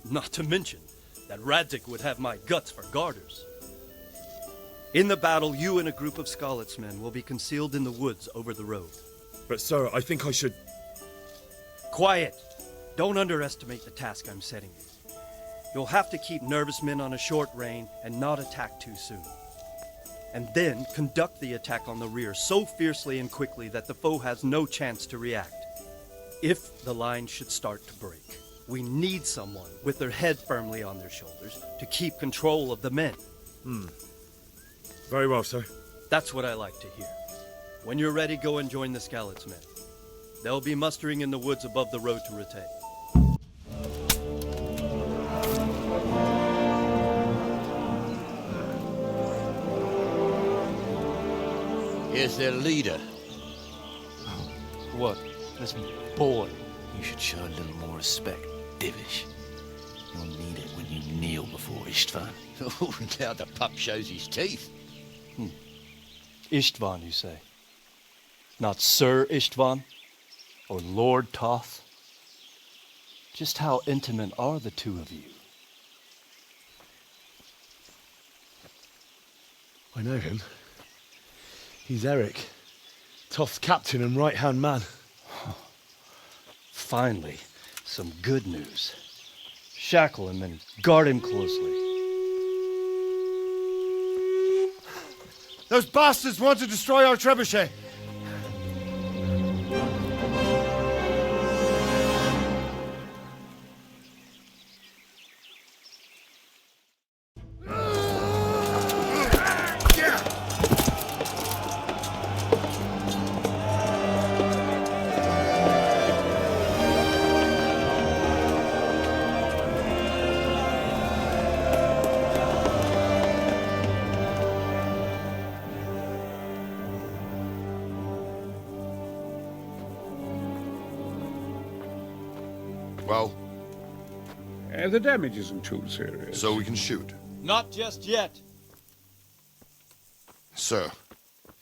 Not to mention that Radzik would have my guts for garters. In the battle, you and a group of Skalitz men will be concealed in the woods over the road. But sir, I think I should... Quiet! Don't underestimate the task I'm setting you. You'll have to keep nervous men on a short rein and not attack too soon. And then conduct the attack on the rear so fiercely and quickly that the foe has no chance to react. If the line should start to break, we need someone with their head firmly on their shoulders to keep control of the men. Very well, sir. That's what I like to hear. When you're ready, go and join the Skalitz men. They'll be mustering in the woods above the road to Rete. Here's their leader. What? This boy? You should show a little more respect, Divish. You'll need it when you kneel before Istvan. Oh, now the pup shows his teeth. Istvan, you say? Not Sir Istvan? Or Lord Toth? Just how intimate are the two of you? I know him. He's Eric, Toth's captain and right-hand man. Finally, some good news. Shackle him and guard him closely. Those bastards want to destroy our trebuchet. Well? The damage isn't too serious. So we can shoot. Not just yet. Sir,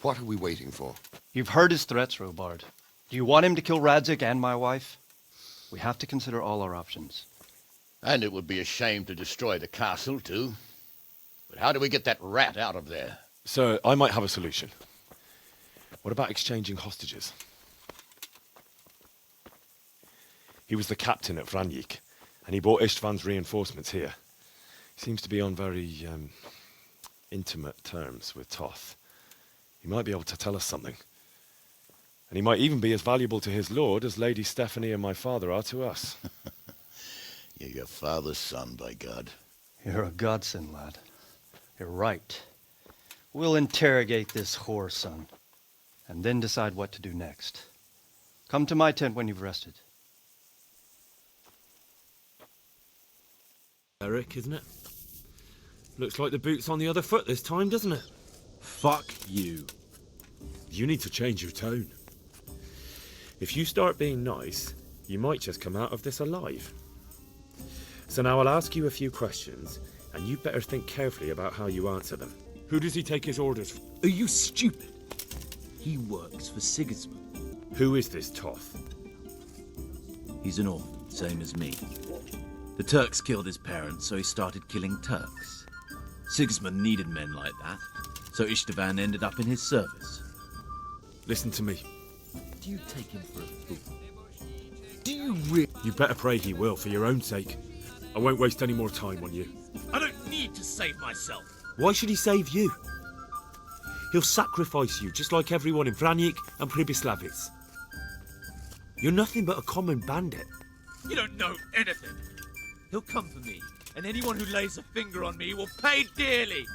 what are we waiting for? You've heard his threats, Robard. Do you want him to kill Radzik and my wife? We have to consider all our options. And it would be a shame to destroy the castle, too. But how do we get that rat out of there? Sir, I might have a solution. What about exchanging hostages? He was the captain at Vranjik, and he brought Istvan's reinforcements here. He seems to be on very, intimate terms with Toth. He might be able to tell us something. And he might even be as valuable to his lord as Lady Stephanie and my father are to us. You're your father's son, by God. You're a godsend, lad. You're right. We'll interrogate this whore son, and then decide what to do next. Come to my tent when you've rested. Eric, isn't it? Looks like the boot's on the other foot this time, doesn't it? Fuck you. You need to change your tone. If you start being nice, you might just come out of this alive. So now I'll ask you a few questions, and you better think carefully about how you answer them. Who does he take his orders from? Are you stupid? He works for Sigismund. Who is this Toth? He's an orphan, same as me. The Turks killed his parents, so he started killing Turks. Sigismund needed men like that, so Istvan ended up in his service. Listen to me. Do you take him for a fool? Do you really? You better pray he will, for your own sake. I won't waste any more time on you. I don't need to save myself. Why should he save you? He'll sacrifice you, just like everyone in Vranic and Pribyslavitz. You're nothing but a common bandit. You don't know anything. He'll come for me, and anyone who lays a finger on me will pay dearly.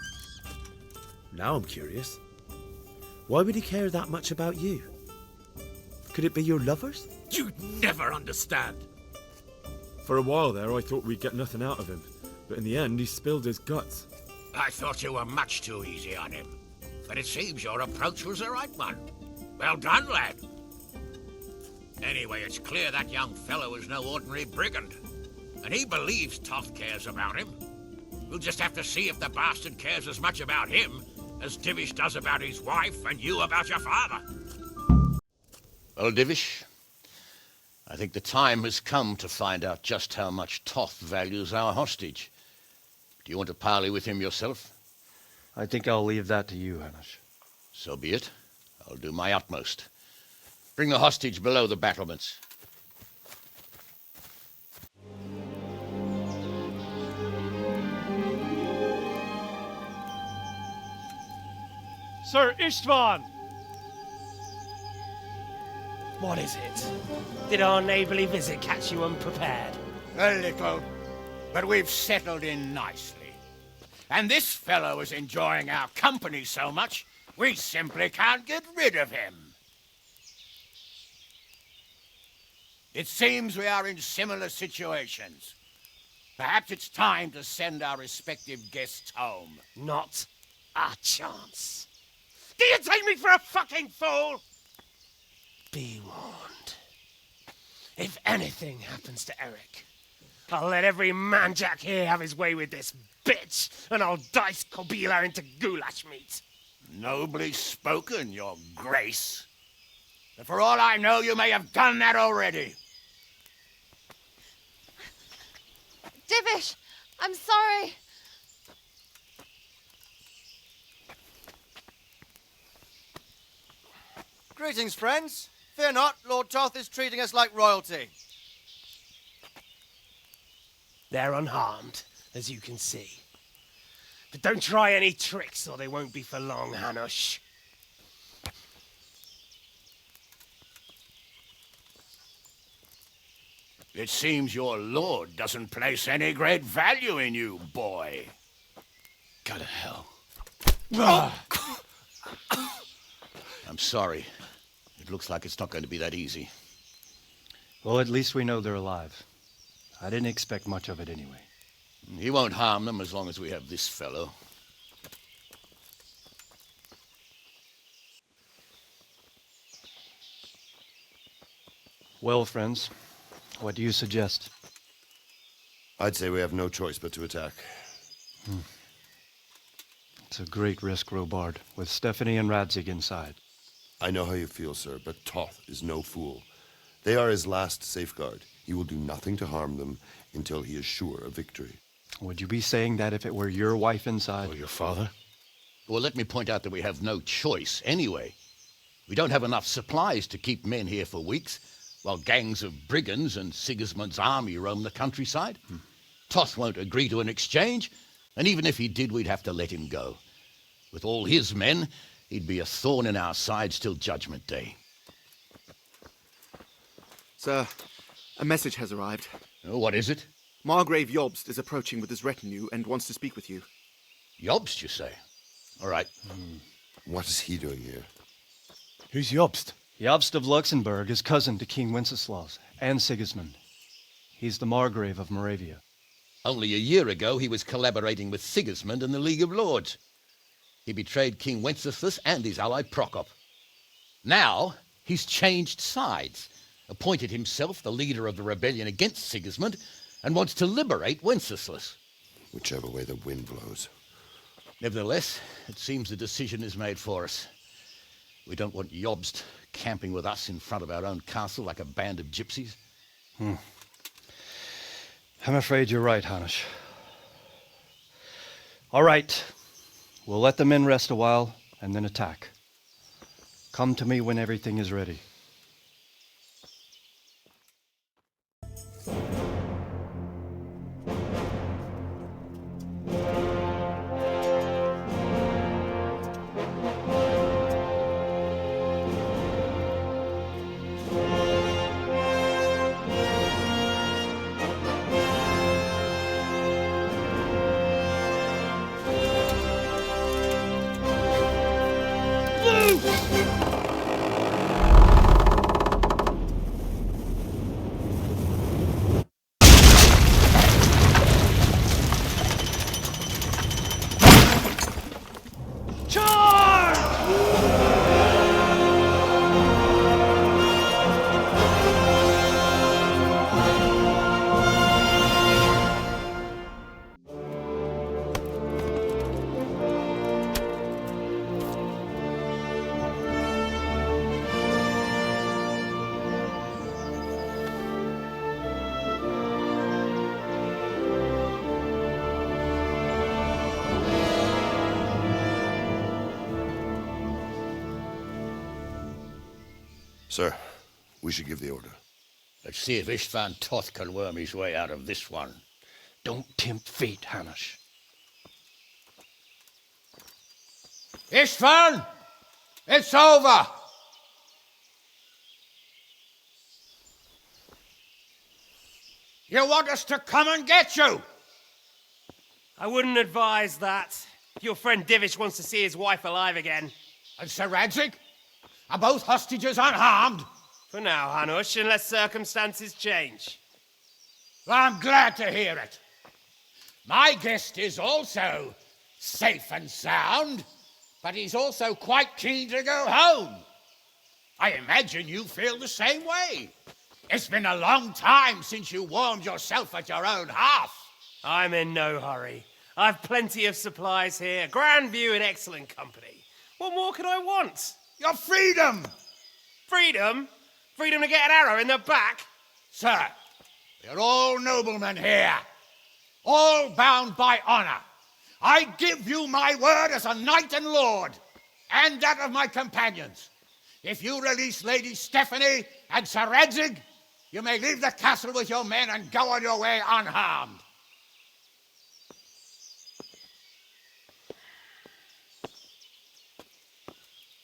Now I'm curious. Why would he care that much about you? Could it be your lovers? You'd never understand. For a while there, I thought we'd get nothing out of him. But in the end, he spilled his guts. I thought you were much too easy on him. But it seems your approach was the right one. Well done, lad. Anyway, it's clear that young fellow is no ordinary brigand. And he believes Toth cares about him. We'll just have to see if the bastard cares as much about him as Divish does about his wife and you about your father. Well, Divish, I think the time has come to find out just how much Toth values our hostage. Do you want to parley with him yourself? I think I'll leave that to you, Hamish. So be it. I'll do my utmost. Bring the hostage below the battlements. Sir Istvan! What is it? Did our neighbourly visit catch you unprepared? A little, but we've settled in nicely. And this fellow is enjoying our company so much, we simply can't get rid of him. It seems we are in similar situations. Perhaps it's time to send our respective guests home. Not a chance. Do you take me for a fucking fool? Be warned. If anything happens to Eric, I'll let every manjack here have his way with this bitch, and I'll dice Kobila into goulash meat. Nobly spoken, your grace. But for all I know, you may have done that already. Divish, I'm sorry. Greetings, friends. Fear not, Lord Toth is treating us like royalty. They're unharmed, as you can see. But don't try any tricks, or they won't be for long, Hanush. It seems your lord doesn't place any great value in you, boy. Go to hell. I'm sorry. It looks like it's not going to be that easy. Well, at least we know they're alive. I didn't expect much of it anyway. He won't harm them as long as we have this fellow. Well, friends, what do you suggest? I'd say we have no choice but to attack. It's a great risk, Robard, with Stephanie and Radzig inside. I know how you feel, sir, but Toth is no fool. They are his last safeguard. He will do nothing to harm them until he is sure of victory. Would you be saying that if it were your wife inside? Or your father? Well, let me point out that we have no choice anyway. We don't have enough supplies to keep men here for weeks, while gangs of brigands and Sigismund's army roam the countryside. Toth won't agree to an exchange, and even if he did, we'd have to let him go. With all his men, he'd be a thorn in our sides till Judgment Day. Sir, a message has arrived. Oh, what is it? Margrave Jobst is approaching with his retinue and wants to speak with you. Jobst, you say? All right. What is he doing here? Who's Jobst? Jobst of Luxembourg is cousin to King Wenceslaus and Sigismund. He's the Margrave of Moravia. Only a year ago, he was collaborating with Sigismund in the League of Lords. He betrayed King Wenceslas and his ally Prokop. Now, he's changed sides, appointed himself the leader of the rebellion against Sigismund, and wants to liberate Wenceslas. Whichever way the wind blows. Nevertheless, it seems the decision is made for us. We don't want Jobst camping with us in front of our own castle like a band of gypsies. I'm afraid you're right, Hanush. All right. We'll let the men rest a while and then attack. Come to me when everything is ready. Sir, we should give the order. Let's see if Istvan Toth can worm his way out of this one. Don't tempt fate, Hanush. Istvan! It's over! You want us to come and get you? I wouldn't advise that. Your friend Divish wants to see his wife alive again. And Sir Radzig? Are both hostages unharmed? For now, Hanush, unless circumstances change. Well, I'm glad to hear it. My guest is also safe and sound, but he's also quite keen to go home. I imagine you feel the same way. It's been a long time since you warmed yourself at your own hearth. I'm in no hurry. I've plenty of supplies here, grand view and excellent company. What more could I want? Your freedom! Freedom? Freedom to get an arrow in the back? Sir, we're all noblemen here, all bound by honor. I give you my word as a knight and lord, and that of my companions. If you release Lady Stephanie and Sir Radzig, you may leave the castle with your men and go on your way unharmed.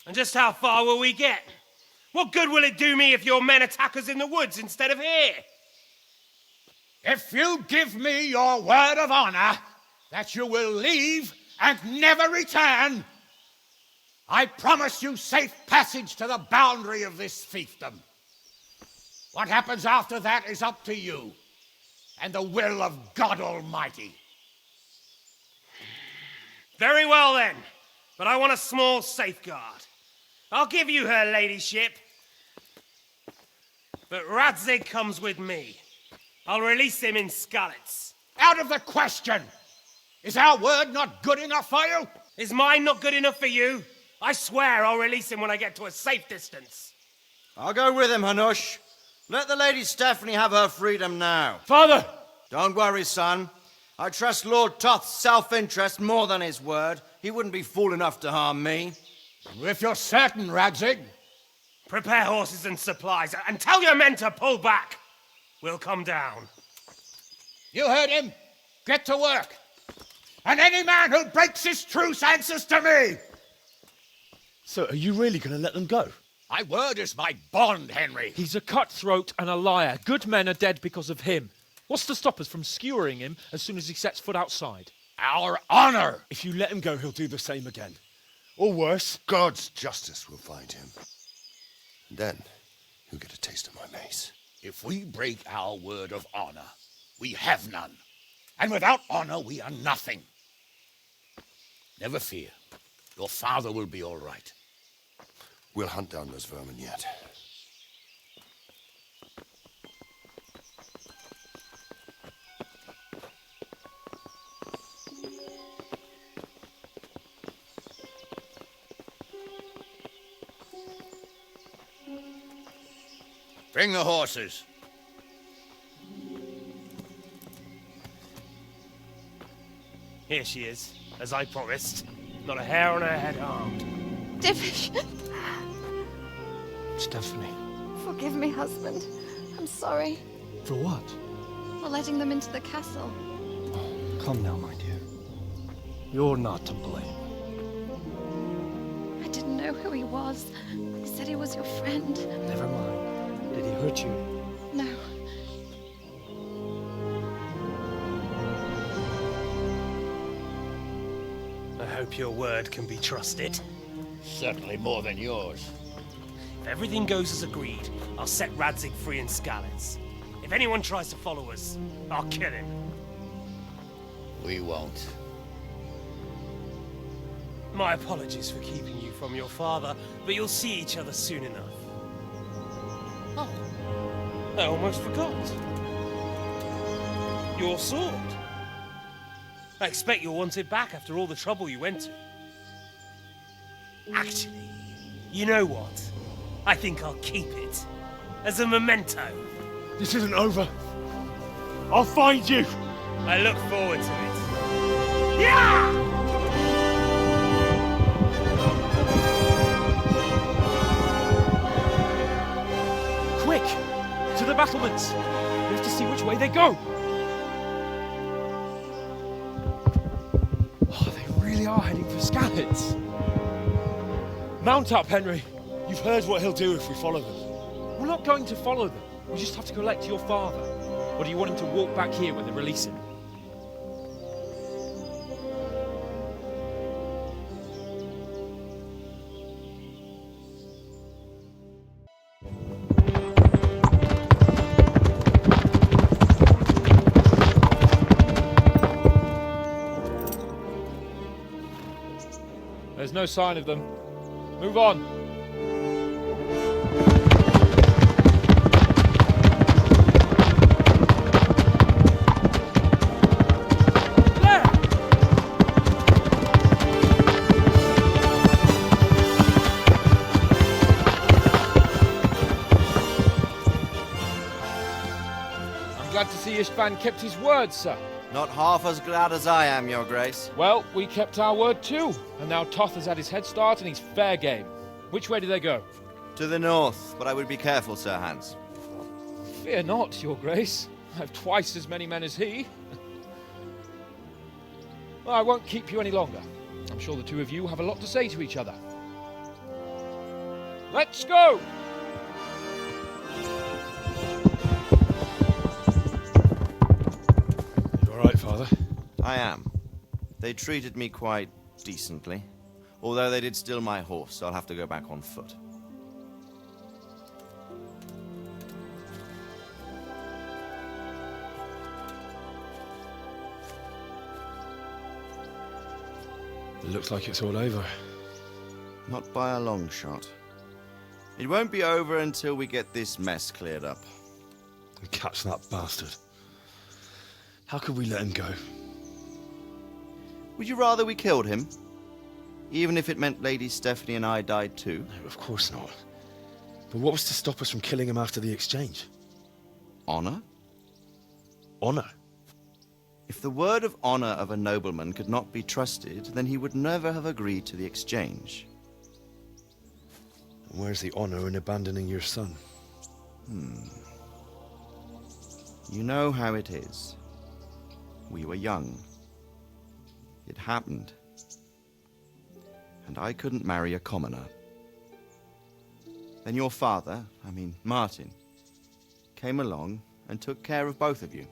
And just how far will we get? What good will it do me if your men attack us in the woods instead of here? If you give me your word of honor that you will leave and never return, I promise you safe passage to the boundary of this fiefdom. What happens after that is up to you and the will of God Almighty. Very well then, but I want a small safeguard. I'll give you her ladyship, but Radzig comes with me. I'll release him in Skalitz. Out of the question! Is our word not good enough for you? Is mine not good enough for you? I swear I'll release him when I get to a safe distance. I'll go with him, Hanush. Let the Lady Stephanie have her freedom now. Father! Don't worry, son. I trust Lord Toth's self-interest more than his word. He wouldn't be fool enough to harm me. If you're certain, Radzig. Prepare horses and supplies, and tell your men to pull back. We'll come down. You heard him. Get to work. And any man who breaks his truce answers to me. So, are you really going to let them go? My word is my bond, Henry. He's a cutthroat and a liar. Good men are dead because of him. What's to stop us from skewering him as soon as he sets foot outside? Our honor! If you let him go, he'll do the same again. Or worse. God's justice will find him. Then he'll get a taste of my mace. If we break our word of honor, we have none. And without honor, we are nothing. Never fear. Your father will be all right. We'll hunt down those vermin yet. Bring the horses. Here she is, as I promised. Not a hair on her head harmed. Divish! Stephanie. Forgive me, husband. I'm sorry For what? for letting them into the castle. Come now, my dear. You're not to blame. I didn't know who he was. He said he was your friend. Never mind. Did he hurt you? No. I hope your word can be trusted. Certainly more than yours. If everything goes as agreed, I'll set Radzig free in Skalitz. If anyone tries to follow us, I'll kill him. We won't. My apologies for keeping you from your father, but you'll see each other soon enough. Oh, I almost forgot. Your sword. I expect you'll want it back after all the trouble you went to. Actually, you know what? I think I'll keep it. As a memento. This isn't over. I'll find you. I look forward to it. Yeah! Quick! To the battlements! We have to see which way they go! Oh, they really are heading for Skalitz. Mount up, Henry. You've heard what he'll do if we follow them. We're not going to follow them. We just have to collect your father. Or do you want him to walk back here when they release him? There's no sign of them. Move on. I'm glad to see Istvan kept his word, sir. Not half as glad as I am, Your Grace. Well, we kept our word too. And now Toth has had his head start and he's fair game. Which way do they go? To the north, but I would be careful, Sir Hans. Fear not, Your Grace. I have twice as many men as he. Well, I won't keep you any longer. I'm sure the two of you have a lot to say to each other. Let's go! You all right, Father? I am. They treated me quite decently. Although they did steal my horse, so I'll have to go back on foot. It looks like it's all over. Not by a long shot. It won't be over until we get this mess cleared up. And catch that bastard. How could we let him go? Would you rather we killed him? Even if it meant Lady Stephanie and I died too? No, of course not. But what was to stop us from killing him after the exchange? Honor? Honor? If the word of honor of a nobleman could not be trusted, then he would never have agreed to the exchange. And where's the honor in abandoning your son? You know how it is. We were young. It happened. And I couldn't marry a commoner. Then your father, Martin, came along and took care of both of you.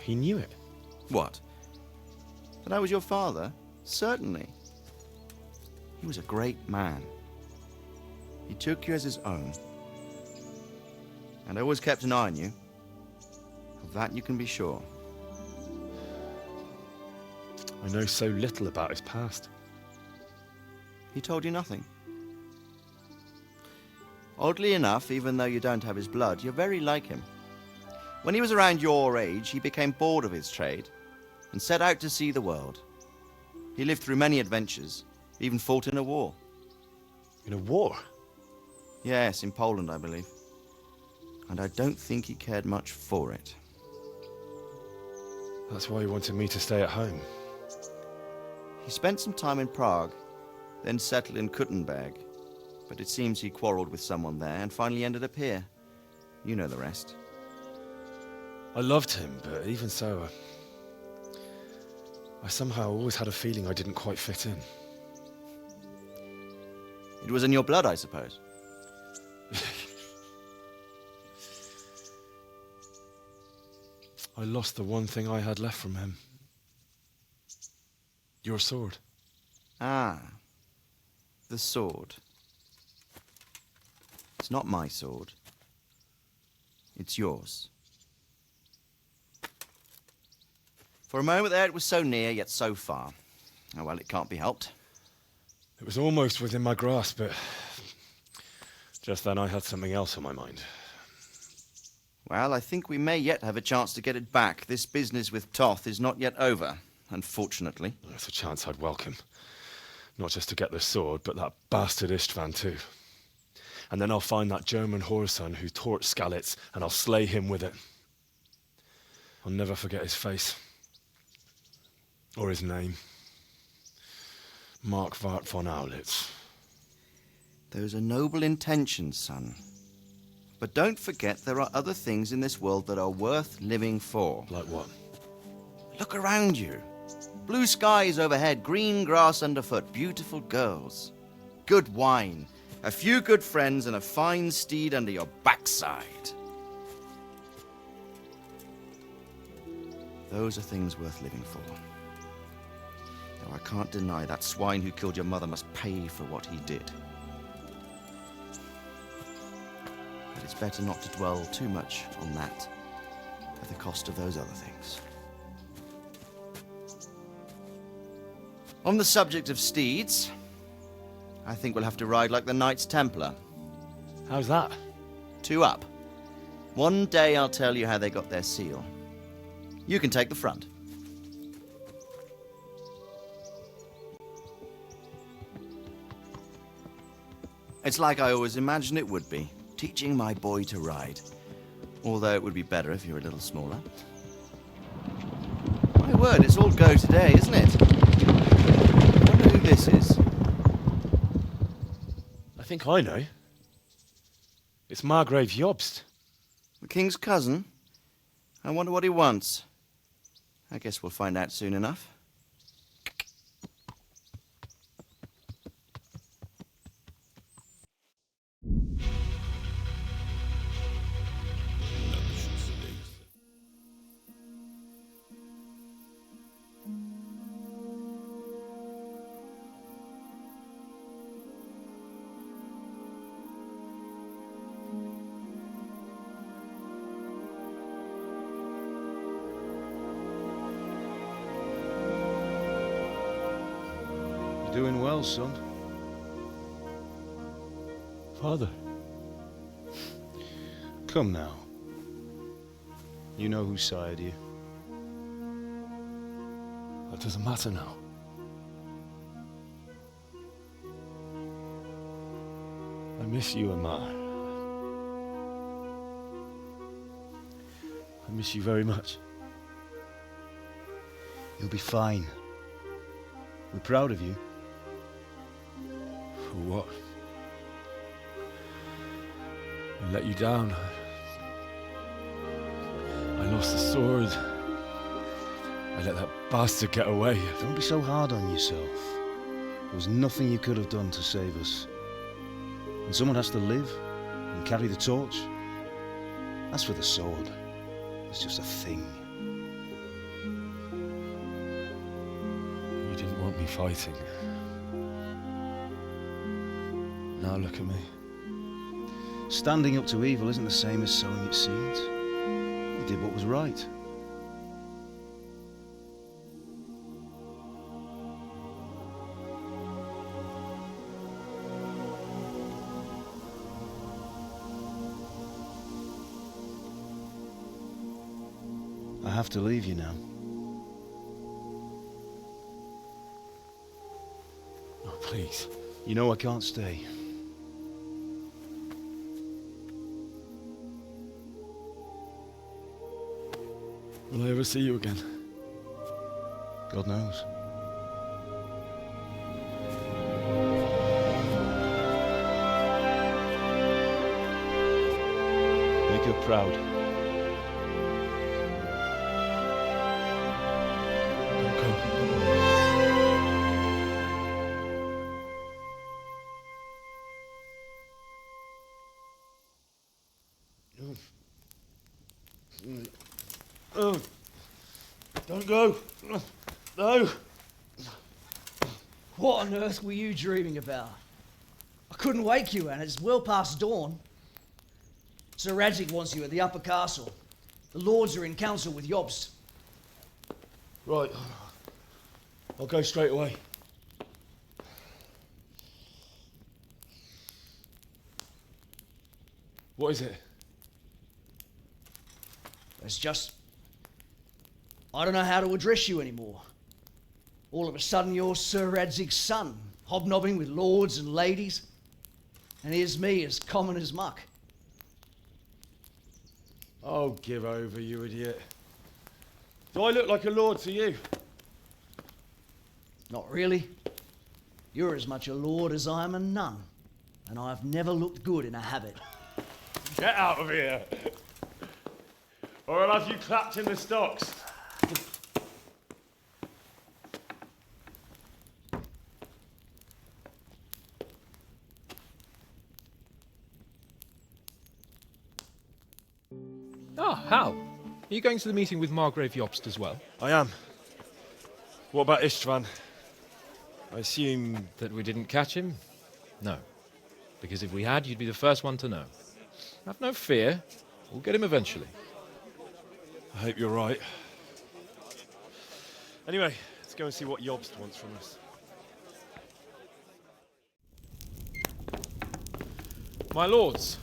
He knew it. What? That I was your father? Certainly. He was a great man. He took you as his own. And I always kept an eye on you. Of that you can be sure. I know so little about his past. He told you nothing. Oddly enough, even though you don't have his blood, you're very like him. When he was around your age, he became bored of his trade and set out to see the world. He lived through many adventures, even fought in a war. In a war? Yes, in Poland, I believe. And I don't think he cared much for it. That's why he wanted me to stay at home. He spent some time in Prague, then settled in Kuttenberg. But it seems he quarreled with someone there and finally ended up here. You know the rest. I loved him, but even so, I somehow always had a feeling I didn't quite fit in. It was in your blood, I suppose. I lost the one thing I had left from him. Your sword. Ah, the sword. It's not my sword. It's yours. For a moment there, it was so near, yet so far. Oh, well, it can't be helped. It was almost within my grasp, but just then I had something else on my mind. Well, I think we may yet have a chance to get it back. This business with Toth is not yet over, unfortunately. That's a chance I'd welcome. Not just to get the sword, but that bastard Istvan too. And then I'll find that German whoreson who torched Skalitz, and I'll slay him with it. I'll never forget his face. Or his name. Mark Vart von Aulitz. Those are noble intentions, son. But don't forget there are other things in this world that are worth living for. Like what? Look around you. Blue skies overhead, green grass underfoot, beautiful girls. Good wine, a few good friends, and a fine steed under your backside. Those are things worth living for. Now, I can't deny that swine who killed your mother must pay for what he did. But it's better not to dwell too much on that at the cost of those other things. On the subject of steeds, I think we'll have to ride like the Knights Templar. How's that? 2 up. One day I'll tell you how they got their seal. You can take the front. It's like I always imagined it would be, teaching my boy to ride. Although it would be better if you were a little smaller. My word, it's all go today, isn't it? I wonder who this is. I think I know. It's Margrave Jobst. The king's cousin? I wonder what he wants. I guess we'll find out soon enough. Doing well, son. Father. Come now. You know who sired you. That doesn't matter now. I miss you, Amar. I miss you very much. You'll be fine. We're proud of you. For what? I let you down. I lost the sword. I let that bastard get away. Don't be so hard on yourself. There was nothing you could have done to save us. And someone has to live and carry the torch. As for the sword, it's just a thing. me fighting. Now look at me. Standing up to evil isn't the same as sowing its seeds. You did what was right. I have to leave you now. Oh, please. You know I can't stay. Will I ever see you again? God knows. Make her proud. Oh, don't go. No. What on earth were you dreaming about? I couldn't wake you, and it's well past dawn. Sir Radzig wants you at the upper castle. The lords are in council with Jobst. Right. I'll go straight away. What is it? It's just... I don't know how to address you anymore. All of a sudden you're Sir Radzig's son, hobnobbing with lords and ladies. And here's me, as common as muck. Oh, give over, you idiot. Do I look like a lord to you? Not really. You're as much a lord as I am a nun. And I've never looked good in a habit. Get out of here! Or I'll have you clapped in the stocks. Ah, Hal. Are you going to the meeting with Margrave Jobst as well? I am. What about Istvan? I assume... That we didn't catch him? No. Because if we had, you'd be the first one to know. Have no fear. We'll get him eventually. I hope you're right. Anyway, let's go and see what Jobst wants from us. My lords,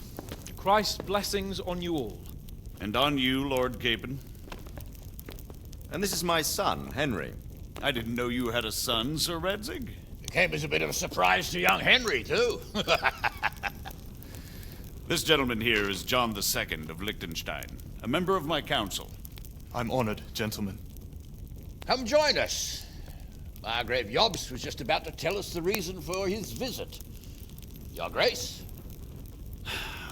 Christ's blessings on you all. And on you, Lord Gapen. And this is my son, Henry. I didn't know you had a son, Sir Radzig. It came as a bit of a surprise to young Henry, too. This gentleman here is John II of Liechtenstein, a member of my council. I'm honored, gentlemen. Come join us. Margrave Jobst was just about to tell us the reason for his visit. Your Grace?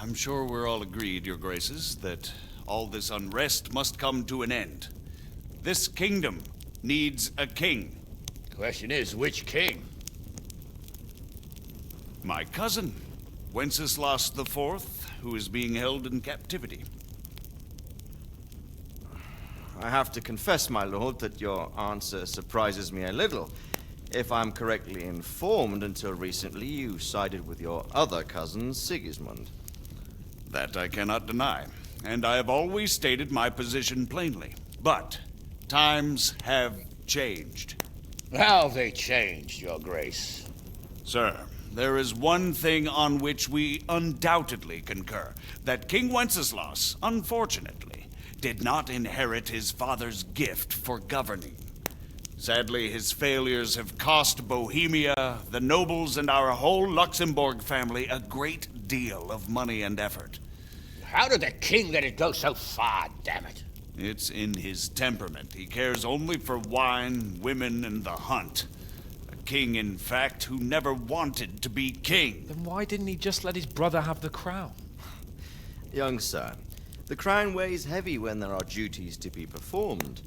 I'm sure we're all agreed, Your Graces, that all this unrest must come to an end. This kingdom needs a king. The question is, which king? My cousin, Wenceslas IV, who is being held in captivity. I have to confess, my lord, that your answer surprises me a little. If I'm correctly informed, until recently you sided with your other cousin, Sigismund. That I cannot deny, and I have always stated my position plainly. But times have changed. How have they changed, Your Grace? Sir, there is one thing on which we undoubtedly concur, that King Wenceslas, unfortunately, did not inherit his father's gift for governing. Sadly, his failures have cost Bohemia, the nobles, and our whole Luxembourg family a great deal of money and effort. How did the king let it go so far, damn it? It's in his temperament. He cares only for wine, women, and the hunt. A king, in fact, who never wanted to be king. Then why didn't he just let his brother have the crown? Young sir, the crown weighs heavy when there are duties to be performed,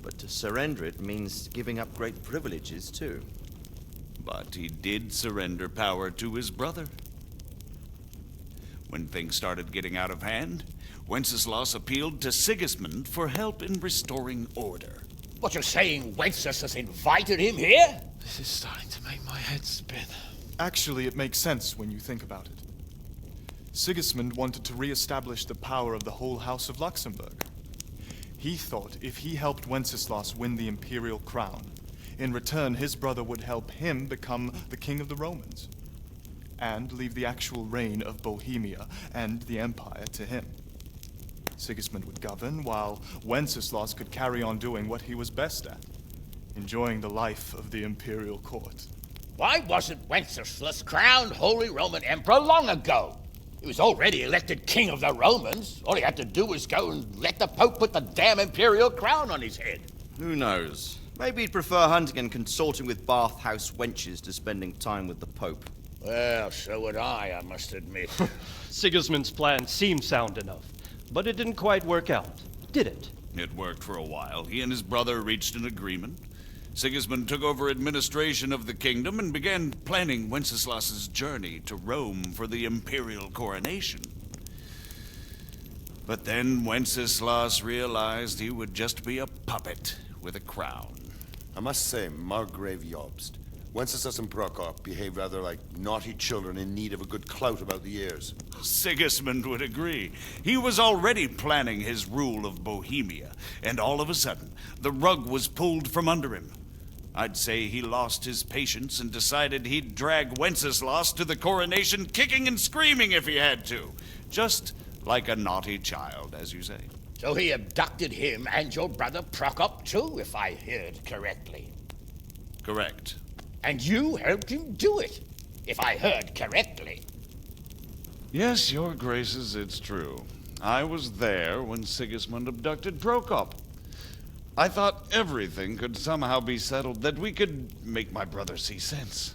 but to surrender it means giving up great privileges too. But he did surrender power to his brother. When things started getting out of hand, Wenceslas appealed to Sigismund for help in restoring order. What, you're saying Wenceslas invited him here? This is starting to make my head spin. Actually, it makes sense when you think about it. Sigismund wanted to re-establish the power of the whole House of Luxembourg. He thought if he helped Wenceslas win the imperial crown, in return his brother would help him become the king of the Romans, and leave the actual reign of Bohemia and the empire to him. Sigismund would govern, while Wenceslas could carry on doing what he was best at, enjoying the life of the imperial court. Why wasn't Wenceslas crowned Holy Roman Emperor long ago? He was already elected king of the Romans. All he had to do was go and let the Pope put the damn imperial crown on his head. Who knows? Maybe he'd prefer hunting and consorting with bathhouse wenches to spending time with the Pope. Well, so would I must admit. Sigismund's plan seemed sound enough, but it didn't quite work out, did it? It worked for a while. He and his brother reached an agreement. Sigismund took over administration of the kingdom and began planning Wenceslas's journey to Rome for the imperial coronation. But then Wenceslas realized he would just be a puppet with a crown. I must say, Margrave Jobst, Wenceslas and Prokop behave rather like naughty children in need of a good clout about the ears. Sigismund would agree. He was already planning his rule of Bohemia, and all of a sudden, the rug was pulled from under him. I'd say he lost his patience and decided he'd drag Wenceslas to the coronation kicking and screaming if he had to. Just like a naughty child, as you say. So he abducted him and your brother Prokop too, if I heard correctly. Correct. And you helped him do it, if I heard correctly. Yes, your graces, it's true. I was there when Sigismund abducted Prokop. I thought everything could somehow be settled, that we could make my brother see sense.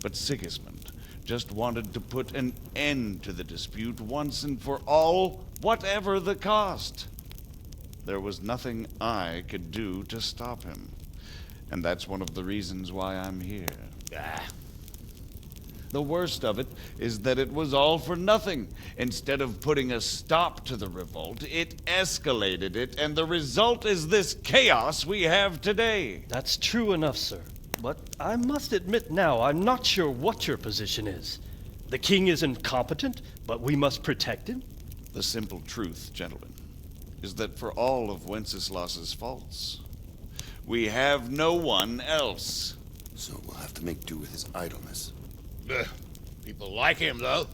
But Sigismund just wanted to put an end to the dispute once and for all, whatever the cost. There was nothing I could do to stop him. And that's one of the reasons why I'm here. The worst of it is that it was all for nothing. Instead of putting a stop to the revolt, it escalated it, and the result is this chaos we have today. That's true enough, sir. But I must admit now, I'm not sure what your position is. The king is incompetent, but we must protect him? The simple truth, gentlemen, is that for all of Wenceslas's faults, we have no one else. So we'll have to make do with his idleness. People like him, though.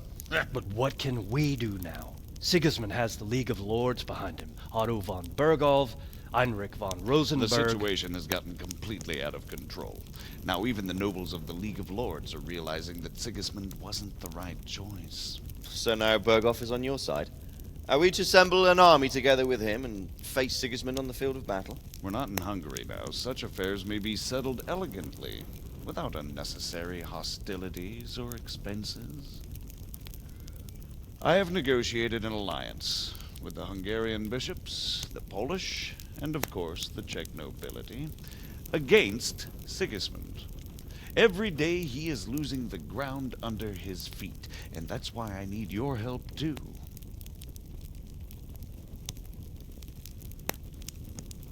But what can we do now? Sigismund has the League of Lords behind him. Otto von Bergholf, Heinrich von Rosenberg. The situation has gotten completely out of control. Now even the nobles of the League of Lords are realizing that Sigismund wasn't the right choice. So now Bergholf is on your side? Are we to assemble an army together with him and face Sigismund on the field of battle? We're not in Hungary now. Such affairs may be settled elegantly, without unnecessary hostilities or expenses. I have negotiated an alliance with the Hungarian bishops, the Polish, and of course the Czech nobility, against Sigismund. Every day he is losing the ground under his feet, and that's why I need your help too.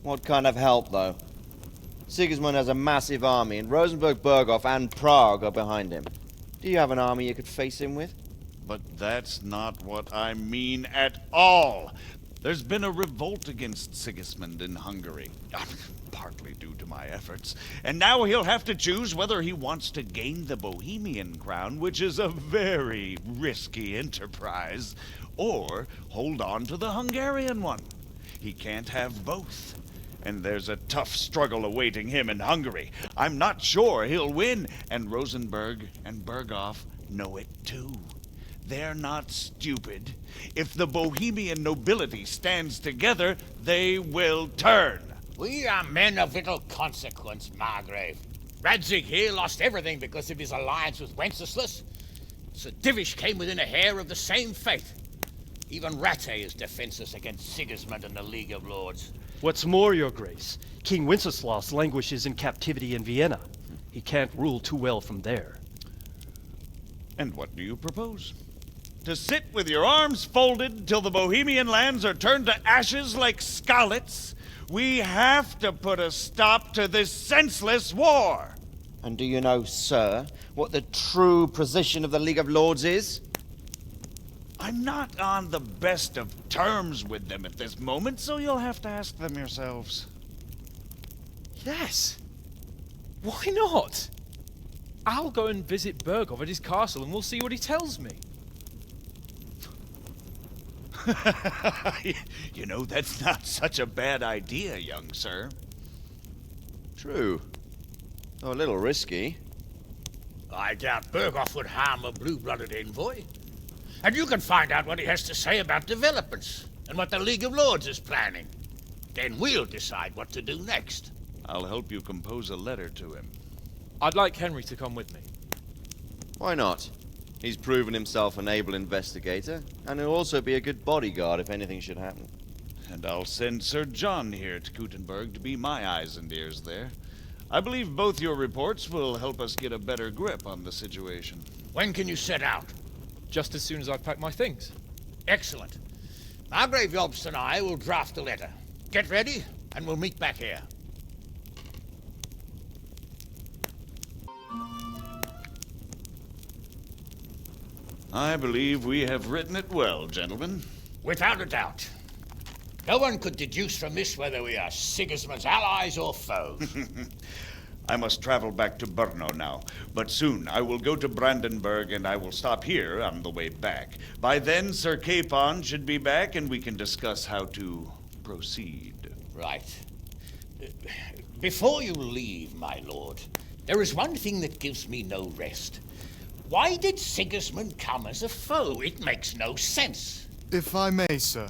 What kind of help, though? Sigismund has a massive army, and Rosenberg, Berghof, and Prague are behind him. Do you have an army you could face him with? But that's not what I mean at all. There's been a revolt against Sigismund in Hungary, partly due to my efforts, and now he'll have to choose whether he wants to gain the Bohemian crown, which is a very risky enterprise, or hold on to the Hungarian one. He can't have both. And there's a tough struggle awaiting him in Hungary. I'm not sure he'll win, and Rosenberg and Berghof know it too. They're not stupid. If the Bohemian nobility stands together, they will turn. We are men of little consequence, Margrave. Radzig here lost everything because of his alliance with Wenceslas. Sir Divish came within a hair of the same fate. Even Rattay is defenseless against Sigismund and the League of Lords. What's more, Your Grace, King Wenceslas languishes in captivity in Vienna. He can't rule too well from there. And what do you propose? To sit with your arms folded till the Bohemian lands are turned to ashes like Skalitz? We have to put a stop to this senseless war. And do you know, sir, what the true position of the League of Lords is? I'm not on the best of terms with them at this moment, so you'll have to ask them yourselves. Yes. Why not? I'll go and visit Bergov at his castle and we'll see what he tells me. You know, that's not such a bad idea, young sir. True. Though a little risky. I doubt Bergov would harm a blue-blooded envoy. And you can find out what he has to say about developments and what the League of Lords is planning. Then we'll decide what to do next. I'll help you compose a letter to him. I'd like Henry to come with me. Why not? He's proven himself an able investigator, and he'll also be a good bodyguard if anything should happen. And I'll send Sir John here to Kuttenberg to be my eyes and ears there. I believe both your reports will help us get a better grip on the situation. When can you set out? Just as soon as I've packed my things. Excellent. Margrave Jobst and I will draft a letter. Get ready, and we'll meet back here. I believe we have written it well, gentlemen. Without a doubt. No one could deduce from this whether we are Sigismund's allies or foes. I must travel back to Brno now, but soon I will go to Brandenburg and I will stop here on the way back. By then, Sir Capon should be back and we can discuss how to proceed. Right. Before you leave, my lord, there is one thing that gives me no rest. Why did Sigismund come as a foe? It makes no sense. If I may, sir,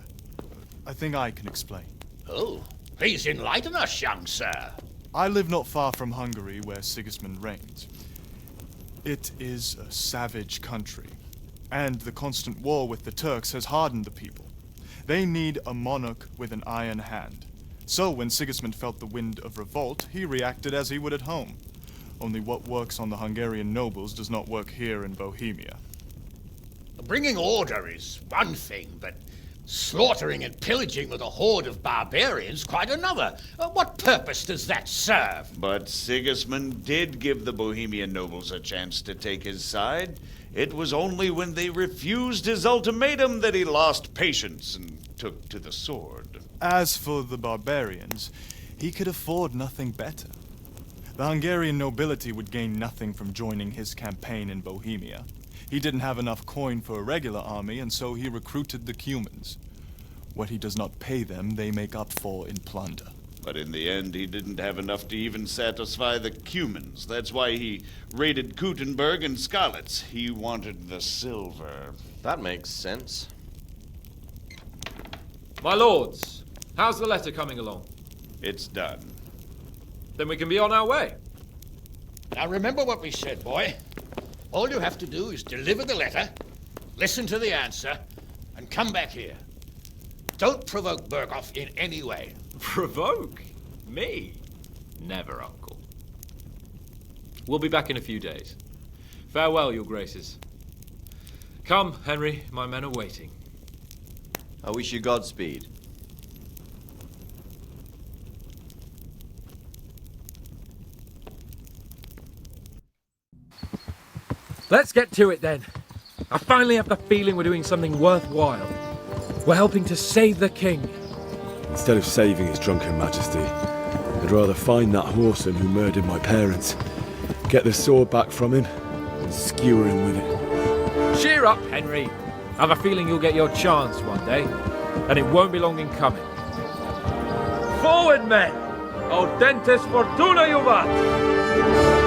I think I can explain. Oh, please enlighten us, young sir. I live not far from Hungary, where Sigismund reigns. It is a savage country, and the constant war with the Turks has hardened the people. They need a monarch with an iron hand. So when Sigismund felt the wind of revolt, he reacted as he would at home. Only what works on the Hungarian nobles does not work here in Bohemia. Bringing order is one thing, but slaughtering and pillaging with a horde of barbarians quite another. What purpose does that serve? But Sigismund did give the Bohemian nobles a chance to take his side. It was only when they refused his ultimatum that he lost patience and took to the sword. As for the barbarians, he could afford nothing better. The Hungarian nobility would gain nothing from joining his campaign in Bohemia. He didn't have enough coin for a regular army, and so he recruited the Cumans. What he does not pay them, they make up for in plunder. But in the end, he didn't have enough to even satisfy the Cumans. That's why he raided Kuttenberg and Skalitz. He wanted the silver. That makes sense. My lords, how's the letter coming along? It's done. Then we can be on our way. Now remember what we said, boy. All you have to do is deliver the letter, listen to the answer, and come back here. Don't provoke Bergov in any way. Provoke? Me? Never, Uncle. We'll be back in a few days. Farewell, your graces. Come, Henry, my men are waiting. I wish you Godspeed. Let's get to it then. I finally have the feeling we're doing something worthwhile. We're helping to save the king. Instead of saving his drunken majesty, I'd rather find that whoreson who murdered my parents, get the sword back from him, and skewer him with it. Cheer up, Henry. I have a feeling you'll get your chance one day, and it won't be long in coming. Forward, men! Audentes fortuna juvat!